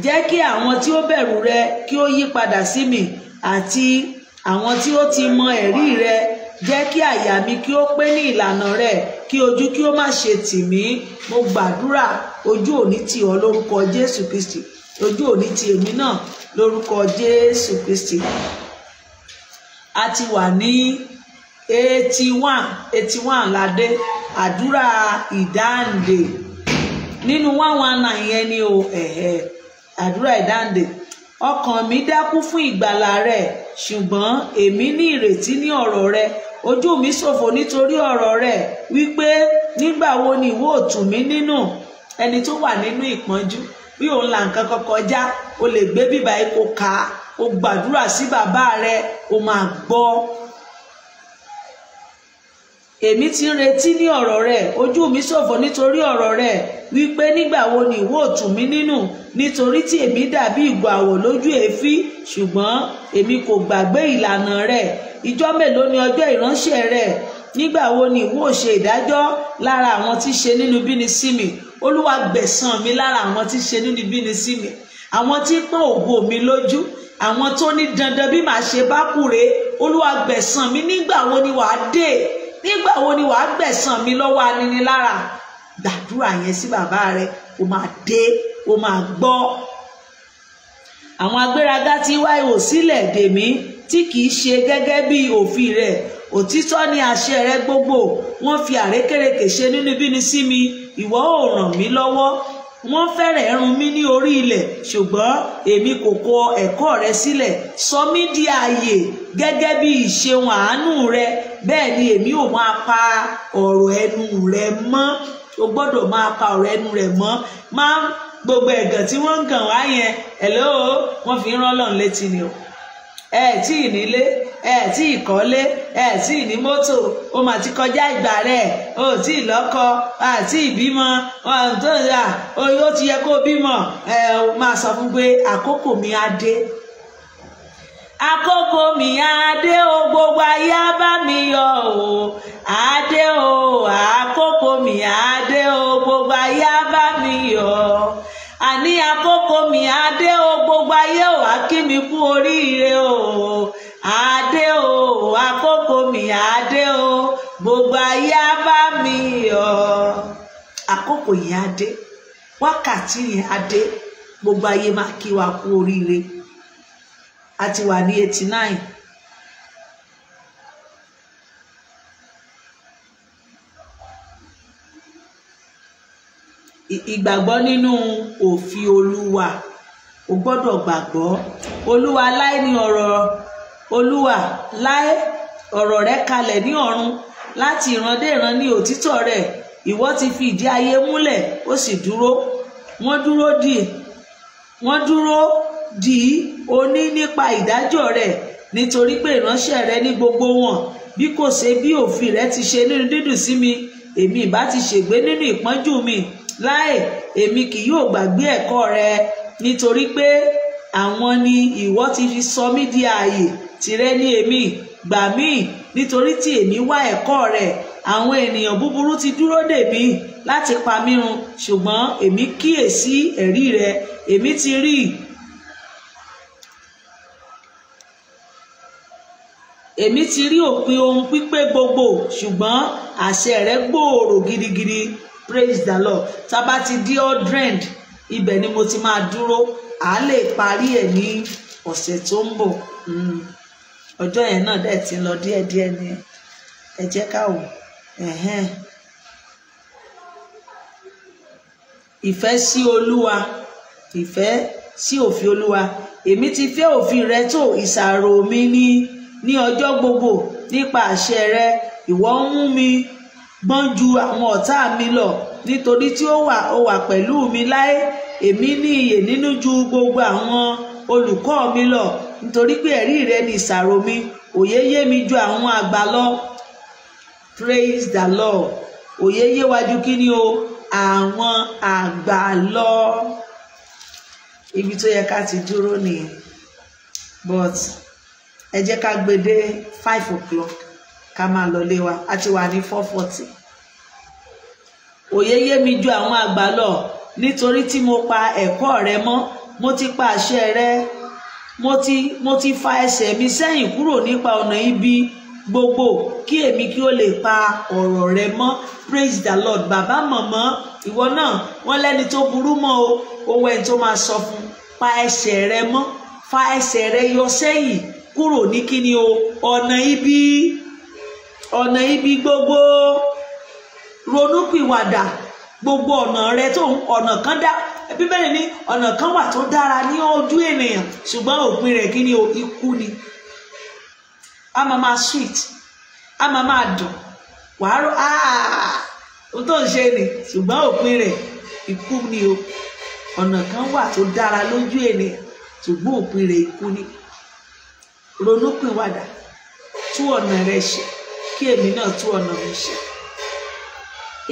S1: Jẹ́ kí àwọn tí ó bẹ̀rù rẹ kí ó yí padà sí mi, àti àwọn tí ó ti mọ ẹ̀rí rẹ. Jẹ́ kí àyà mi kí ó pé ní ìlànà rẹ, kí ojú kí ó má ṣe tì mí. Mo gbàdúrà ojú ò ní tì ọ́ lórúkọ Jésù Kristi. Ojú ò ní tì èmi náà lórúkọ Jésù Kristi. A ti wà ní 81 ládé àdúrà ìdáǹdè nínú 119 yẹn ni o. Àdúrà ìdáǹdè. Ọkàn mi dákú fún ìgbàlà rẹ, ṣùgbọ́n èmi ní ìrètí ní ọ̀rọ̀ rẹ. Ojú mi ṣòfò nítorí ọ̀rọ̀ rẹ, wípé nígbà wo ni ìwọ ó tù mí nínú. Ẹni tó wà nínú ìpọ́njú, bí òun là nǹkan kan kọjá, o lè gbé bíbá ipò ká, o gbàdúrà sí bàbá rẹ, o máa gbọ́. Èmi ti ń retí ní ọ̀rọ̀ rẹ, ojú mi ṣòfò nítorí ọ̀rọ̀ rẹ, wípé nígbà wo ni ìwọ ó tù mí nínú. Nítorí tí èmi dàbí ìgò àwọ̀ lójú èéfín, ṣùgbọ́n èmi kò gbàgbé ìlànà rẹ. Ìjọ́ mélòó ni ọjọ́ ìránṣẹ́ rẹ? Nígbà wo ni ìwọ ó ṣe ìdájọ́ lára àwọn tí ṣe nínúbíni sí mi? Olúwa gbẹ̀san mi lára àwọn tí ṣe nínúbíni sí mi, àwọn tí pọ́n ògo mi lójú, àwọn tó ní dandan bí màá ṣe bá kúre. Olúwa gbẹ̀san mi. Nígbà wo ni wàá dé? Nígbà wo ni wàá gbẹ̀san mi lọ́wọ́ aninilára? Gbàdúrà yẹn sí bàbá rẹ, ó máa dé, ó máa gbọ́. Àwọn agbéraga tí wá ihò sílẹ̀ dè mí, tí kìí ṣe gẹ́gẹ́ bí òfin rẹ. Òtítọ́ ni àṣẹ rẹ gbogbo. Wọ́n fi àrékérekè ṣe nínúbíni sí mi, ìwọ ó ràn mí lọ́wọ́. Wọ́n fẹ́rẹ̀ run mí ní orí ilẹ̀, ṣùgbọ́n èmi kò kọ ẹ̀kọ́ rẹ sílẹ̀. Sọ mí di ààyè gẹ́gẹ́ bí ìṣeun àánú rẹ, bẹ́ẹ̀ ni èmi ò máa pa ọ̀rọ̀ ẹnu rẹ mọ́. O gbọ́dọ̀ máa pa ọ̀rọ̀ ẹnu rẹ mọ́. Gbogbo ẹ̀gàn tí wọ́n ń gàn wá yẹn, wọ́n fi ń rán Ọlọ́run létí ni o. ẹ tí ì nílé, ẹ tí ì kọ́lé, ẹ tí ì ní mọ́tò, ó mà ti kọjá ìgbà rẹ̀, ó tí ì lọ́kọ, àti ìbímọ, ó ti yẹ kó bímọ. Máa sọ fún pé àkókò mi á dé, àkókò mi á dé o, gbogbo ayé á bá mi yọ̀ o, á dé o, àkókò mi á dé o, gbogbo ayé á bá mi yọ̀. Àní àkókò mi á dé o, gbogbo ayé ò wá kí mi kú oríire o, á dé o, àkókò mi á dé o, gbogbo ayé á bá mi yọ̀. Àkókò yẹn á dé, wákàtí yẹn á dé, gbogbo ayé máa kí wa kú oríire. A ti wà ní 89. Ìgbàgbọ́ nínú òfin Olúwa, o gbọ́dọ̀ gbàgbọ́. Olúwa láé ní ọ̀rọ̀, Olúwa láé ọ̀rọ̀ rẹ̀ kalẹ̀ ní ọ̀run, láti ìran dé ìran ní òtítọ́ rẹ̀. Ìwọ ti fi ìdí ayé múlẹ̀, ó sì dúró. Wọ́n dúró dì í oní nípa ìdájọ́ rẹ̀, nítorí pé ìránṣẹ́ rẹ̀ ní gbogbo wọn. Bí kò ṣe bí òfin rẹ̀ ti ṣe nínú dídùn sí mi, èmi ìbá ti ṣègbé nínú ìpọ́njú mi. Láé èmi kì yóò gbàgbé ẹ̀kọ́ rẹ, nítorí pé àwọn ni ìwọ ti fi sọ mí di ààyè. Tìrẹ ni èmi, gbà mí, nítorí tí èmi wá ẹ̀kọ́ rẹ. Àwọn ènìyàn búburú ti dúró dè mí láti pa mí run, ṣùgbọ́n èmi kíyèsí ẹ̀rí rẹ. Èmi ti rí òpin ohun pípé gbogbo, ṣùgbọ́n àṣẹ rẹ gbòòrò gidigidi. Praise the Lord. Tá bá ti di 100, ibẹ̀ ni mo ti máa dúró. À lè parí ẹ̀ ní ọ̀sẹ̀ tó ń bọ̀. Ọjọ́ yẹn náà dẹ̀ ti lọ díẹ̀díẹ̀ ni. Ẹ jẹ́ ká wò. Ìfẹ́ sí Olúwa, ìfẹ́ sí òfin Olúwa. Èmi ti fẹ́ òfin rẹ tó ìṣàrò mi ní ọjọ́ gbogbo. Nípa àṣẹ rẹ, ìwọ ń mú mi gbọ́n ju àwọn ọ̀tá mi lọ, nítorí tí ó wà pẹ̀lú mi láé. Èmi ní iyè nínú ju gbogbo àwọn olùkọ́ mi lọ, nítorí pé ẹ̀rí rẹ ni ìṣàrò mi. Òye yé mi ju àwọn àgbà lọ. Praise the Lord. Òye yé wa ju kí ni o? Àwọn àgbà lọ. Ibi tó yẹ ká ti dúró nìyẹn, but ẹ jẹ́ ká gbé dé 5 o'clock ká máa lọ lé wa. A ti wà ní 4:40. Òye yé mi ju àwọn àgbà lọ, nítorí tí mo pa ẹ̀kọ́ rẹ mọ́. Mo ti pa àṣẹ rẹ, mo ti fa ẹsẹ̀ mi sẹ́yìn kúrò nípa ọ̀nà ibi gbogbo, kí èmi kí ó lè pa ọ̀rọ̀ rẹ mọ́. Praise the Lord. Bàbá mọ̀mọ́, ìwọ náà wọ́n lẹ́ni tó burú mọ́ o, owó ẹni tó máa sọ fún, pa ẹsẹ̀ rẹ mọ́, fa ẹsẹ̀ rẹ yọ sẹ́yìn kúrò ní kíni o, ọ̀nà ibi gbogbo. Ronúpìwàdà gbogbo ọ̀nà rẹ tó ọ̀nà kan dá. Bíbélì ní ọ̀nà kan wà tó dára ní ojú ènìyàn, ṣùgbọ́n òpin rẹ̀ kíni o, ikú ni. A máa sweet, a máa dùn, wàá rò ó tó ń ṣe ni, ṣùgbọ́n òpin rẹ̀ ikú ni o. Ọ̀nà kan wà tó dára lójú ènìyàn, ṣùgbọ́n òpin rẹ̀ ikú ni. Ronúpìwàdà, tú ọ̀nà rẹ ṣe, kí èmi náà tú ọ̀nà mi ṣe.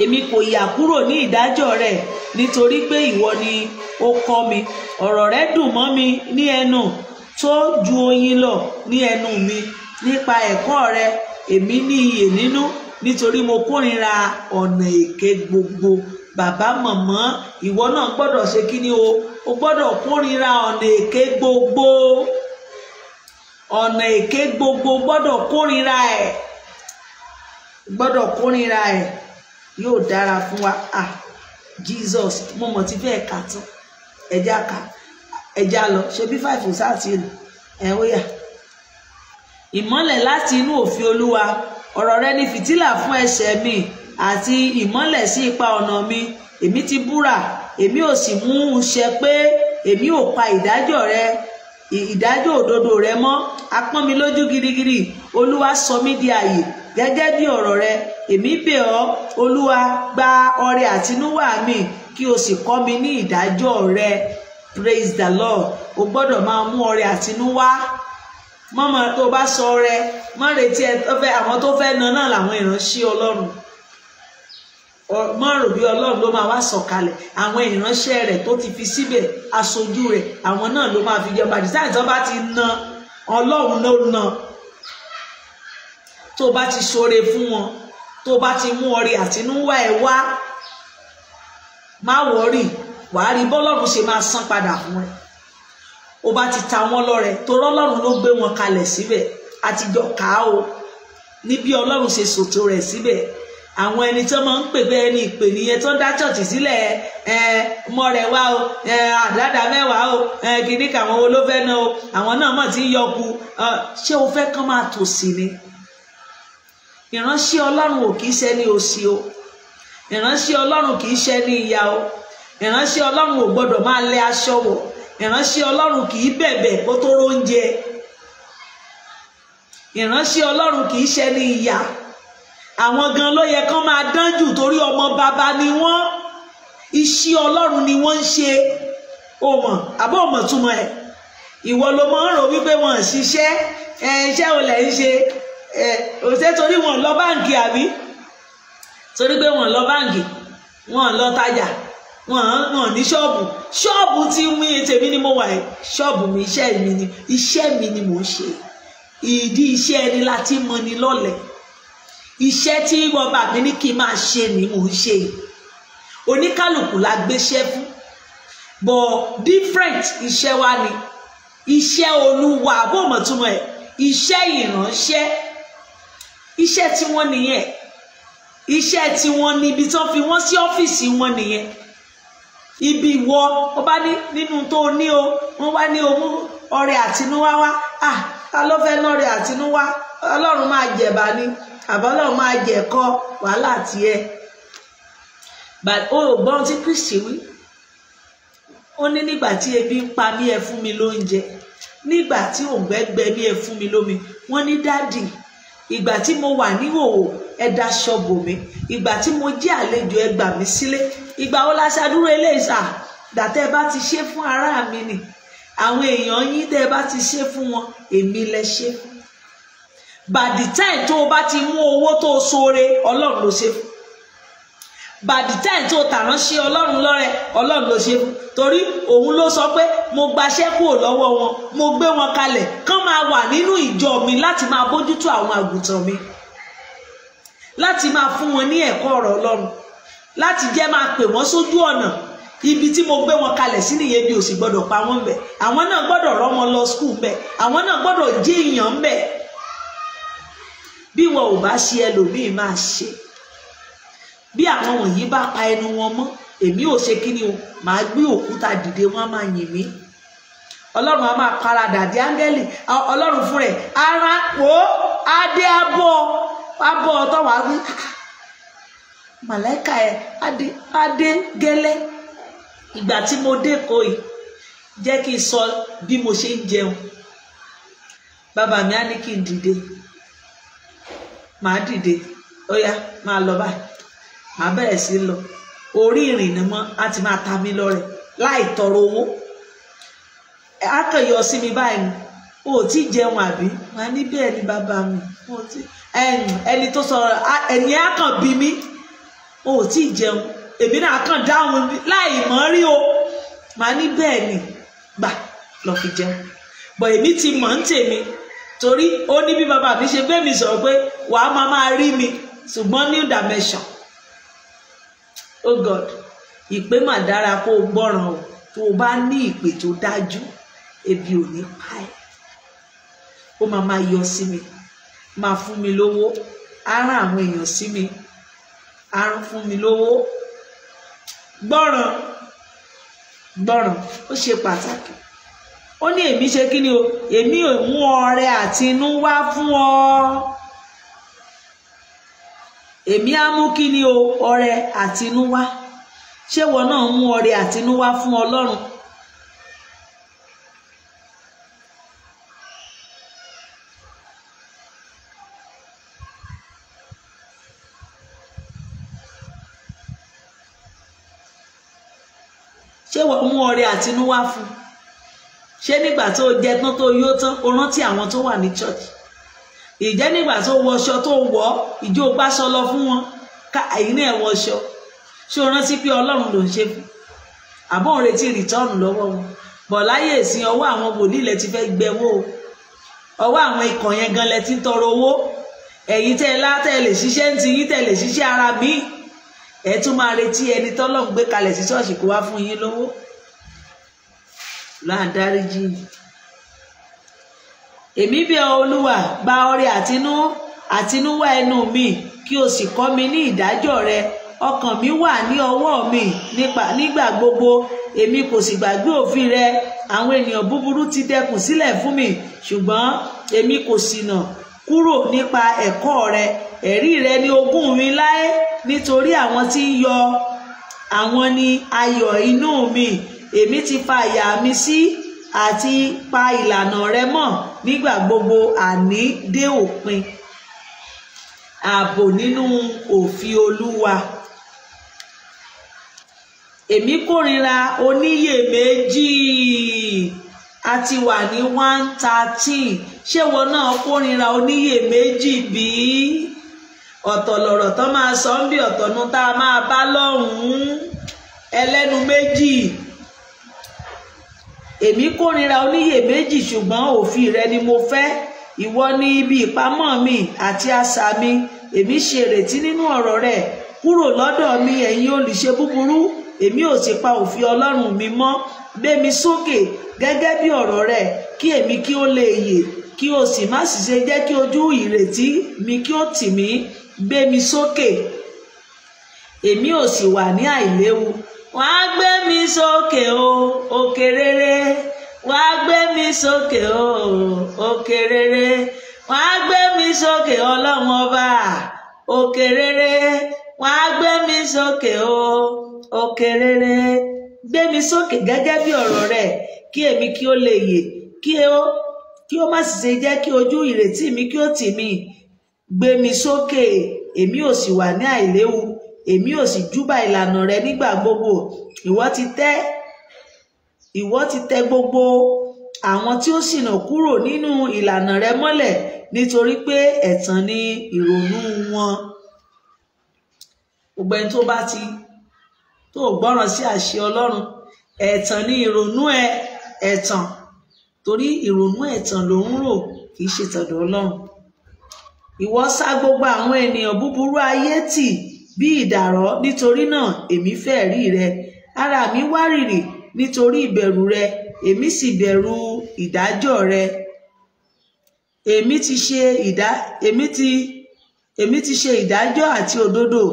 S1: Èmi kò yà kúrò ní ìdájọ́ rẹ, nítorí pé ìwọ ni ó kọ́ mi. Ọ̀rọ̀ rẹ dùn mọ́ mi ní ẹnu, tó ju oyin lọ ní ẹnu mi. Nípa ẹ̀kọ́ rẹ, èmi ní iyè nínú, nítorí mo kórìíra ọ̀nà èké gbogbo. Bàbá mọ̀mọ́, ìwọ náà gbọ́dọ̀ ṣe kí ni o? O gbọ́dọ̀ kórìíra ọ̀nà èké gbogbo. Ọ̀nà èké gbogbo gbọ́dọ̀ kórìíra ẹ̀. Gbọ́dọ̀ kórìíra ẹ̀. Yóò dára fún wa. Jesus, mo mọ̀ ti fẹ́ ẹ̀ka tán. Ẹja lọ. Ṣe bí 5 sáàtì rẹ̀. Ó yá. Ìmọ́lẹ̀ láti inú òfin Olúwa. Ọ̀rọ̀ rẹ ni fìtílà fún ẹsẹ̀ mi, àti ìmọ́lẹ̀ sí ipa ọ̀nà mi. Èmi ti búra, èmi ò sì mú un ṣẹ pé èmi ò pa ìdájọ́ òdodo rẹ mọ́. A pọ́n mi lójú gidigidi. Olúwa sọ mí di ààyè gẹ́gẹ́ bí ọ̀rọ̀ rẹ. Èmi bẹ̀ ọ́, Olúwa, gba ọrẹ àtinúwá mi, kí o sì kọ́ mi ní ìdájọ́ rẹ. Praise the Lord. O gbọ́dọ̀ máa mú ọrẹ àtinúwá mọ́mọ́ tó bá sọ rẹ mọ́ retí àwọn tó fẹ́ na náà làwọn ìránṣẹ́ Ọlọ́run, mọ́ rò bí Ọlọ́run ló máa wá sọ̀kalẹ̀, àwọn ìránṣẹ́ rẹ̀ tó ti fi síbẹ̀ aṣojú rẹ̀ àwọn náà ló máa fi jẹ bàdí sáà tó bá ti na Ọlọ́run ló na. Tó bá ti ṣoore fún wọn, tó bá ti mú ọrẹ àtinúwá ẹ wá, má wọrí, wàá rí bọ́lọ́run ṣe máa san padà fún ẹ. Ó bá ti ta wọ́n lọ́rẹ torí Ọlọ́run ló gbé wọn kalẹ̀ síbẹ̀, àtijọ́ ká o ní bí Ọlọ́run ṣe ṣètò rẹ̀ síbẹ̀. Àwọn ẹni tó máa ń pè bẹ́ẹ̀ ní ìpè nìyẹn tó ń dá chọ́ọ̀chì sílẹ̀ mọ́ rẹ̀ wá o àdáda mẹ́wàá o kìíní káwọn wo ló fẹ́ ná o, àwọn náà mọ̀ tí ń yọku. Ṣé o fẹ́ kán máa tòṣì ni? Ìránṣẹ́ Ọlọ́run ò kìí ṣe ní òṣì o, ìránṣẹ́ Ọlọ́run kìí ṣe ní ìyà o, ìránṣẹ́ Ọlọ́run ò gbọ́dọ̀ máa lẹ aṣọ wọ̀, ìránṣẹ́ Ọlọ́run kìí bẹ̀bẹ̀ kó tó róúnjẹ, ìránṣẹ́ Ọlọ́run kìí ṣe ní ìyà. Àwọn gan ló yẹ kán máa dán jù torí ọmọ bàbá ni wọ́n, iṣẹ́ Ọlọ́run ni wọ́n ń ṣe. O mọ̀ àbọ̀ ọmọ túmọ̀ ẹ̀, ìwọ ló mọ̀ ń rò wípé wọ́n ń ṣiṣẹ́ iṣẹ́ ò lẹ̀ ń ṣe òṣè torí wọ́n lọ báǹkì àbí torí pé wọ́n lọ báǹkì wọ́n lọ tajà wọ́n ní ṣọ́ọ̀bù tí mú tèmi ni mo wà ẹ̀, ṣọ́ọ̀bù mi iṣẹ́ mi ni mò ń ṣe. Ìdí iṣẹ́ ẹni láti mọ ni lọ́lẹ̀, iṣẹ́ tí bàbá mi ní kí n máa ṣe ni mò ń ṣe. Oníkálùkù la gbéṣẹ́ fún, but different iṣẹ́ wa ni iṣẹ́ Olúwa bó mọ̀ túmọ̀ ẹ̀, iṣẹ́ ìránṣẹ́, iṣẹ́ tí wọ́n nìyẹn, iṣẹ́ tí wọ́n ní ibi tí wọ́n fi wọ́n sí ọ́fíìsì wọn nìyẹn. Ibi ìwọ ó bá ní nínú tó ní o, wọ́n wá ní owó ọrẹ àtinúwá wá, ta ló fẹ́ ná ọrẹ àtinúwá? Ọlọ́run máa jẹ̀bà ni àbọ̀ Ọlọ́run máa jẹ̀kọ́ wàhálà tiẹ̀. But ó gbọ́n tí Kristi wí, ó ní nígbà tí ebi ń pa mí ẹ fún mi lóúnjẹ, nígbà tí òǹgbẹ gbẹ mí ẹ fún mi lómi. Wọ́n ní dádì, ìgbà tí mo wà níhòòhò ẹ daṣọ bò mí, ìgbà tí mo jẹ́ àlejò ẹ gbà mí sílé. Ìgbà wo la ṣàdúró eléyìí sà? Dàtẹ́ bá ti ṣe fún ará mi nì, àwọn èèyàn yín tẹ́ bá ti ṣe fún wọn, èmi lẹ ṣe fún. By the time tó o bá ti mú owó tó o ṣoore, Ọlọ́run ló ṣe fún. By the time tó o tàránṣẹ́ Ọlọ́run lọ́rẹ, Ọlọ́run ló ṣe fún. Torí òun ló sọ pé mo gbaṣẹ́ kúrò lọ́wọ́ wọn, mo gbé wọn kalẹ̀ kán máa wà nínú ìjọ mi láti máa bójútó àwọn àgùntàn mi, láti máa fún wọn ní ẹ̀kọ́ ọ̀rọ̀ Ọlọ́run, láti jẹ́ máa pè wọ́n sójú ọ̀nà. Ibi tí mo gbé wọn kalẹ̀ sí nìyẹn, bí o sì gbọ́dọ̀ pa wọ́n bẹ̀. Àwọn náà gbọ́dọ̀ rọ́ wọn lọ skul bẹ̀, àwọn náà gbọ́dọ̀ jẹ́ èèyàn bẹ̀. Bí wọn ò bá ṣe, ẹlòmíì máa ṣe. Bí àwọn wọ̀nyí bá pa ẹnu wọn mọ́, èmi ò ṣe kíni o, màá gbé òkúta dìde, wọ́n á máa yìn mí. Ọlọ́run á máa paradà dé áńgẹ́lì, Ọlọ́run fún rẹ̀ ara pò adé abọ́ ọ̀tọ̀ wàá wí màláìka ẹ̀ adé gẹ́lẹ́. Ìgbà tí mo dé kò yìí, jẹ́ kí n sọ bí mo ṣe ń jẹun. Bàbá mi á ní kí n dìde, màá dìde, ó yá máa lọ báyìí, màá bẹ̀rẹ̀ sí lọ. Orí ìrìn ni mọ́ á ti máa ta mí lọ́rẹ láì tọrọ owó. Á kàn yọ sí mi báyìí, o tí jẹun àbí? Màá ní bẹ́ẹ̀ ni bàbá mi, ẹni tó sọ̀rọ̀ ẹ̀yìn á kàn bí mi, o tí jẹun. Èmi náà kàn dáhùn láì mọ̀ rí o. Màá ní bẹ́ẹ̀ ni, gbà lọ fi jẹun. Bọ̀ èmi ti mọ̀ ń tèmi, torí ó ní bí bàbá mi ṣe bẹ́ẹ̀ mi sọ̀rọ̀ pé wàá máa rí mi, ṣùgbọ́n new dimension. Oh God, ìpè mà dára kó o gbọ́ràn o. Tó o bá ní ìpè tó dájú, ebi ò ní pa ẹ́. Ó máa yọ sí mi, máa fún mi lówó, á rán àwọn èèyàn sí mi, á fún mi lówó. Gbọ́ràn ó ṣe pàtàkì. Ó ní èmi ṣe kí ni o, èmi ò mú ọrẹ àtinúwá fún ọ. Èmi á mú kí ni o, ọrẹ àtinúwá. Ṣé wọn náà mú ọrẹ àtinúwá fún Ọlọ́run? Ṣé wọ́n mú ọrẹ àtinúwá fún? ṣé nígbà tó jẹ tán tó yó tán o rántí àwọn tó wà ní church? Ìjẹ́ nígbà tó wọṣọ tó wọ̀ ìjó gbáṣọ lọ fún wọn ká ẹ̀yin náà wọṣọ, ṣé o rántí pé Ọlọ́run ló ń ṣe fún? Àbọ̀ ń retí rìtọ́ọ̀nù lọ́wọ́ wọn? Bọ̀ láyé ìsìn ọwọ́ àwọn wòlíì lẹ ti fẹ́ gbẹwó, ọwọ́ àwọn ikọ̀ yẹn gan lẹ ti ń tọrọ owó. Ẹ̀yin tẹ́ lè ṣiṣẹ́ ń ti yín, tẹ́ lè ṣiṣẹ́ ara mi, ẹ tún máa retí ẹni tọ́lọ́run gbé kalẹ̀ sí ṣọ́ọ̀ṣì kó wá fún yín lówó. Láàdáríjì èmi bí Olúwa, gba ọrẹ àtinúwá ẹnu mi kí o sì kọ́ mi ní ìdájọ́ rẹ. Ọkàn mi wà ní ọwọ́ mi nígbà gbogbo, èmi kò sì gbàgbé òfin rẹ. Àwọn ènìyàn búburú ti dẹkùn sílẹ̀ fún mi, ṣùgbọ́n èmi kò ṣìnà kúrò nípa ẹ̀kọ́ rẹ. Ẹ̀rí rẹ ni ogún mi láé, nítorí àwọn tí ń yọ àwọn ni ayọ̀ inú mi. Èmi ti fa àyà mi sí àti pa ìlànà rẹ mọ́ nígbà gbogbo, àní dé òpin. Ààbò nínú òfin Olúwa. Èmi kórìíra oníyèméjì. A ti wà ní 113. Ṣé wọn náà kórìíra oníyèméjì bí? Ọ̀tọ̀ lọ̀rọ̀ tó máa sọ ń bí, ọ̀tọ̀ nu tá a máa bá lọ́hùn-ún. Ẹlẹ́nu méjì. Èmi kórìíra oníyèméjì, ṣùgbọ́n òfin rẹ ni mo fẹ́. Ìwọ ni ibi ìpamọ́ mi àti asà mi. Èmi ṣe ìrètí nínú ọ̀rọ̀ rẹ. Kúrò lọ́dọ̀ mi ẹ̀yin olùṣe búburú. Èmi ò sì pa òfin Ọlọ́run mi mọ́. Gbé mi sókè gẹ́gẹ́ bí ọ̀rọ̀ rẹ, kí èmi kí ó lè yè, kí o sì má sì ṣe jẹ́ kí ojú ìrètí mi kí ó tì mí. Gbé mi sókè, èmi ò sì wà ní àìléwu. Wá gbé mi sókè o, òkè rere. Wá gbé mi sókè o, òkè rere. Wá gbé mi sókè Ọlọ́run ọba, òkè rere. Wá gbé mi sókè o, òkè rere. Gbé mi sókè gẹ́gẹ́ bí ọ̀rọ̀ rẹ, kí èmi kí ó lè yè, kí ó má sì ṣe jẹ́ kí ojú ìrètí mi kí ó tì mí. Gbé mi sókè, èmi ò sì wà ní àìléwu. Èmi ò sì júbà ìlànà rẹ nígbà gbogbo. Ìwọ ti tẹ gbogbo àwọn tí ó ṣìnà kúrò nínú ìlànà rẹ mọ́lẹ̀, nítorí pé ẹ̀tàn ni ìrònú wọn. Gbogbo ẹni tó gbọ́ràn sí àṣẹ Ọlọ́run, ẹ̀tàn ni ìrònú ẹ̀tàn, torí ìrònú ẹ̀tàn ló ń rò, kìí ṣe tọ̀dọ̀ Ọlọ́run. Ìwọ sá gbogbo àwọn ènìyàn búburú ayé tì bí ìdàrọ́, nítorí náà èmi fẹ́ rí rẹ. Ara mi wárìrì nítorí ìbẹ̀rù rẹ, èmi sì bẹ̀rù ìdájọ́ rẹ. Èmi ti ṣe ìdájọ́ àti òdodo.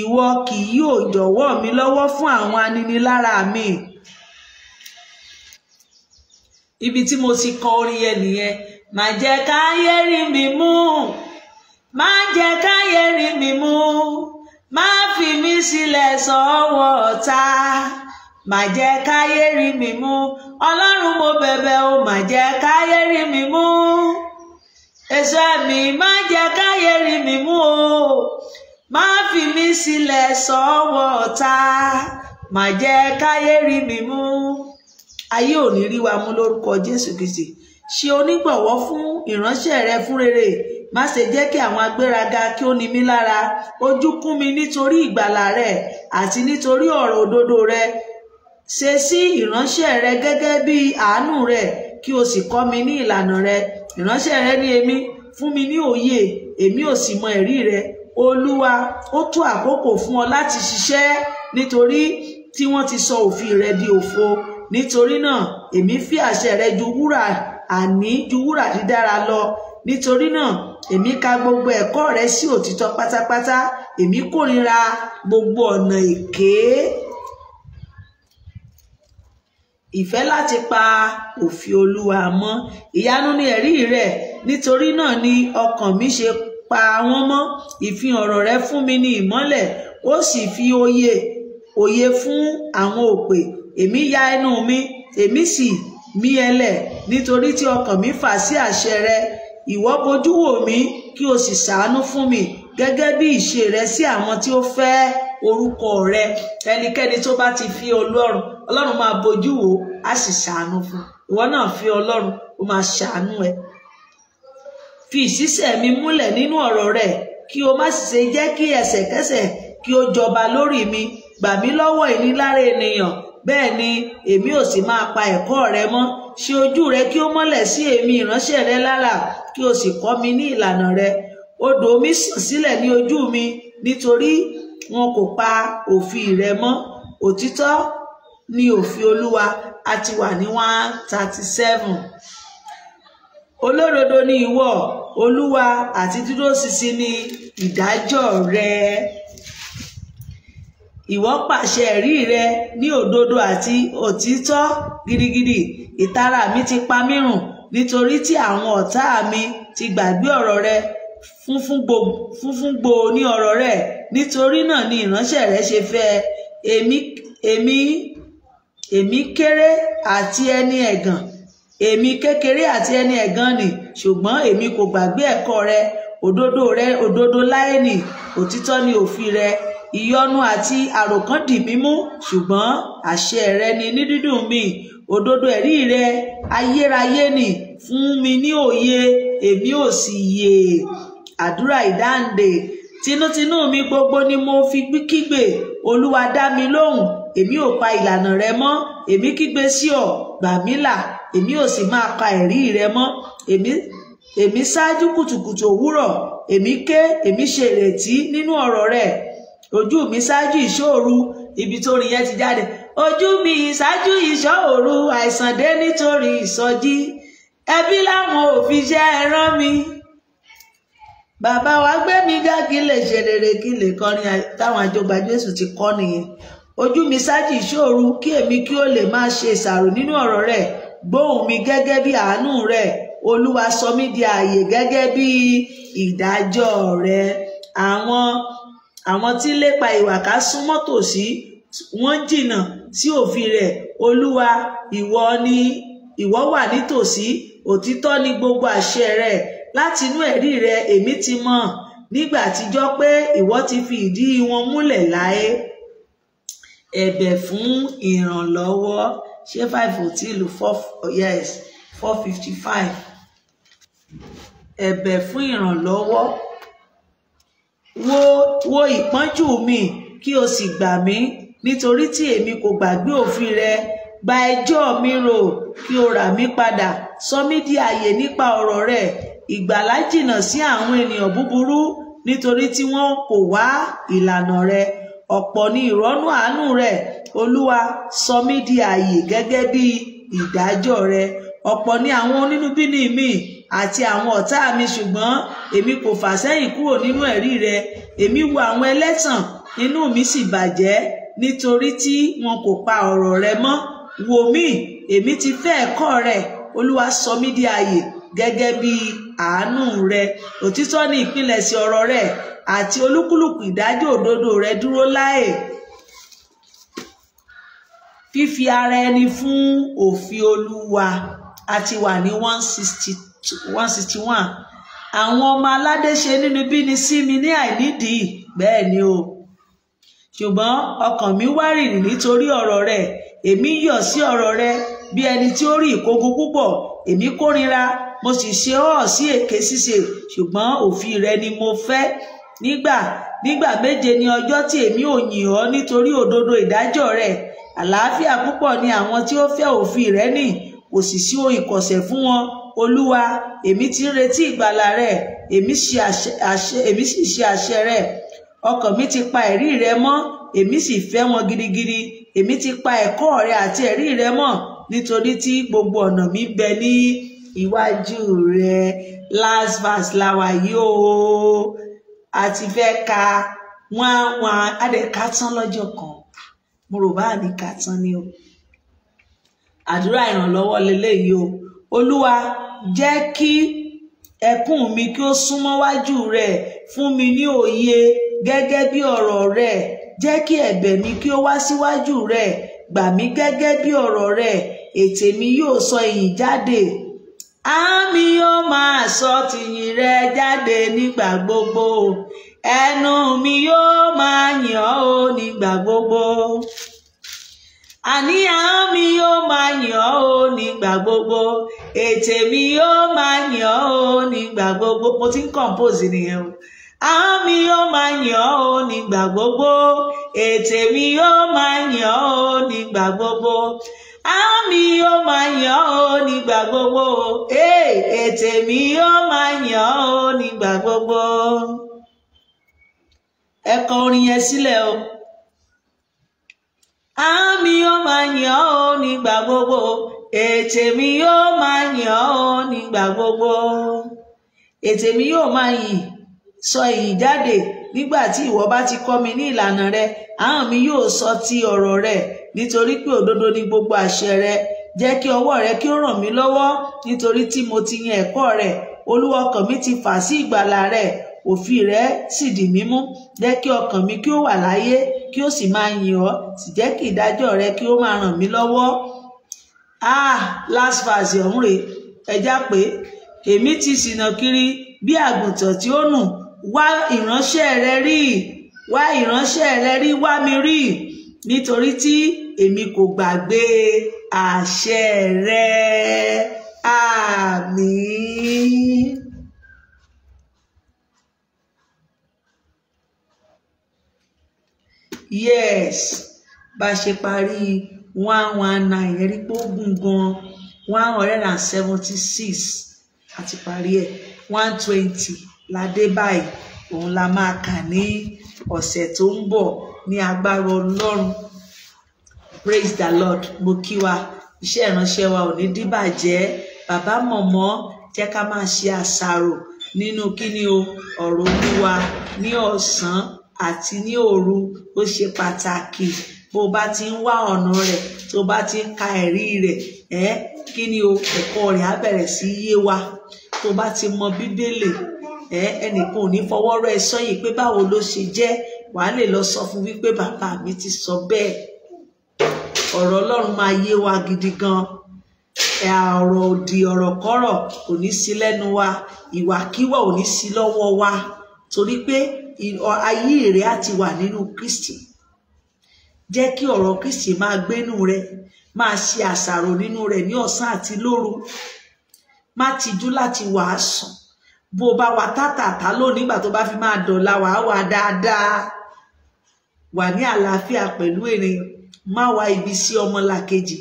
S1: Ìwọ kì yóò jọ̀wọ́ mi lọ́wọ́ fún àwọn aninilára mi. Ibi tí mo ti kọ orin yẹn nìyẹn. Má jẹ́ káyé rí mi mú, má jẹ́ káyé rí mi mú, má fi mí sílẹ̀ sọ́wọ́ ọ̀tá. Má jẹ́ káyé rí mi mú, Ọlọ́run mo bẹ̀bẹ̀ o, má jẹ́ káyé rí mi mú. Èso ẹ̀mí, má jẹ́ káyé rí mi mú o, má fi mí sílẹ̀ sọ́wọ́ ọ̀tá. Má jẹ́ káyé rí mi mú. Ayé ò ní rí wa mú lórúkọ Jésù Kristi. Ṣe onígbọ̀wọ́ fún ìránṣẹ́ rẹ fún rere. Má ṣe jẹ́ kí àwọn agbéraga kí ó ní mí lára. Ojú kún mi nítorí ìgbàlà rẹ àti nítorí ọ̀rọ̀ òdodo rẹ. Ṣe sí ìránṣẹ́ rẹ gẹ́gẹ́ bí àánú rẹ, kí o sì kọ́ mi ní ìlànà rẹ. Ìránṣẹ́ rẹ ní èmi, fún mi ní òye, èmi ò sì mọ ẹ̀rí rẹ. Olúwa, ó tó àkókò fún ọ láti ṣiṣẹ́, nítorí tí wọ́n ti sọ òfin rẹ di òfo. Nítorí náà èmi fi àṣẹ rẹ ju wúrà, àní ju wúrà dídára lọ. Nítorí náà èmi ka gbogbo ẹ̀kọ́ rẹ sí òtítọ́ pátápátá. Èmi kórìíra gbogbo ọ̀nà èké. Ìfẹ́ láti pa òfin Olúwa mọ́. Ìyanu ni ẹ̀rí rẹ̀, nítorí náà ni ọkàn mi ṣe pa wọ́n mọ́. Ìfihàn ọ̀rọ̀ rẹ fún mi ní ìmọ́lẹ̀, ó sì fi òye fún àwọn òpè. Èmi ya ẹnu mi, èmi sì mí ẹlẹ̀, nítorí tí ọkàn mi fà sí àṣẹ rẹ. Ìwọ bojú wò mí, kí o sì ṣàánú fún mi, gẹ́gẹ́ bí ìṣe rẹ sí àwọn tí ó fẹ́ orúkọ rẹ. Ẹnikẹ́ni tó bá ti fi Ọlọ́run máa bojú wò, á sì ṣàánú fún un. ìwọ náà fi Ọlọ́run ó máa ṣàánú ẹ. Fi ìṣísẹ̀ mi múlẹ̀ nínú ọ̀rọ̀ rẹ̀ kí o má sì ṣe jẹ́ kí ẹsẹ̀kẹsẹ̀ kí ó jọba lórí mi. Gbà mí lọ́wọ́ ìnilára ènìyàn, bẹ́ẹ̀ ni èmi ò sì máa pa ẹ̀kọ́ rẹ mọ́. Ṣe ojú rẹ kí ó mọ́lẹ̀ sí èmi ìránṣẹ́ rẹ lára, kí o sì kọ́ mi ní ìlànà rẹ. Odò omi sàn sílẹ̀ ní ojú mi, nítorí wọn kò pa òfin rẹ mọ́. Òtítọ́ ni òfin Olúwa. A ti wà ní 137. Olódodo ni ìwọ, Olúwa, àti dúró ṣinṣin ni ìdájọ́ rẹ. Ìwọ pàṣẹ ẹ̀rí rẹ ní òdodo àti òtítọ́ gidigidi. Ìtara mi ti pa mí run, nítorí tí àwọn ọ̀tá mi ti gbàgbé ọ̀rọ̀ rẹ. Funfun gbo ní ọ̀rọ̀ rẹ, nítorí náà ni ìránṣẹ́ rẹ ṣe fẹ́. Èmi kéré àti ẹni ẹ̀gàn. Èmi kékeré àti ẹni ẹ̀gàn ni, ṣùgbọ́n èmi kò gbàgbé ẹ̀kọ́ rẹ. Òdodo rẹ òdodo láé ni, òtítọ́ ni òfin rẹ. Ìyọnu àti àròkàn dì mí mú, ṣùgbọ́n àṣẹ rẹ ni ní dídùn mi. Òdodo ẹ̀rí rẹ ayérayé ni, fún mi ní òye, èmi ò sì yè. Àdúrà ìdáǹdè. Tinútinú mi gbogbo ni mo fi kígbe, Olúwa dá mi lóhùn. Èmi ò pa ìlànà rẹ mọ́. Èmi kígbe sí ọ, gbà mí là, èmi ò sì máa pa ẹ̀rí rẹ mọ́. Èmi ṣáájú kùtùkùtù òwúrọ̀, èmi ké, èmi ṣe ìrètí nínú ọ̀rọ̀ rẹ. Ojú mi ṣáájú ìṣòru, ibi tó rí yẹn ti jáde. Ojú mi ṣáájú ìṣòru, àìsàn dé nítorí ìsọjí. Ẹbí láwọn òfin jẹ́ ẹran mi. Bàbá wa gbé mi ga kí lè ṣe rere, kí lè kọrin táwọn àjọgbà Jésù ti kọ́ nìyẹn. Ojú mi ṣáájú ìṣòru, kí èmi kí ó lè máa ṣe ìṣàrò nínú ọ̀rọ̀ rẹ. Gbóhùn mi gẹ́gẹ́ bí àánú rẹ. Olúwa sọ mí di ààyè gẹ́gẹ́ bí ìdájọ́ rẹ. Àwọn tí ń lépa ìwà ká súnmọ́ tòsí, wọ́n jìnnà sí òfin rẹ̀. Olúwa, ìwọ wà nítòsí. Òtítọ́ ni gbogbo àṣẹ rẹ̀. Láti inú ẹ̀rí rẹ̀ èmi ti mọ̀ nígbà àtijọ́ pé ìwọ ti fi ìdí wọn múlẹ̀ láé. Ẹ̀bẹ̀ fún ìrànlọ́wọ́. Ṣé 5 ò tí lù 4? Yes, 4:55. Ẹ̀bẹ̀ fún ìrànlọ́wọ́. Wo ìpọ́njú mi kí o sì gbà mí, nítorí tí èmi kò gbàgbé òfin rẹ. Gba ẹjọ́ mi rò kí o rà mí padà. Sọ mí di ààyè nípa ọ̀rọ̀ rẹ. Ìgbàlà jìnnà sí àwọn ènìyàn búburú, nítorí tí wọ́n kò wá ìlànà rẹ. Ọ̀pọ̀ ni ìrọ́nú àánú rẹ. Olúwa, sọ mí di ààyè gẹ́gẹ́ bí ìdájọ́ rẹ. Ọ̀pọ̀ ni àwọn onínúbíni mi àti àwọn ọ̀tá mi, ṣùgbọ́n èmi kò fà sẹ́yìn kúrò nínú ẹ̀rí rẹ. Èmi wo àwọn ẹlẹ́tàn, inú mi sì bàjẹ́, nítorí tí wọn kò pa ọ̀rọ̀ rẹ mọ́. Wò mí, èmi ti fẹ́ ẹ̀kọ́ rẹ. Olúwa, sọ mí di ààyè gẹ́gẹ́ bí àánú rẹ. Òtítọ́ ni ìpilẹ̀ṣẹ̀ ọ̀rọ̀ rẹ, àti olúkúlùkù ìdájọ́ òdodo rẹ dúró láé. Fífi ara ẹni fún òfin Olúwa. A ti wà ní 161. Àwọn ọmọ aládé ṣe inúnibíni sí mi ní àìnídìí, bẹ́ẹ̀ ni o. Ṣùgbọ́n ọkàn mi wárìrì nítorí ọ̀rọ̀ rẹ. Èmi yọ̀ sí ọ̀rọ̀ rẹ bí ẹni tí ó rí ìkógun púpọ̀. Èmi kórìíra, mo sì ṣe ọ́ sí èké ṣíṣe, ṣùgbọ́n òfin rẹ ni mo fẹ́. Nígbà méje ni ọjọ́ tí èmi ò yìn ọ́ nítorí òdodo ìdájọ́ rẹ. Àlàáfíà púpọ̀ ni àwọn tí ó fẹ́ òfin rẹ ní, kò sì sí ohun ìkọ̀sẹ̀ fún wọn. Olúwa, èmi ti ń retí ìgbàlà rẹ, èmi sì ṣe àṣẹ rẹ. Ọkàn mi ti pa ẹ̀rí rẹ mọ́, èmi sì fẹ́ wọn gidigidi. Èmi ti pa ẹ̀kọ́ rẹ àti ẹ̀rí rẹ mọ́, nítorí tí gbogbo ọ̀nà mi bẹ ní iwájú rẹ. Last verse la wà yìí o. A ti fẹ́ ka wọ́n á dẹ̀ ká tán lọ́jọ́ kan. Mo rò bá ní ká tán ni o. Àdúrà ìrànlọ́wọ́ leléyìí o. Olúwa, jẹ́ kí ẹkún mi kí ó súnmọ́ wájú rẹ. Fún mi ní òye gẹ́gẹ́ bí ọ̀rọ̀ rẹ. Jẹ́ kí ẹ̀bẹ̀ mi kí ó wá síwájú rẹ. Gbà mí gẹ́gẹ́ bí ọ̀rọ̀ rẹ. Ètè mi yóò sọ ìyìn jáde. Àmì yóò máa sọ tìyìn rẹ jáde nígbà gbogbo. Ẹnu mi yóò máa yìn ọ́ nígbà gbogbo. Àní àmì yóò máa yìn ọ́ o nígbà gbogbo ètè mi yóò máa yìn ọ́ o nígbà gbogbo. Mo ti ń compose nìyẹn o. Ahọ́n mi yóò máa yìn ọ́ o nígbà gbogbo ètè mi yóò máa yìn ọ́ o nígbà gbogbo. Ahọ́n mi yóò máa yìn ọ́ o nígbà gbogbo ètè mi yóò máa yìn ọ́ o nígbà gbogbo. Ẹ kọ orin yẹn sílẹ̀ o. Ahọ́n mi yóò máa yìn ọ́ o nígbà gbogbo ètè mi yóò máa yìn ọ́ o nígbà gbogbo. Ètè mi yóò máa yìn, sọ ìyìn jáde nígbà tí ìwọ bá ti kọ́ mi ní ìlànà rẹ. Ahọ́n mi yóò sọ ti ọ̀rọ̀ rẹ nítorí pé òdodo ni gbogbo àṣẹ rẹ. Jẹ́ kí ọwọ́ rẹ kí ó ràn mí lọ́wọ́ nítorí tí mo ti yan ẹ̀kọ́ rẹ. Olúwa ọkàn mi ti fà sí ìgbàlà rẹ, òfin rẹ sì dì mí mú. Jẹ́ kí ọkàn mi kí ó wà láyé kí ó sì máa yìn ọ́, sì jẹ́ kí ìdájọ́ rẹ kí ó máa ràn mí lọ́wọ́. Last verse ọ̀hún rèé. Ẹjá pé èmi ti ṣìnà kiri bí àgùntàn tí ó nù. Wá ìránṣẹ́ rẹ rí, wá ìránṣẹ́ rẹ rí, wá mi rí, nítorí tí èmi kò gbàgbé àṣẹ rẹ. Àmín. Yes, bá ṣe parí 119 ẹ̀rí pé ó gùn gan. 176 àti parí ẹ̀. 120 ládé báyìí. Òun la máa kà ní ọ̀sẹ̀ tó ń bọ̀ ní agbára Ọlọ́run. Praise the Lord. Mo kí wa, iṣẹ́ ìránṣẹ́ wa ò ní díbàjẹ́. Bàbá mọ̀mọ́, jẹ́ ká máa ṣe àṣàrò nínú kíni o ọ̀rọ̀ Olúwa ní ọ̀sán àti ní òru. Ó ṣe pàtàkì. Bó bá ti ń wá ọ̀nà rẹ̀, tó bá ti ń ka ẹ̀rí rẹ̀, kíni o ẹ̀kọ́ rẹ̀ á bẹ̀rẹ̀ sí yé wa. Tó bá ti mọ Bíbélì, ẹnìkan ò ní fọwọ́ rọ́ ẹ sọ́yìn pé báwo ló ṣe jẹ́. Wàá lè lọ sọ fún wípé bàbá mi ti sọ bẹ́ẹ̀. Ọ̀rọ̀ Ọlọ́run máa yé wa gidi gan. Ọ̀rọ̀ òdì, ọ̀rọ̀ kọ́rọ̀ kò ní sí lẹ́nu wa. Ìwàkíwà ò ní sí lọ́wọ́ wa. Torí pé ayé rẹ̀ á ti wà nínú Kristi. Jẹ́ kí ọ̀rọ̀ Kristi máa gbénú rẹ. Máa ṣe àṣàrò nínú rẹ̀ ní ọ̀sán àti lóru. Má tijú láti wàásù. Bó bá wa tátàtà lónìí, nígbà tó bá fi máa dọ̀la wàá wà dáadáa. Wà ní àlàáfíà pẹ̀lú ènìyàn. Má wá ibi sí ọmọlàkejì.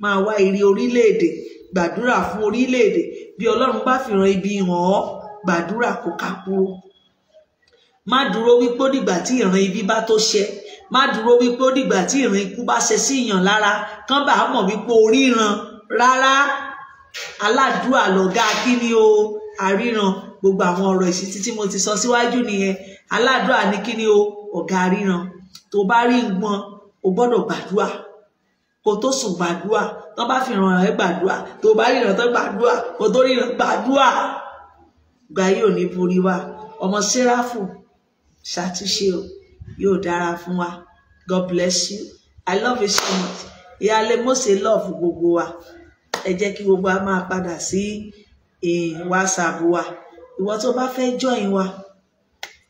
S1: Máa wá ire orílẹ̀-èdè. Gbàdúrà fún orílẹ̀-èdè. Bí Ọlọ́run bá fi ran ibi hàn ọ́, gbàdúrà kó kápó. Má dúró wípé ó dìgbà tí ìran ibi bá tó ṣẹ. Má dúró wípé ó dìgbà tí ìran ikú bá ṣẹ sí ìyàn lára. Kán bá mọ̀ wípé oríran rárá. Aládùúà lọ̀gá kíni o àríran. Gbogbo àwọn ọ̀rọ̀ ìṣítí tí mo ti sọ síwájú nìyẹn. Aládùúà ní kíni o ọ̀gá àríran. Tó bá rí nǹkan, o gbọ́dọ̀ gbàdúrà. Kó tó sùn gbàdúrà. Tán bá fi ràn ẹ́ gbàdúrà. Tó bá ríran tán gbàdúrà. Kó tó ríran gbàdúrà. Gbà yóò ní borí wa. Ọmọ Séráfù ṣàtúnṣe o. Yóò dára fún wa. God bless you. I love you so much. Ìyáálé Mósè love gbogbo wa. Ẹ jẹ́ kí gbogbo wa máa padà sí WhatsApp wa. Ìwọ tó bá fẹ́ join wa,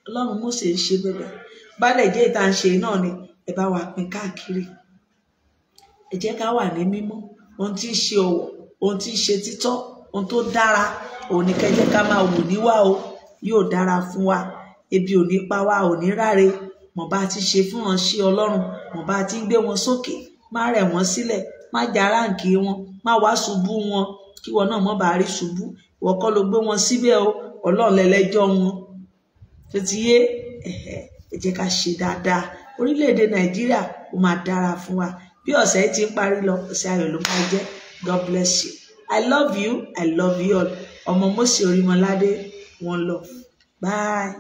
S1: Ọlọ́run Mósè ń ṣe bẹ́ẹ̀. Bá lè jẹ́ ìta ń ṣe náà ni ẹ bá wa pín káàkiri. Ẹ jẹ́ ká wà ní mímọ́. Ohun tí ń ṣe ọ̀wọ̀, ohun tí ń ṣe títọ́, ohun tó dára, òun ni kẹ́ jẹ́ ká máa wù níwà o. Yóò dára fún wa. Ebi ò ní pa wá, ò ní ráre. Mọ̀ bá ti ṣe fún ìránṣẹ́ Ọlọ́run. Mọ̀ bá ti ń gbé wọn sókè. Má rẹ̀ wọ́n sílẹ̀. Má já ráǹkì wọn. Má wá ṣubú wọn. Kí wọn náà mọ́ bá rí ṣubú. Ìwọ kọ́ ló gbé wọn síbẹ̀ o. Ọlọ́run lẹ́lẹ́jọ́ wọn. Tó ti yé, ẹ jẹ́ ká ṣe dáadáa. Orílẹ̀-èdè Nàìjíríà ó máa dára fún wa. Bí ọ̀sẹ̀ ti ń parí lọ, ọ̀sẹ̀ ayọ̀ ló máa jẹ́. God bless you. I love you. I love you all. Ọmọ Mósè Orímọládé, one love. Bye.